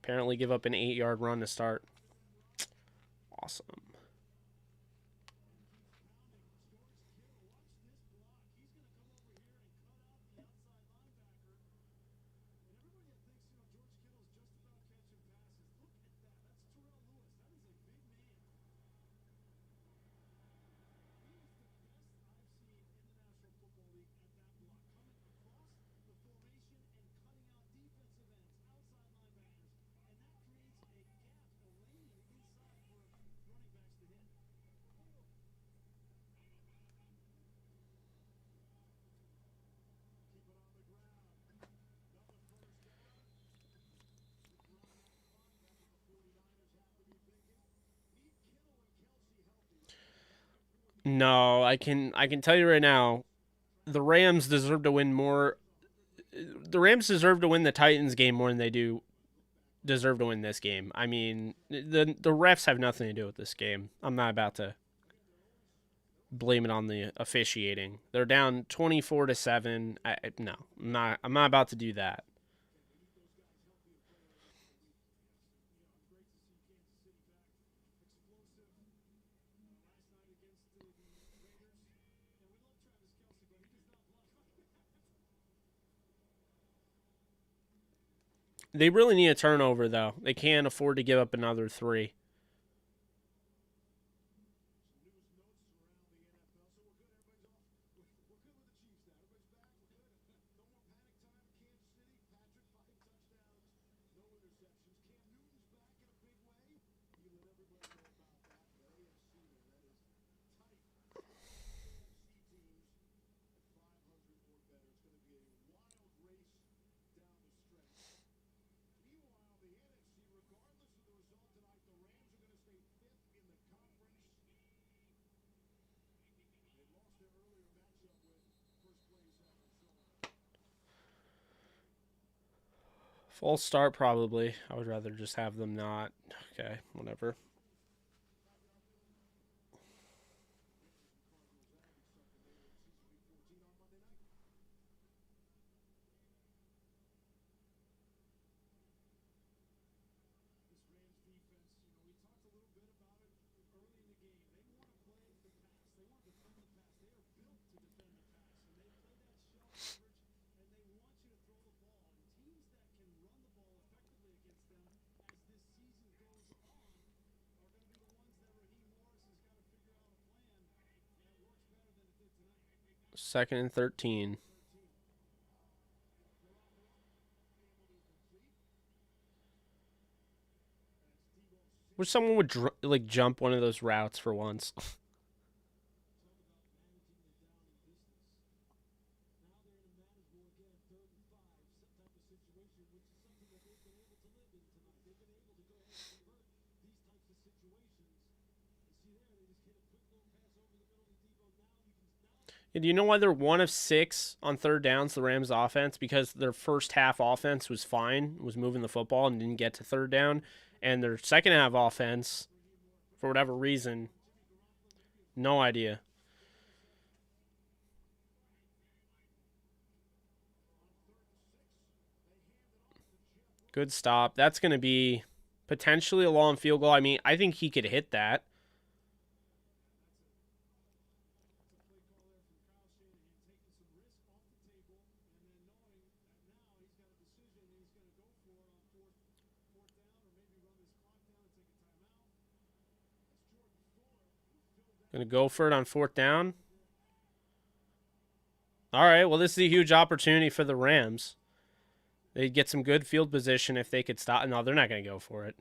Apparently give up an 8-yard run to start. Awesome. No, I can tell you right now, the Rams deserve to win more. The Rams deserve to win the Titans game more than they do deserve to win this game. I mean, the refs have nothing to do with this game. I'm not about to blame it on the officiating. They're down 24-7. No, I'm not about to do that. They really need a turnover, though. They can't afford to give up another 3. False start, probably. I would rather just have them not. Okay, whatever. Second and 13. Wish someone would like jump one of those routes for once. Do you know why they're 1 of 6 on third downs, the Rams offense? Because their first half offense was fine, was moving the football and didn't get to third down. And their second half offense, for whatever reason, no idea. Good stop. That's going to be Potentially a long field goal. I mean, I think he could hit that. Gonna go for it on 4th down. All right, well, this is a huge opportunity for the Rams. They'd get some good field position if they could stop. No, they're not going to go for it.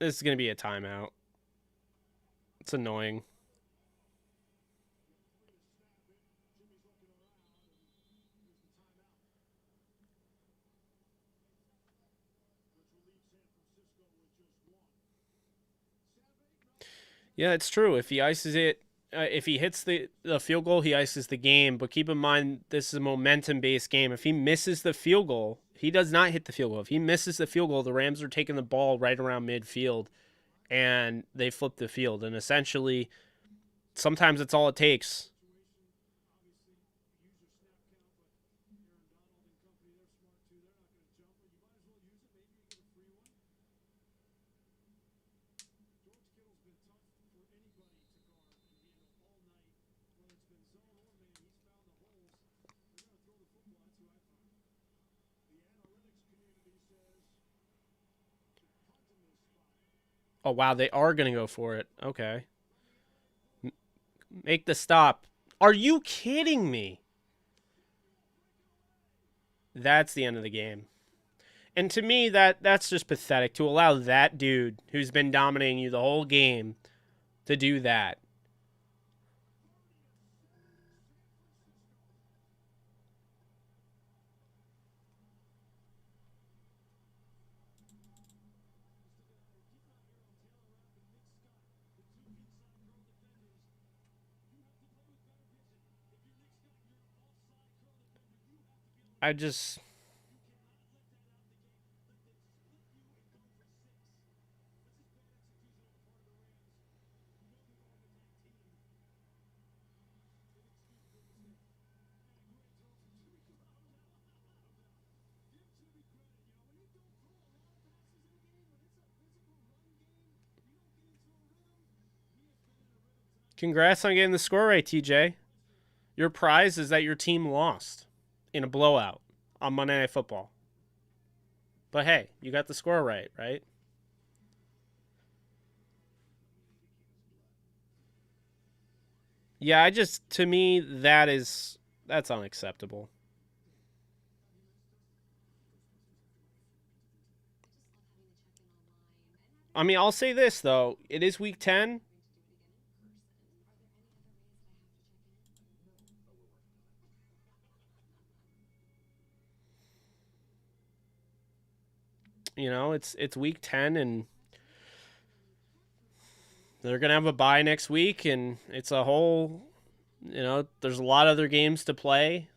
This is going to be a timeout. It's annoying. Yeah, it's true. If he ices it, if he hits the field goal, he ices the game. But keep in mind, this is a momentum-based game. If he misses the field goal, he does not hit the field goal. If he misses the field goal, the Rams are taking the ball right around midfield, and they flip the field. And essentially, sometimes it's all it takes. Oh, wow, they are going to go for it. Okay. Make the stop. Are you kidding me? That's the end of the game. And to me, that's just pathetic to allow that dude who's been dominating you the whole game to do that. I just... Congrats on getting the score right, TJ. Your prize is that your team lost in a blowout on Monday Night Football. But hey, you got the score right, right? Yeah, to me, that's unacceptable. I mean, I'll say this, though. It is week 10. You know, it's week 10, and they're going to have a bye next week, and it's a whole, there's a lot of other games to play.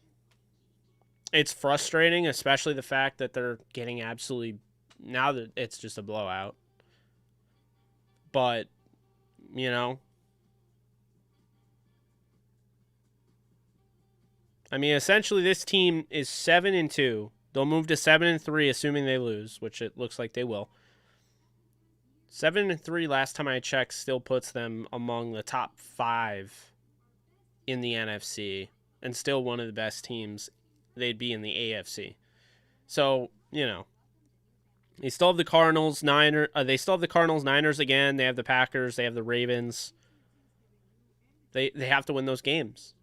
It's frustrating, especially the fact that they're getting absolutely, now that it's just a blowout. But, I mean, essentially this team is 7-2. They'll move to 7-3, assuming they lose, which it looks like they will. 7-3 last time I checked still puts them among the top 5 in the NFC, and still one of the best teams. They'd be in the AFC. So, they still have the Cardinals, they still have the Cardinals, Niners again. They have the Packers. They have the Ravens. They have to win those games.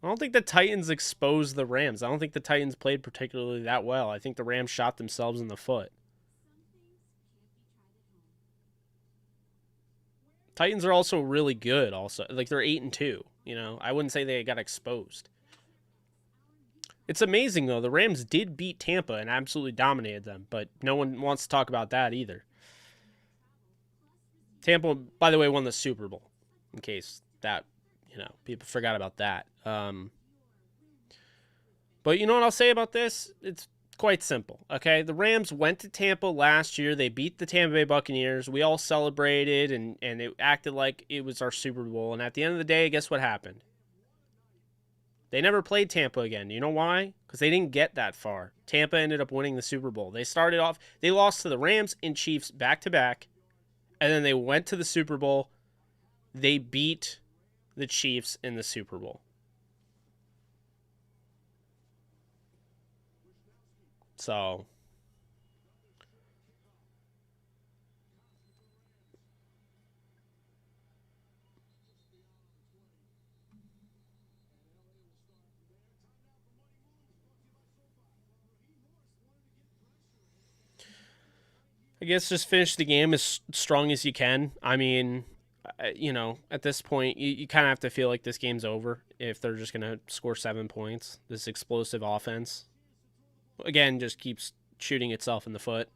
I don't think the Titans exposed the Rams. I don't think the Titans played particularly that well. I think the Rams shot themselves in the foot. Titans are also really good. Also, like they're 8-2. I wouldn't say they got exposed. It's amazing though. The Rams did beat Tampa and absolutely dominated them, but no one wants to talk about that either. Tampa, by the way, won the Super Bowl. In case that people forgot about that. But you know what I'll say about this? It's quite simple, okay? The Rams went to Tampa last year. They beat the Tampa Bay Buccaneers. We all celebrated, and it acted like it was our Super Bowl. And at the end of the day, guess what happened? They never played Tampa again. You know why? Because they didn't get that far. Tampa ended up winning the Super Bowl. They started off, they lost to the Rams and Chiefs back to back, and then they went to the Super Bowl. They beat the Chiefs in the Super Bowl. So I guess just finish the game as strong as you can. I mean, you know, at this point, you kind of have to feel like this game's over if they're just going to score 7 points. This explosive offense, again, just keeps shooting itself in the foot.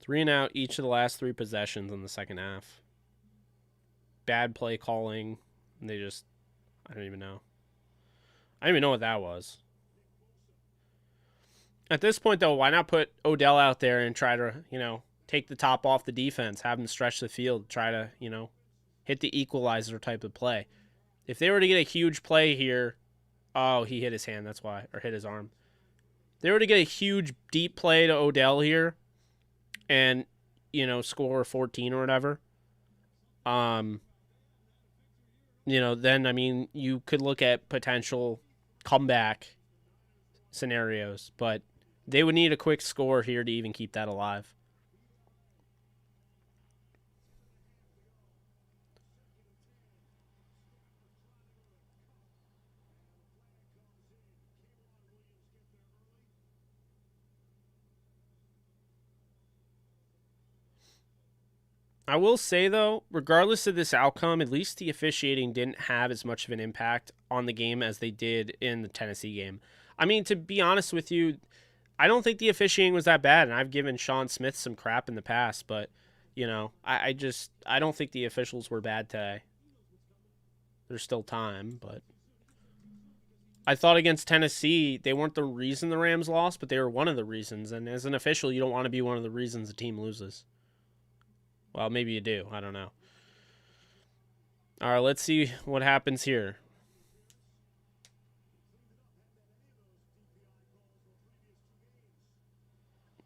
Three and out each of the last 3 possessions in the second half. Bad play calling. They just, I don't even know. I don't even know what that was. At this point, though, why not put Odell out there and try to, you know, take the top off the defense, have him stretch the field, try to, you know, hit the equalizer type of play. If they were to get a huge play here, oh, he hit his hand, that's why, or hit his arm. If they were to get a huge deep play to Odell here, and, you know, score 14 or whatever, you know, then, I mean, you could look at potential comeback scenarios, but they would need a quick score here to even keep that alive. I will say, though, regardless of this outcome, at least the officiating didn't have as much of an impact on the game as they did in the Tennessee game. I mean, to be honest with you, I don't think the officiating was that bad, and I've given Sean Smith some crap in the past, but, you know, I don't think the officials were bad today. There's still time, but I thought against Tennessee, they weren't the reason the Rams lost, but they were one of the reasons, and as an official, you don't want to be one of the reasons the team loses. Well, maybe you do. I don't know. All right, let's see what happens here.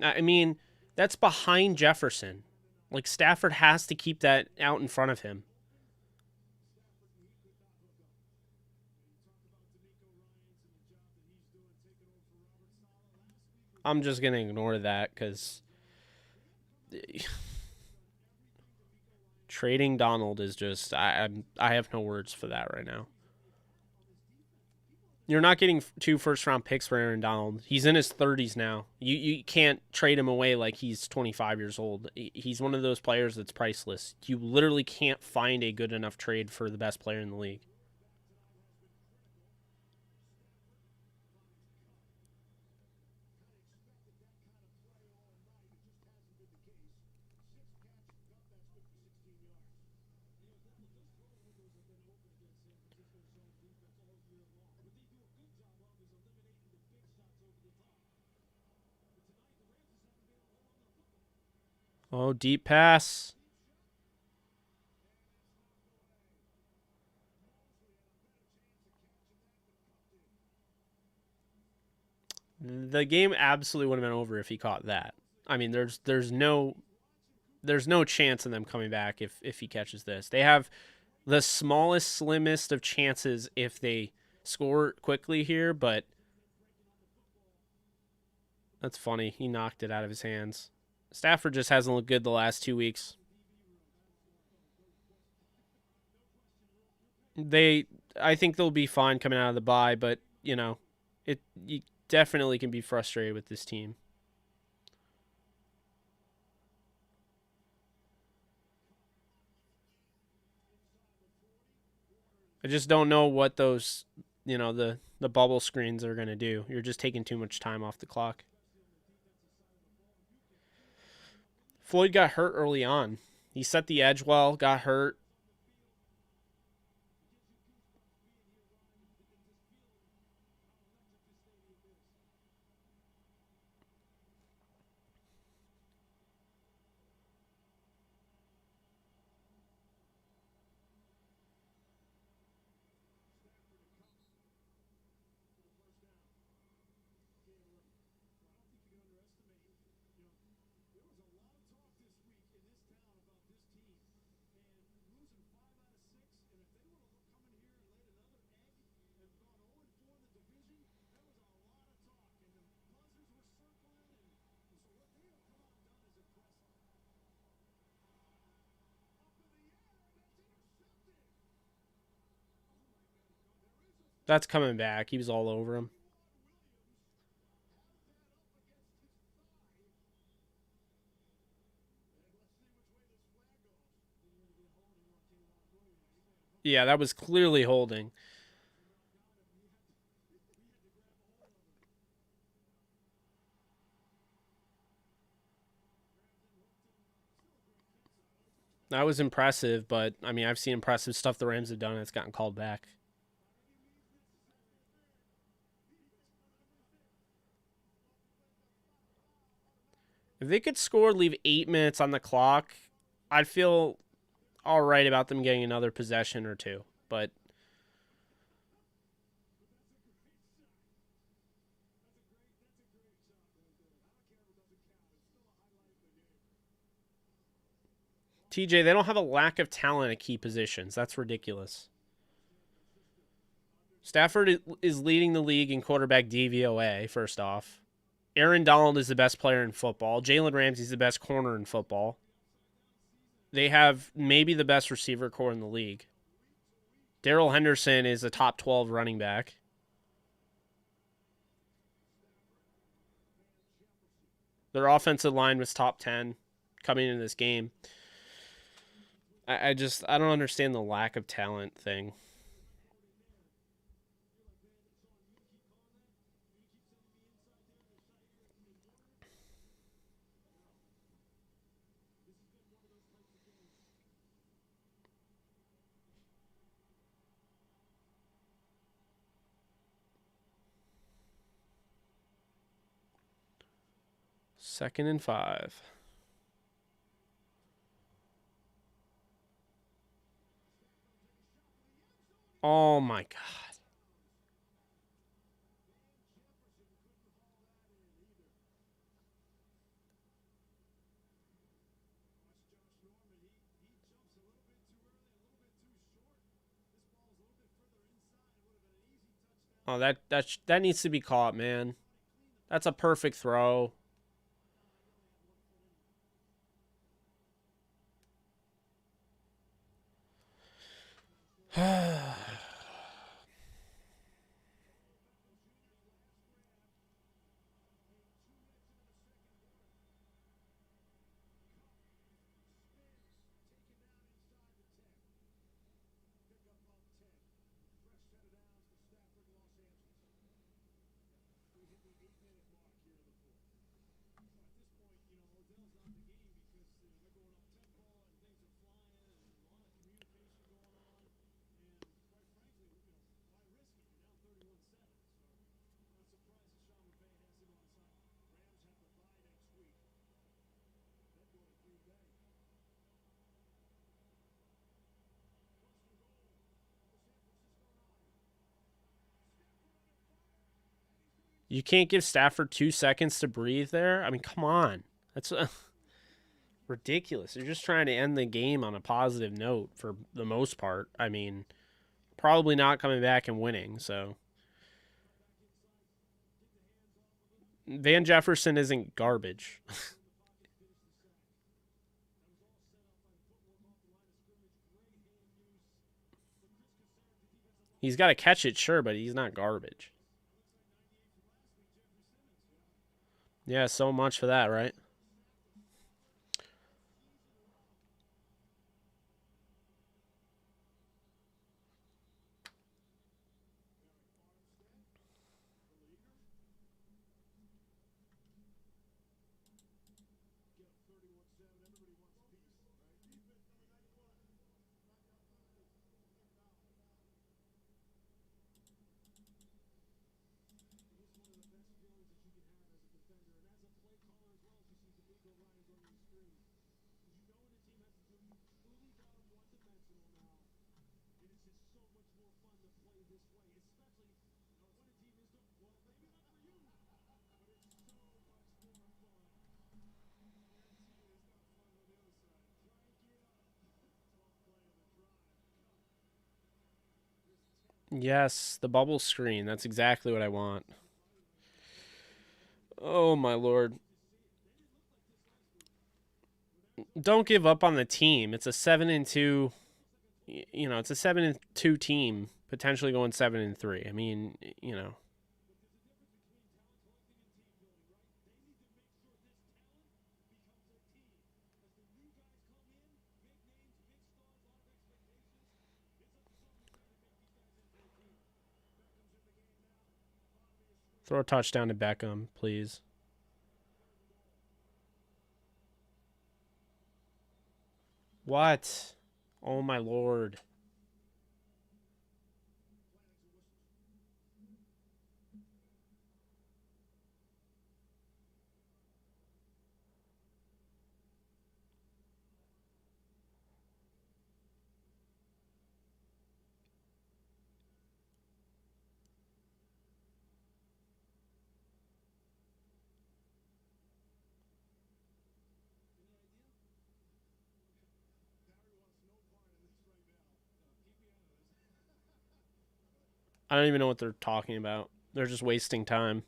I mean, that's behind Jefferson. Like, Stafford has to keep that out in front of him. I'm just going to ignore that because trading Donald is just, I have no words for that right now. You're not getting 2 first-round picks for Aaron Donald. He's in his 30s now. You can't trade him away like he's 25 years old. He's one of those players that's priceless. You literally can't find a good enough trade for the best player in the league. Oh, deep pass. The game absolutely would have been over if he caught that. I mean, there's no chance of them coming back if he catches this. They have the smallest, slimmest of chances if they score quickly here, but that's funny. He knocked it out of his hands. Stafford just hasn't looked good the last 2 weeks. I think they'll be fine coming out of the bye, but you know, you definitely can be frustrated with this team. I just don't know what those you know, the bubble screens are going to do. You're just taking too much time off the clock. Floyd got hurt early on. He set the edge well, got hurt. That's coming back. He was all over him. Yeah, that was clearly holding. That was impressive, but I mean, I've seen impressive stuff the Rams have done and it's gotten called back. If they could score, leave 8 minutes on the clock, I'd feel all right about them getting another possession or two. But TJ, they don't have a lack of talent at key positions. That's ridiculous. Stafford is leading the league in quarterback DVOA, first off. Aaron Donald is the best player in football. Jalen Ramsey's the best corner in football. They have maybe the best receiver core in the league. Darrell Henderson is a top 12 running back. Their offensive line was top 10 coming into this game. I don't understand the lack of talent thing. Second and 5. Oh my God. Oh, that needs to be caught, man. That's a perfect throw. You can't give Stafford 2 seconds to breathe there? I mean, come on. That's ridiculous. They're just trying to end the game on a positive note for the most part. I mean, probably not coming back and winning, so. Van Jefferson isn't garbage. He's got to catch it, sure, but he's not garbage. Yeah, so much for that, right? Yes, the bubble screen. That's exactly what I want. Oh my lord. Don't give up on the team. It's a 7-2. You know, it's a 7-2 team, potentially going 7-3. I mean, you know. Throw a touchdown to Beckham, please. What? Oh my lord. I don't even know what they're talking about. They're just wasting time.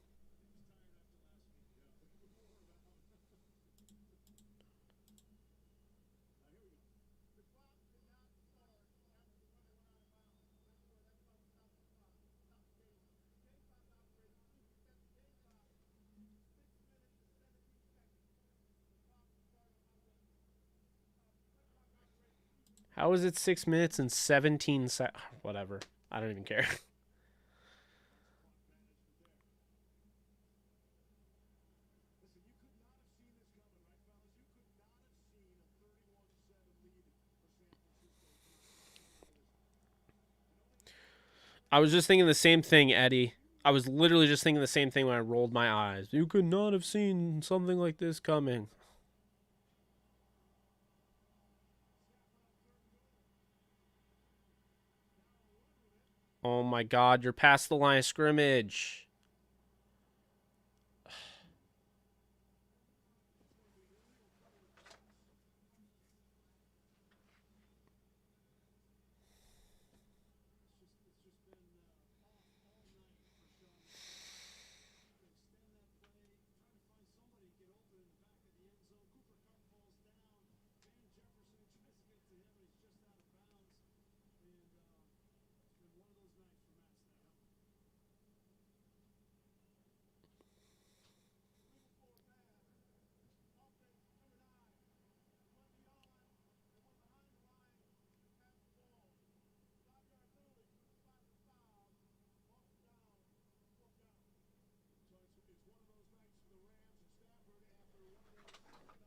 How is it 6 minutes and 17 seconds? Whatever. I don't even care. I was just thinking the same thing, Eddie. I was literally just thinking the same thing when I rolled my eyes. You could not have seen something like this coming. Oh my god, you're past the line of scrimmage.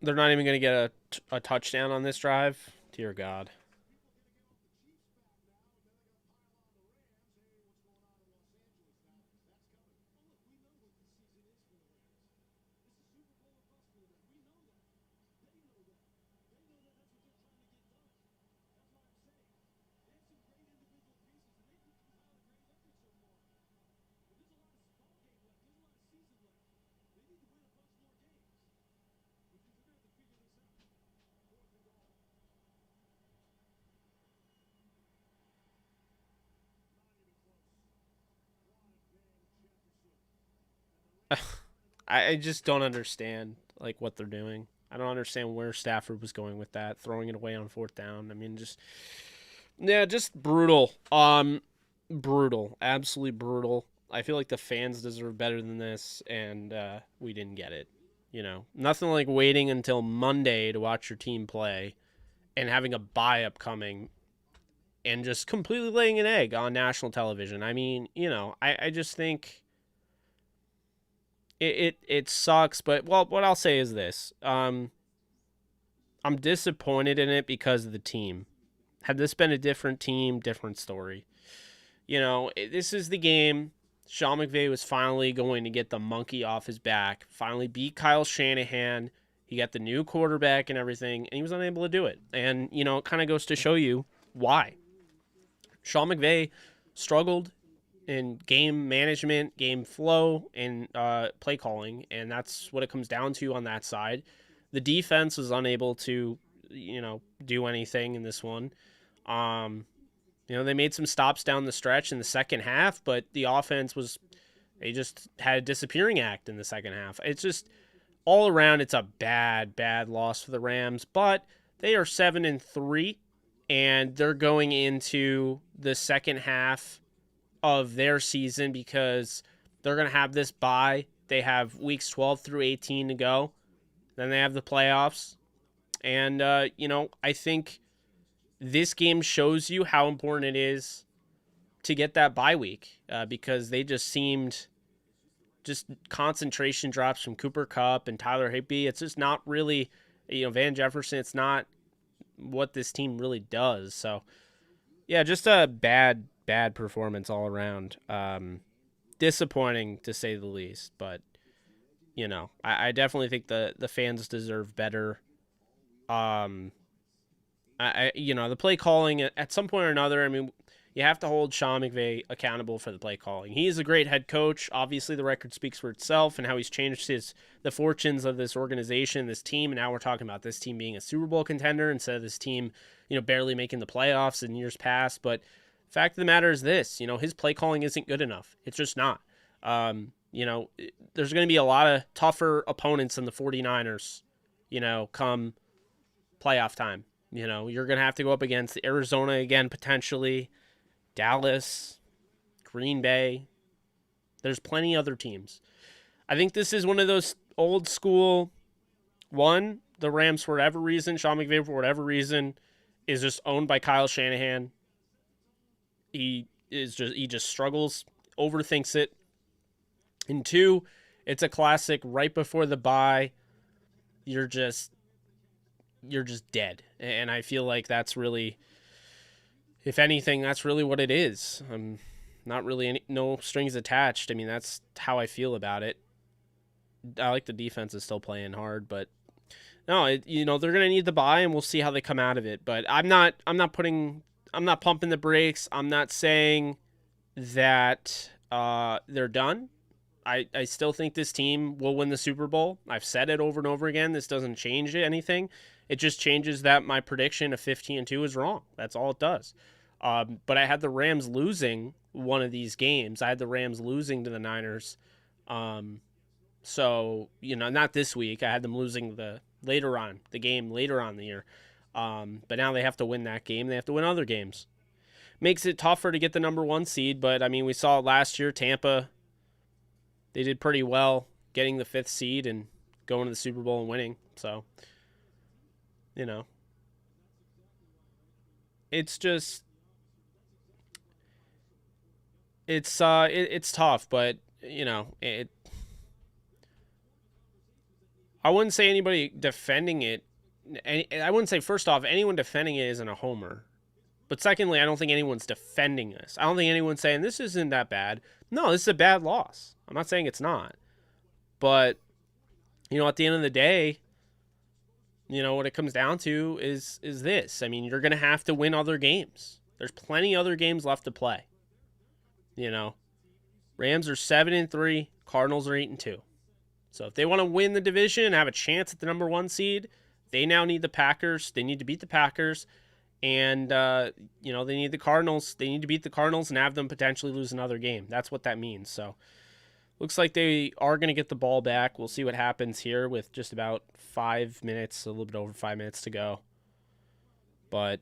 They're not even going to get a touchdown on this drive. Dear God. I just don't understand like what they're doing. I don't understand where Stafford was going with that, throwing it away on 4th down. I mean, just yeah, just brutal. Brutal, absolutely brutal. I feel like the fans deserve better than this, and we didn't get it. You know, nothing like waiting until Monday to watch your team play and having a bye upcoming and just completely laying an egg on national television. I mean, you know, I just think it sucks, but well, what I'll say is this: I'm disappointed in it because of the team. Had this been a different team, different story. You know, this is the game. Sean McVay was finally going to get the monkey off his back. Finally beat Kyle Shanahan. He got the new quarterback and everything, and he was unable to do it. And you know, it kind of goes to show you why. Sean McVay struggled in game management, game flow, and play calling, and that's what it comes down to on that side. The defense was unable to, you know, do anything in this one. You know, they made some stops down the stretch in the second half, but the offense was, they just had a disappearing act in the second half. It's just all around, it's a bad loss for the Rams, but they are 7-3, and they're going into the second half of their season because they're going to have this bye. They have weeks 12 through 18 to go. Then they have the playoffs. And, you know, I think this game shows you how important it is to get that bye week because they just seemed just concentration drops from Cooper Kupp and Tyler Higbee. It's just not really, you know, Van Jefferson. It's not what this team really does. So, yeah, just a bad performance all around. Disappointing to say the least, but you know, I definitely think the fans deserve better. You know, the play calling at some point or another, I mean, you have to hold Sean McVay accountable for the play calling. He is a great head coach. Obviously, the record speaks for itself and how he's changed the fortunes of this organization, this team. And now we're talking about this team being a Super Bowl contender instead of this team, you know, barely making the playoffs in years past. But fact of the matter is this, you know, his play calling isn't good enough. It's just not. You know, there's going to be a lot of tougher opponents than the 49ers, you know, come playoff time. You know, you're going to have to go up against Arizona again, potentially, Dallas, Green Bay. There's plenty other teams. I think this is one of those old school, the Rams, for whatever reason, Sean McVay, for whatever reason, is just owned by Kyle Shanahan. He just struggles, overthinks it. And 2, it's a classic right before the bye. You're just dead. And I feel like that's really, if anything, that's really what it is. Not really no strings attached. I mean, that's how I feel about it. I like the defense is still playing hard, but no, you know, they're going to need the bye and we'll see how they come out of it. But I'm not pumping the brakes. I'm not saying that they're done. I still think this team will win the Super Bowl. I've said it over and over again. This doesn't change anything. It just changes that my prediction of 15-2 is wrong. That's all it does. But I had the Rams losing one of these games. I had the Rams losing to the Niners. So, you know, not this week. I had them losing the game later on in the year. But now they have to win that game. They have to win other games. Makes it tougher to get the number 1 seed. But, I mean, we saw it last year. Tampa, they did pretty well getting the 5th seed and going to the Super Bowl and winning. So, you know, it's just, it's tough, but you know, I wouldn't say anybody defending it. I wouldn't say, first off, anyone defending it isn't a homer. But secondly, I don't think anyone's defending this. I don't think anyone's saying this isn't that bad. No, this is a bad loss. I'm not saying it's not. But, you know, at the end of the day, you know, what it comes down to is this. I mean, you're going to have to win other games. There's plenty other games left to play. You know, Rams are 7-3, Cardinals are 8-2. So if they want to win the division and have a chance at the number 1 seed, they now need the Packers. They need to beat the Packers. And, you know, they need the Cardinals. They need to beat the Cardinals and have them potentially lose another game. That's what that means. So looks like they are going to get the ball back. We'll see what happens here with just about 5 minutes, a little bit over 5 minutes to go. But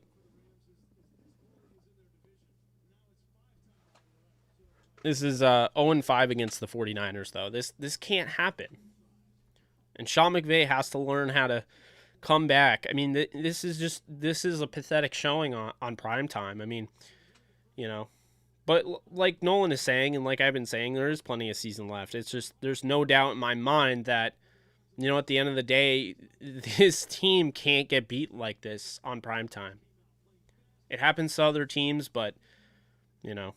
this is 0-5 against the 49ers, though. This can't happen. And Sean McVay has to learn how to come back. I mean, this is a pathetic showing on prime time. I mean, you know, but like Nolan is saying, and like I've been saying, there is plenty of season left. It's just, there's no doubt in my mind that, you know, at the end of the day, this team can't get beat like this on prime time. It happens to other teams, but, you know.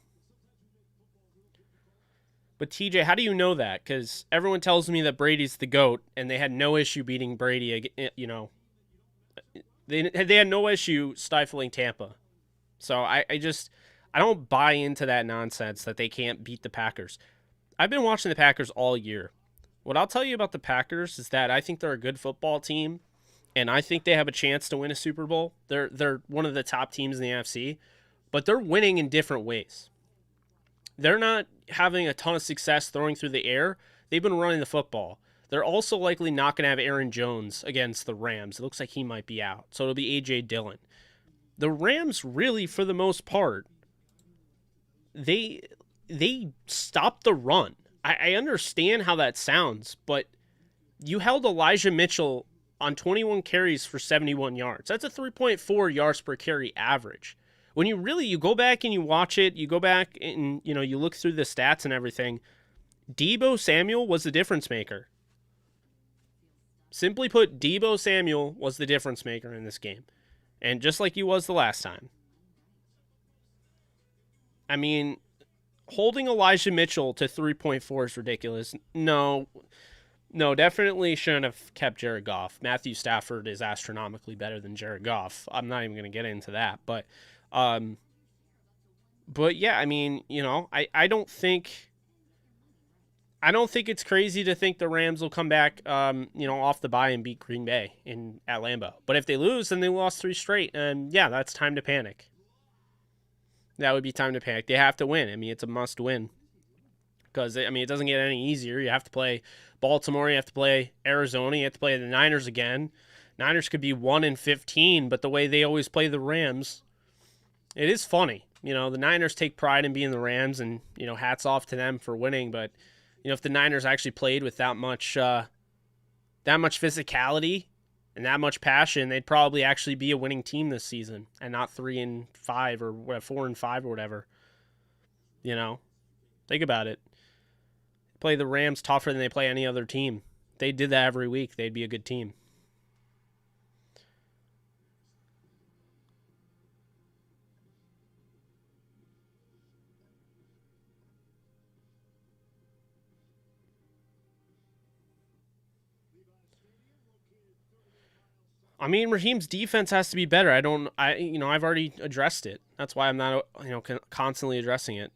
But TJ, how do you know that? Because everyone tells me that Brady's the GOAT, and they had no issue beating Brady. You know, they had no issue stifling Tampa. So I don't buy into that nonsense that they can't beat the Packers. I've been watching the Packers all year. What I'll tell you about the Packers is that I think they're a good football team, and I think they have a chance to win a Super Bowl. They're one of the top teams in the NFC. but they're winning in different ways. They're not having a ton of success throwing through the air. They've been running the football. They're also likely not going to have Aaron Jones against the Rams. It looks like he might be out. So it'll be A.J. Dillon. The Rams really, for the most part, they stopped the run. I understand how that sounds, but you held Elijah Mitchell on 21 carries for 71 yards. That's a 3.4 yards per carry average. When you go back and you watch it, you go back and you look through the stats and everything, Deebo Samuel was the difference maker. Simply put, Deebo Samuel was the difference maker in this game. And just like he was the last time. I mean, holding Elijah Mitchell to 3.4 is ridiculous. No, definitely shouldn't have kept Jared Goff. Matthew Stafford is astronomically better than Jared Goff. I'm not even going to get into that. But yeah, I mean, I don't think it's crazy to think the Rams will come back, off the bye and beat Green Bay at Lambeau. But if they lose, then they lost 3 straight. And yeah, that's time to panic. That would be time to panic. They have to win. I mean, it's a must win. Because, it doesn't get any easier. You have to play Baltimore. You have to play Arizona. You have to play the Niners again. Niners could be 1-15, but the way they always play the Rams, it is funny. The Niners take pride in being the Rams, and, hats off to them for winning. But, if the Niners actually played with that much physicality and that much passion, they'd probably actually be a winning team this season and not 3-5 or 4-5 or whatever. Think about it. Play the Rams tougher than they play any other team. If they did that every week, they'd be a good team. I mean, Raheem's defense has to be better. I've already addressed it. That's why I'm not, constantly addressing it.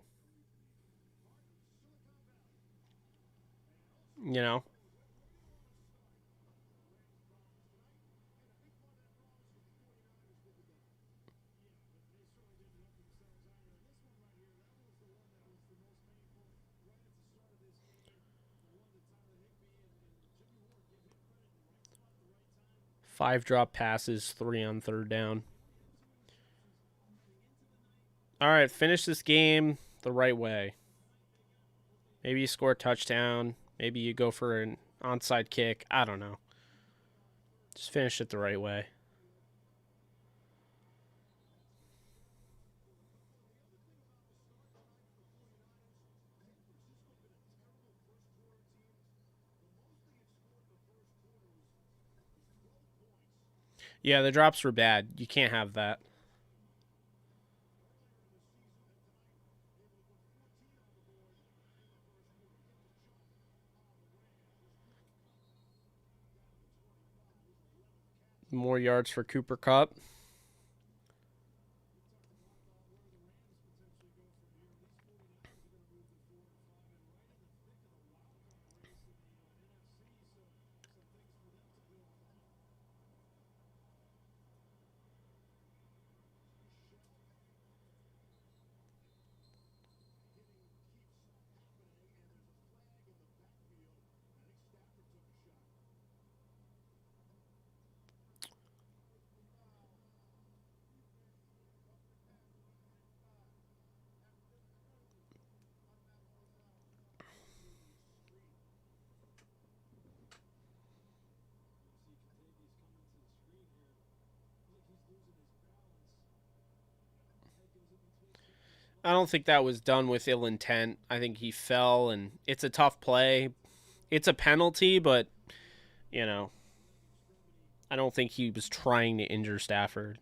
5 drop passes, 3 on 3rd down. All right, finish this game the right way. Maybe you score a touchdown. Maybe you go for an onside kick. I don't know. Just finish it the right way. Yeah, the drops were bad. You can't have that. More yards for Cooper Kupp. I don't think that was done with ill intent. I think he fell, and it's a tough play. It's a penalty, but, I don't think he was trying to injure Stafford.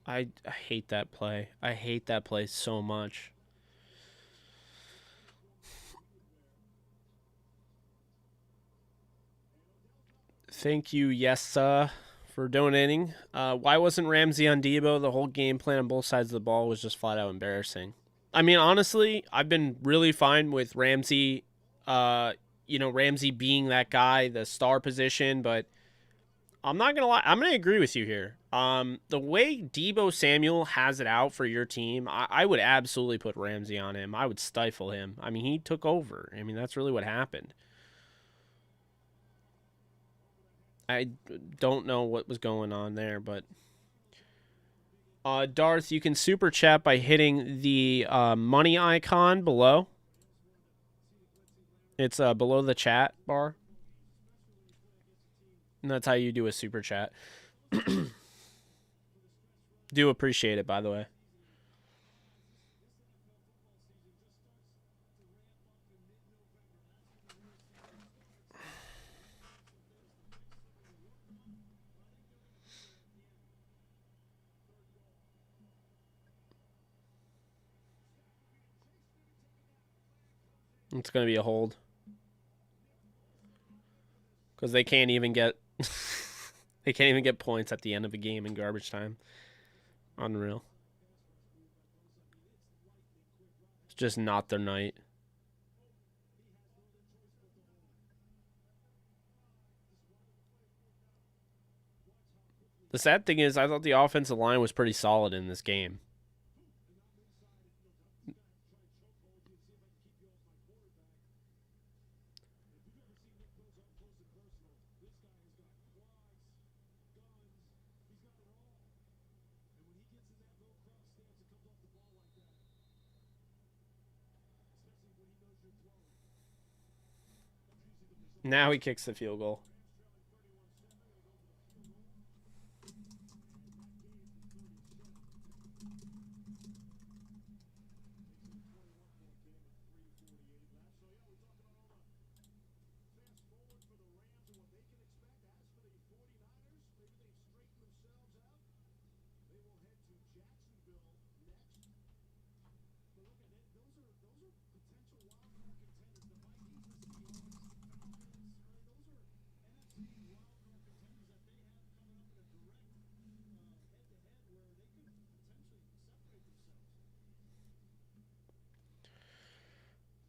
I hate that play. I hate that play so much. Thank you, yes, for donating. Why wasn't Ramsey on Debo? The whole game plan on both sides of the ball was just flat out embarrassing. I mean, honestly, I've been really fine with Ramsey, Ramsey being that guy, the star position, but I'm not gonna lie, I'm gonna agree with you here. The way Debo Samuel has it out for your team, I would absolutely put Ramsey on him. I would stifle him. I mean, he took over. I mean, that's really what happened. I don't know what was going on there, but Darth, you can super chat by hitting the money icon below. It's below the chat bar. And that's how you do a super chat. Do appreciate it, by the way. It's going to be a hold. Because they can't even get... they can't even get points at the end of a game in garbage time. Unreal. It's just not their night. The sad thing is, I thought the offensive line was pretty solid in this game. Now he kicks the field goal.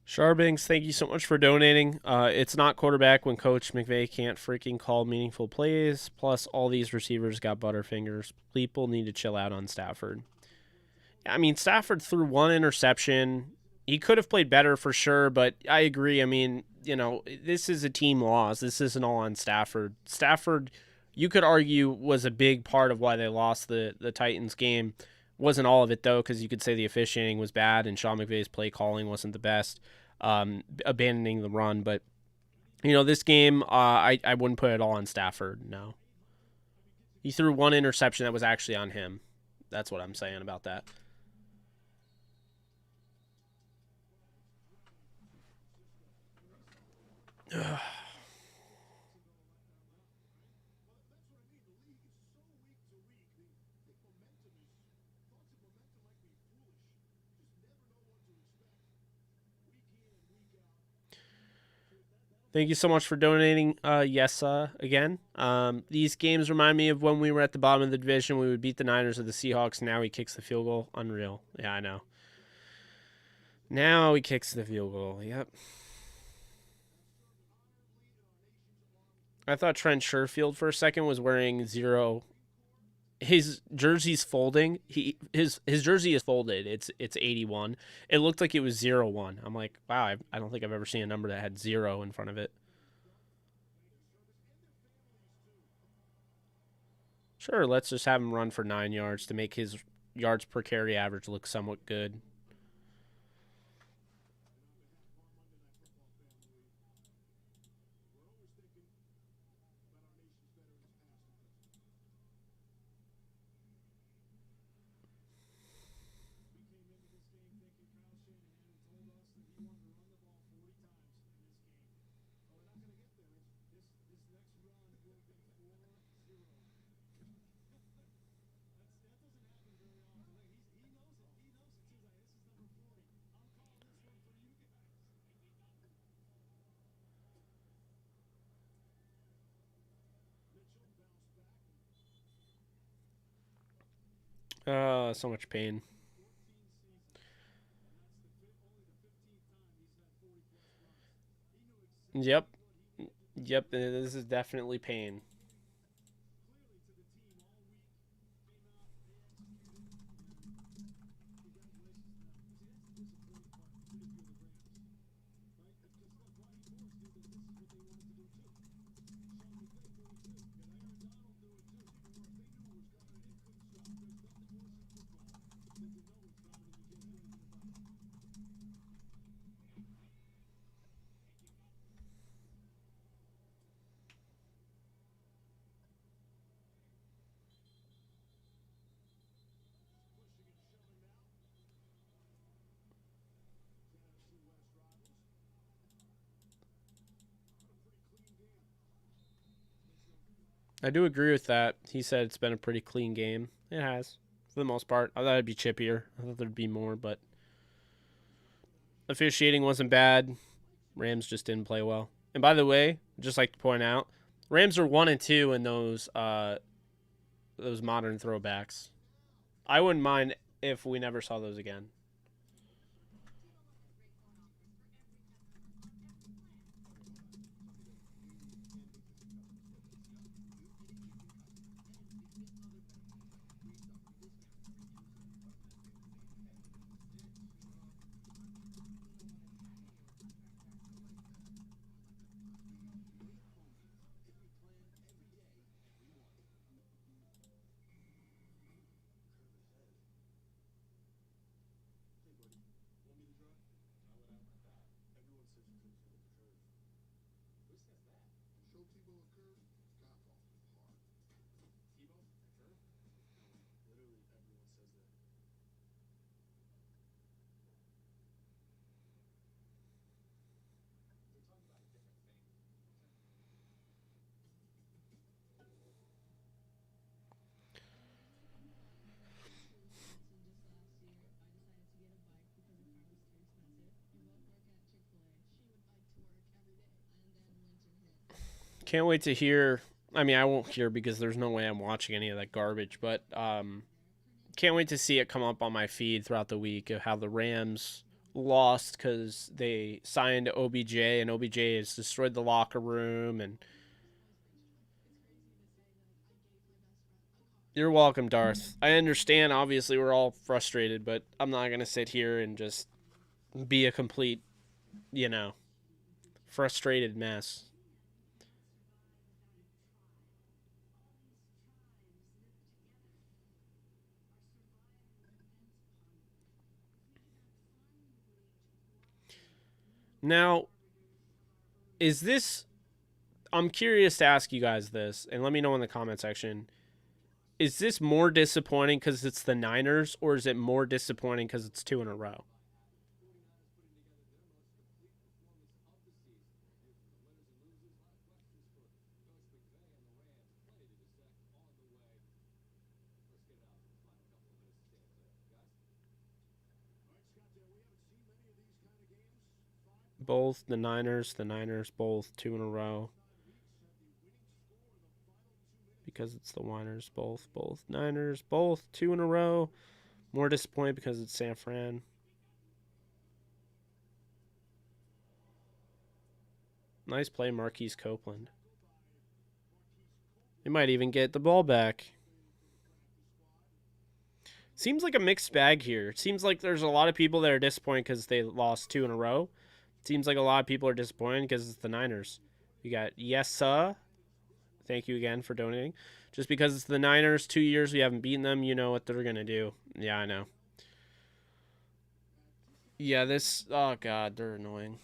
Sharbanks, thank you so much for donating. It's not quarterback when Coach McVay can't freaking call meaningful plays. Plus, all these receivers got butterfingers. People need to chill out on Stafford. I mean, Stafford threw one interception. He could have played better for sure, but I agree. I mean, this is a team loss. This isn't all on Stafford. Stafford, you could argue, was a big part of why they lost the Titans game. Wasn't all of it, though, because you could say the officiating was bad and Sean McVay's play calling wasn't the best, abandoning the run. But, this game, I wouldn't put it all on Stafford, no. He threw one interception that was actually on him. That's what I'm saying about that. Thank you so much for donating, again. These games remind me of when we were at the bottom of the division. We would beat the Niners or the Seahawks. Now he kicks the field goal. Unreal. Yeah, I know. Now he kicks the field goal. Yep. I thought Trent Sherfield for a second was wearing 0. His jersey's folding. His jersey is folded. It's 81. It looked like it was 0-1. I'm like, wow, I don't think I've ever seen a number that had 0 in front of it. Sure, let's just have him run for 9 yards to make his yards per carry average look somewhat good. so much pain. Yep. Yep, this is definitely pain. I do agree with that. He said it's been a pretty clean game. It has, for the most part. I thought it'd be chippier. I thought there'd be more, but officiating wasn't bad. Rams just didn't play well. And by the way, just like to point out, Rams are 1-2 in those modern throwbacks. I wouldn't mind if we never saw those again. Can't wait to hear. I mean, I won't hear because there's no way I'm watching any of that garbage, but can't wait to see it come up on my feed throughout the week of how the Rams lost because they signed OBJ and OBJ has destroyed the locker room. And you're welcome, Darth. I understand. Obviously, we're all frustrated, but I'm not gonna sit here and just be a complete, frustrated mess. Now, is this? I'm curious to ask you guys this, and let me know in the comment section. Is this more disappointing because it's the Niners, or is it more disappointing because it's 2 in a row? Both the Niners, both 2 in a row. Because it's the Niners, both Niners, both 2 in a row. More disappointed because it's San Fran. Nice play, Marquise Copeland. They might even get the ball back. Seems like a mixed bag here. It seems like there's a lot of people that are disappointed because they lost 2 in a row. Seems like a lot of people are disappointed because it's the Niners. We got Yessa. Thank you again for donating. Just because it's the Niners, 2 years we haven't beaten them, you know what they're going to do. Yeah, I know. Yeah, this... Oh, God, they're annoying.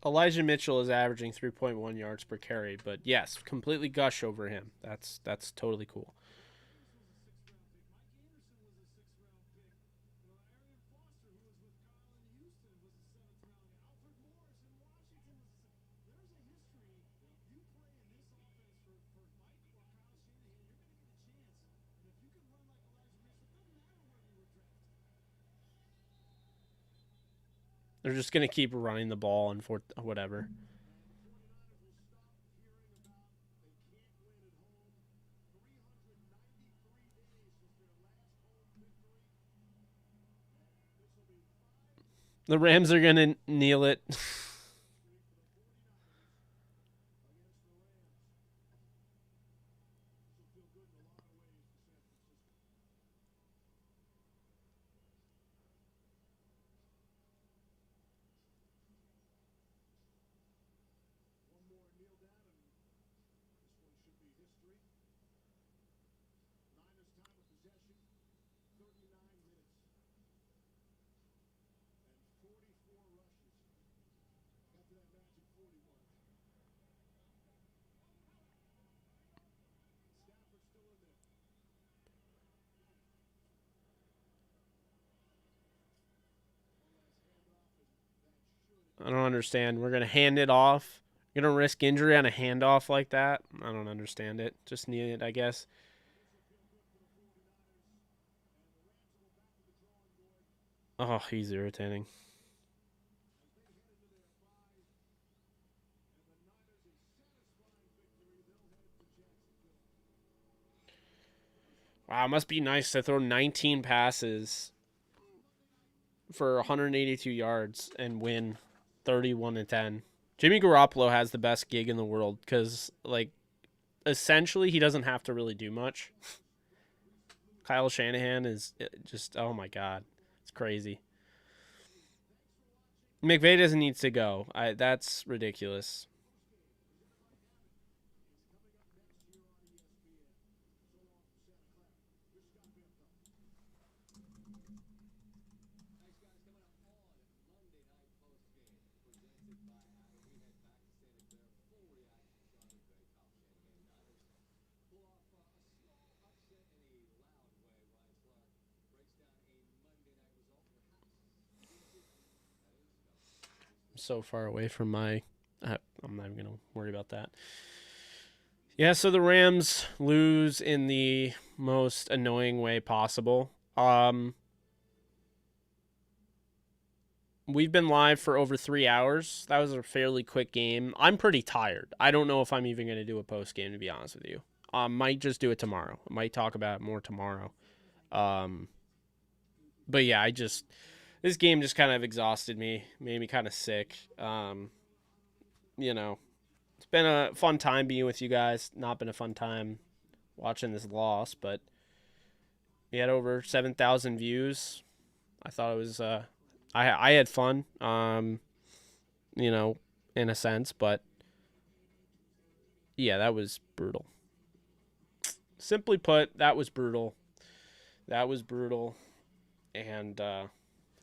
Elijah Mitchell is averaging 3.1 yards per carry, but yes, completely gush over him. That's totally cool. They're just going to keep running the ball and for whatever. The Rams are going to kneel it. I don't understand. We're going to hand it off. You're going to risk injury on a handoff like that? I don't understand it. Just need it, I guess. Oh, he's irritating. Wow, it must be nice to throw 19 passes for 182 yards and win 31-10. Jimmy Garoppolo has the best gig in the world because, like, essentially he doesn't have to really do much. Kyle Shanahan is just, oh my God, it's crazy. McVay doesn't need to go. That's ridiculous. So far away from my I'm not even gonna worry about that. Yeah, so the Rams lose in the most annoying way possible. We've been live for over 3 hours. That was a fairly quick game. I'm pretty tired. I don't know if I'm even gonna do a post game, to be honest with you. Might just do it tomorrow. I might talk about it more tomorrow. But yeah, this game just kind of exhausted me, made me kind of sick. You know, it's been a fun time being with you guys. Not been a fun time watching this loss, but we had over 7,000 views. I thought it was I had fun. You know, in a sense, but yeah, that was brutal. Simply put, that was brutal. That was brutal, and I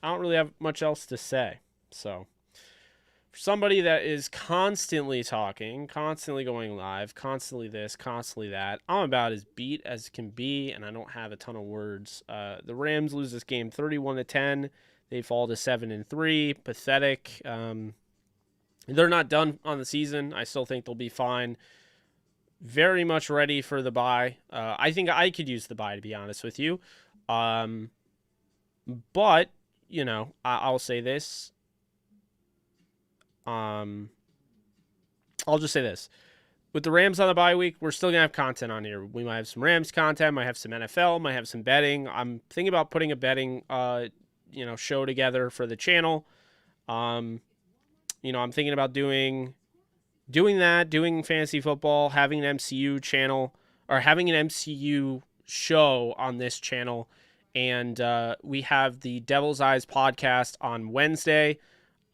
don't really have much else to say. So, for somebody that is constantly talking, constantly going live, constantly this, constantly that, I'm about as beat as can be, and I don't have a ton of words. The Rams lose this game 31-10. They fall to 7-3. Pathetic. They're not done on the season. I still think they'll be fine. Very much ready for the bye. I think I could use the bye, to be honest with you. But, you know, I'll say this. I'll just say this. With the Rams on the bye week, we're still going to have content on here. We might have some Rams content, might have some NFL, might have some betting. I'm thinking about putting a betting show together for the channel. I'm thinking about doing that, doing fantasy football, having an MCU channel, or having an MCU show on this channel. And we have the Devil's Eyes podcast on Wednesday.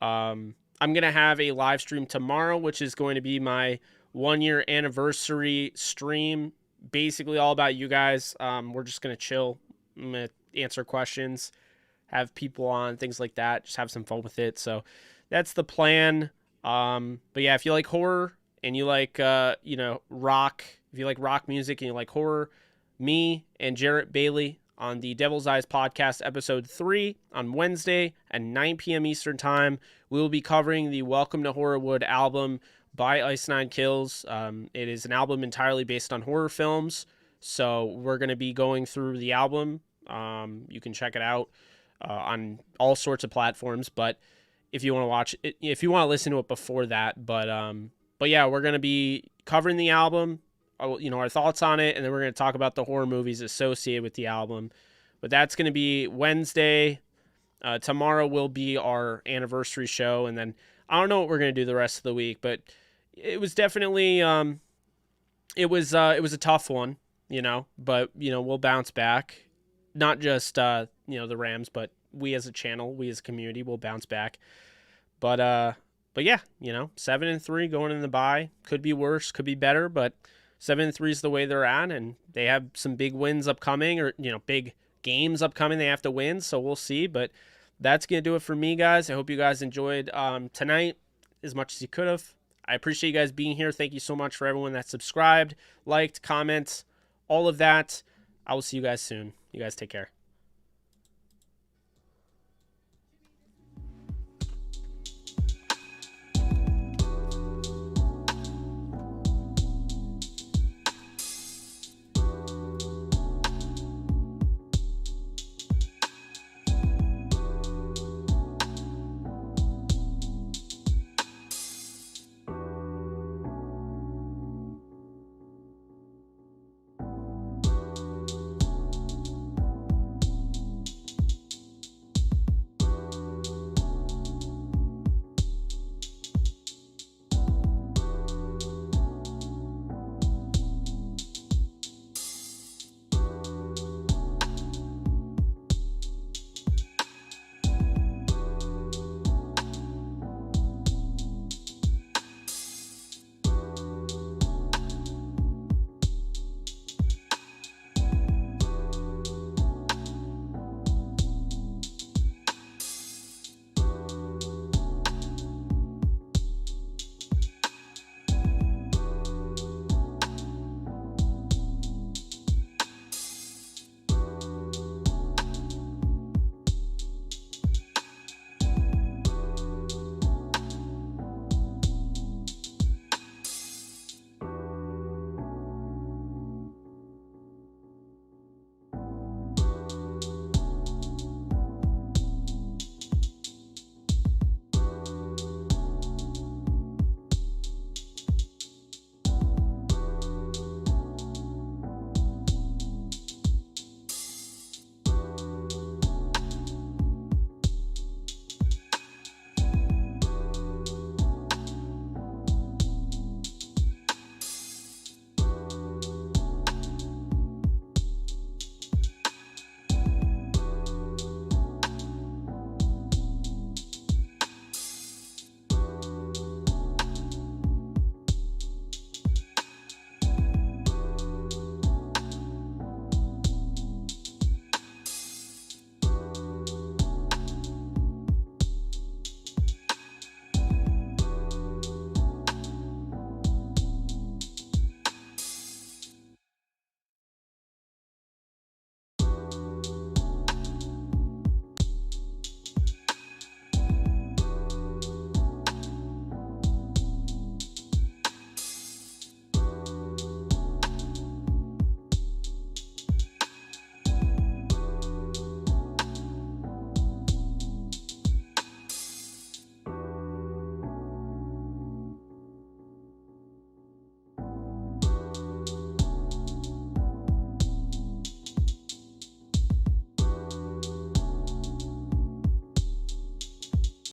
I'm going to have a live stream tomorrow, which is going to be my 1-year anniversary stream. Basically all about you guys. We're just going to chill, I'm going to answer questions, have people on, things like that. Just have some fun with it. So that's the plan. But yeah, if you like horror and you like rock, if you like rock music and you like horror, me and Jarrett Bailey on the Devil's Eyes podcast, episode 3 on Wednesday at 9 p.m. Eastern time, we will be covering the Welcome to Horrorwood album by Ice Nine Kills. It is an album entirely based on horror films, so we're going to be going through the album. You can check it out on all sorts of platforms, but if you want to watch it, if you want to listen to it before that, but yeah, we're going to be covering the album, our thoughts on it, and then we're going to talk about the horror movies associated with the album. But that's going to be Wednesday. Tomorrow will be our anniversary show, and then I don't know what we're going to do the rest of the week, but it was definitely it was a tough one, but we'll bounce back. Not just the Rams, but we as a channel, we as a community will bounce back. But yeah, 7-3 going in the bye. Could be worse, could be better, but 7-3 is the way they're at, and they have some big wins upcoming, or big games upcoming they have to win, so we'll see. But that's gonna do it for me, guys. I hope you guys enjoyed tonight as much as you could have. I appreciate you guys being here. Thank you so much for everyone that subscribed, liked, comments, all of that. I will see you guys soon. You guys take care.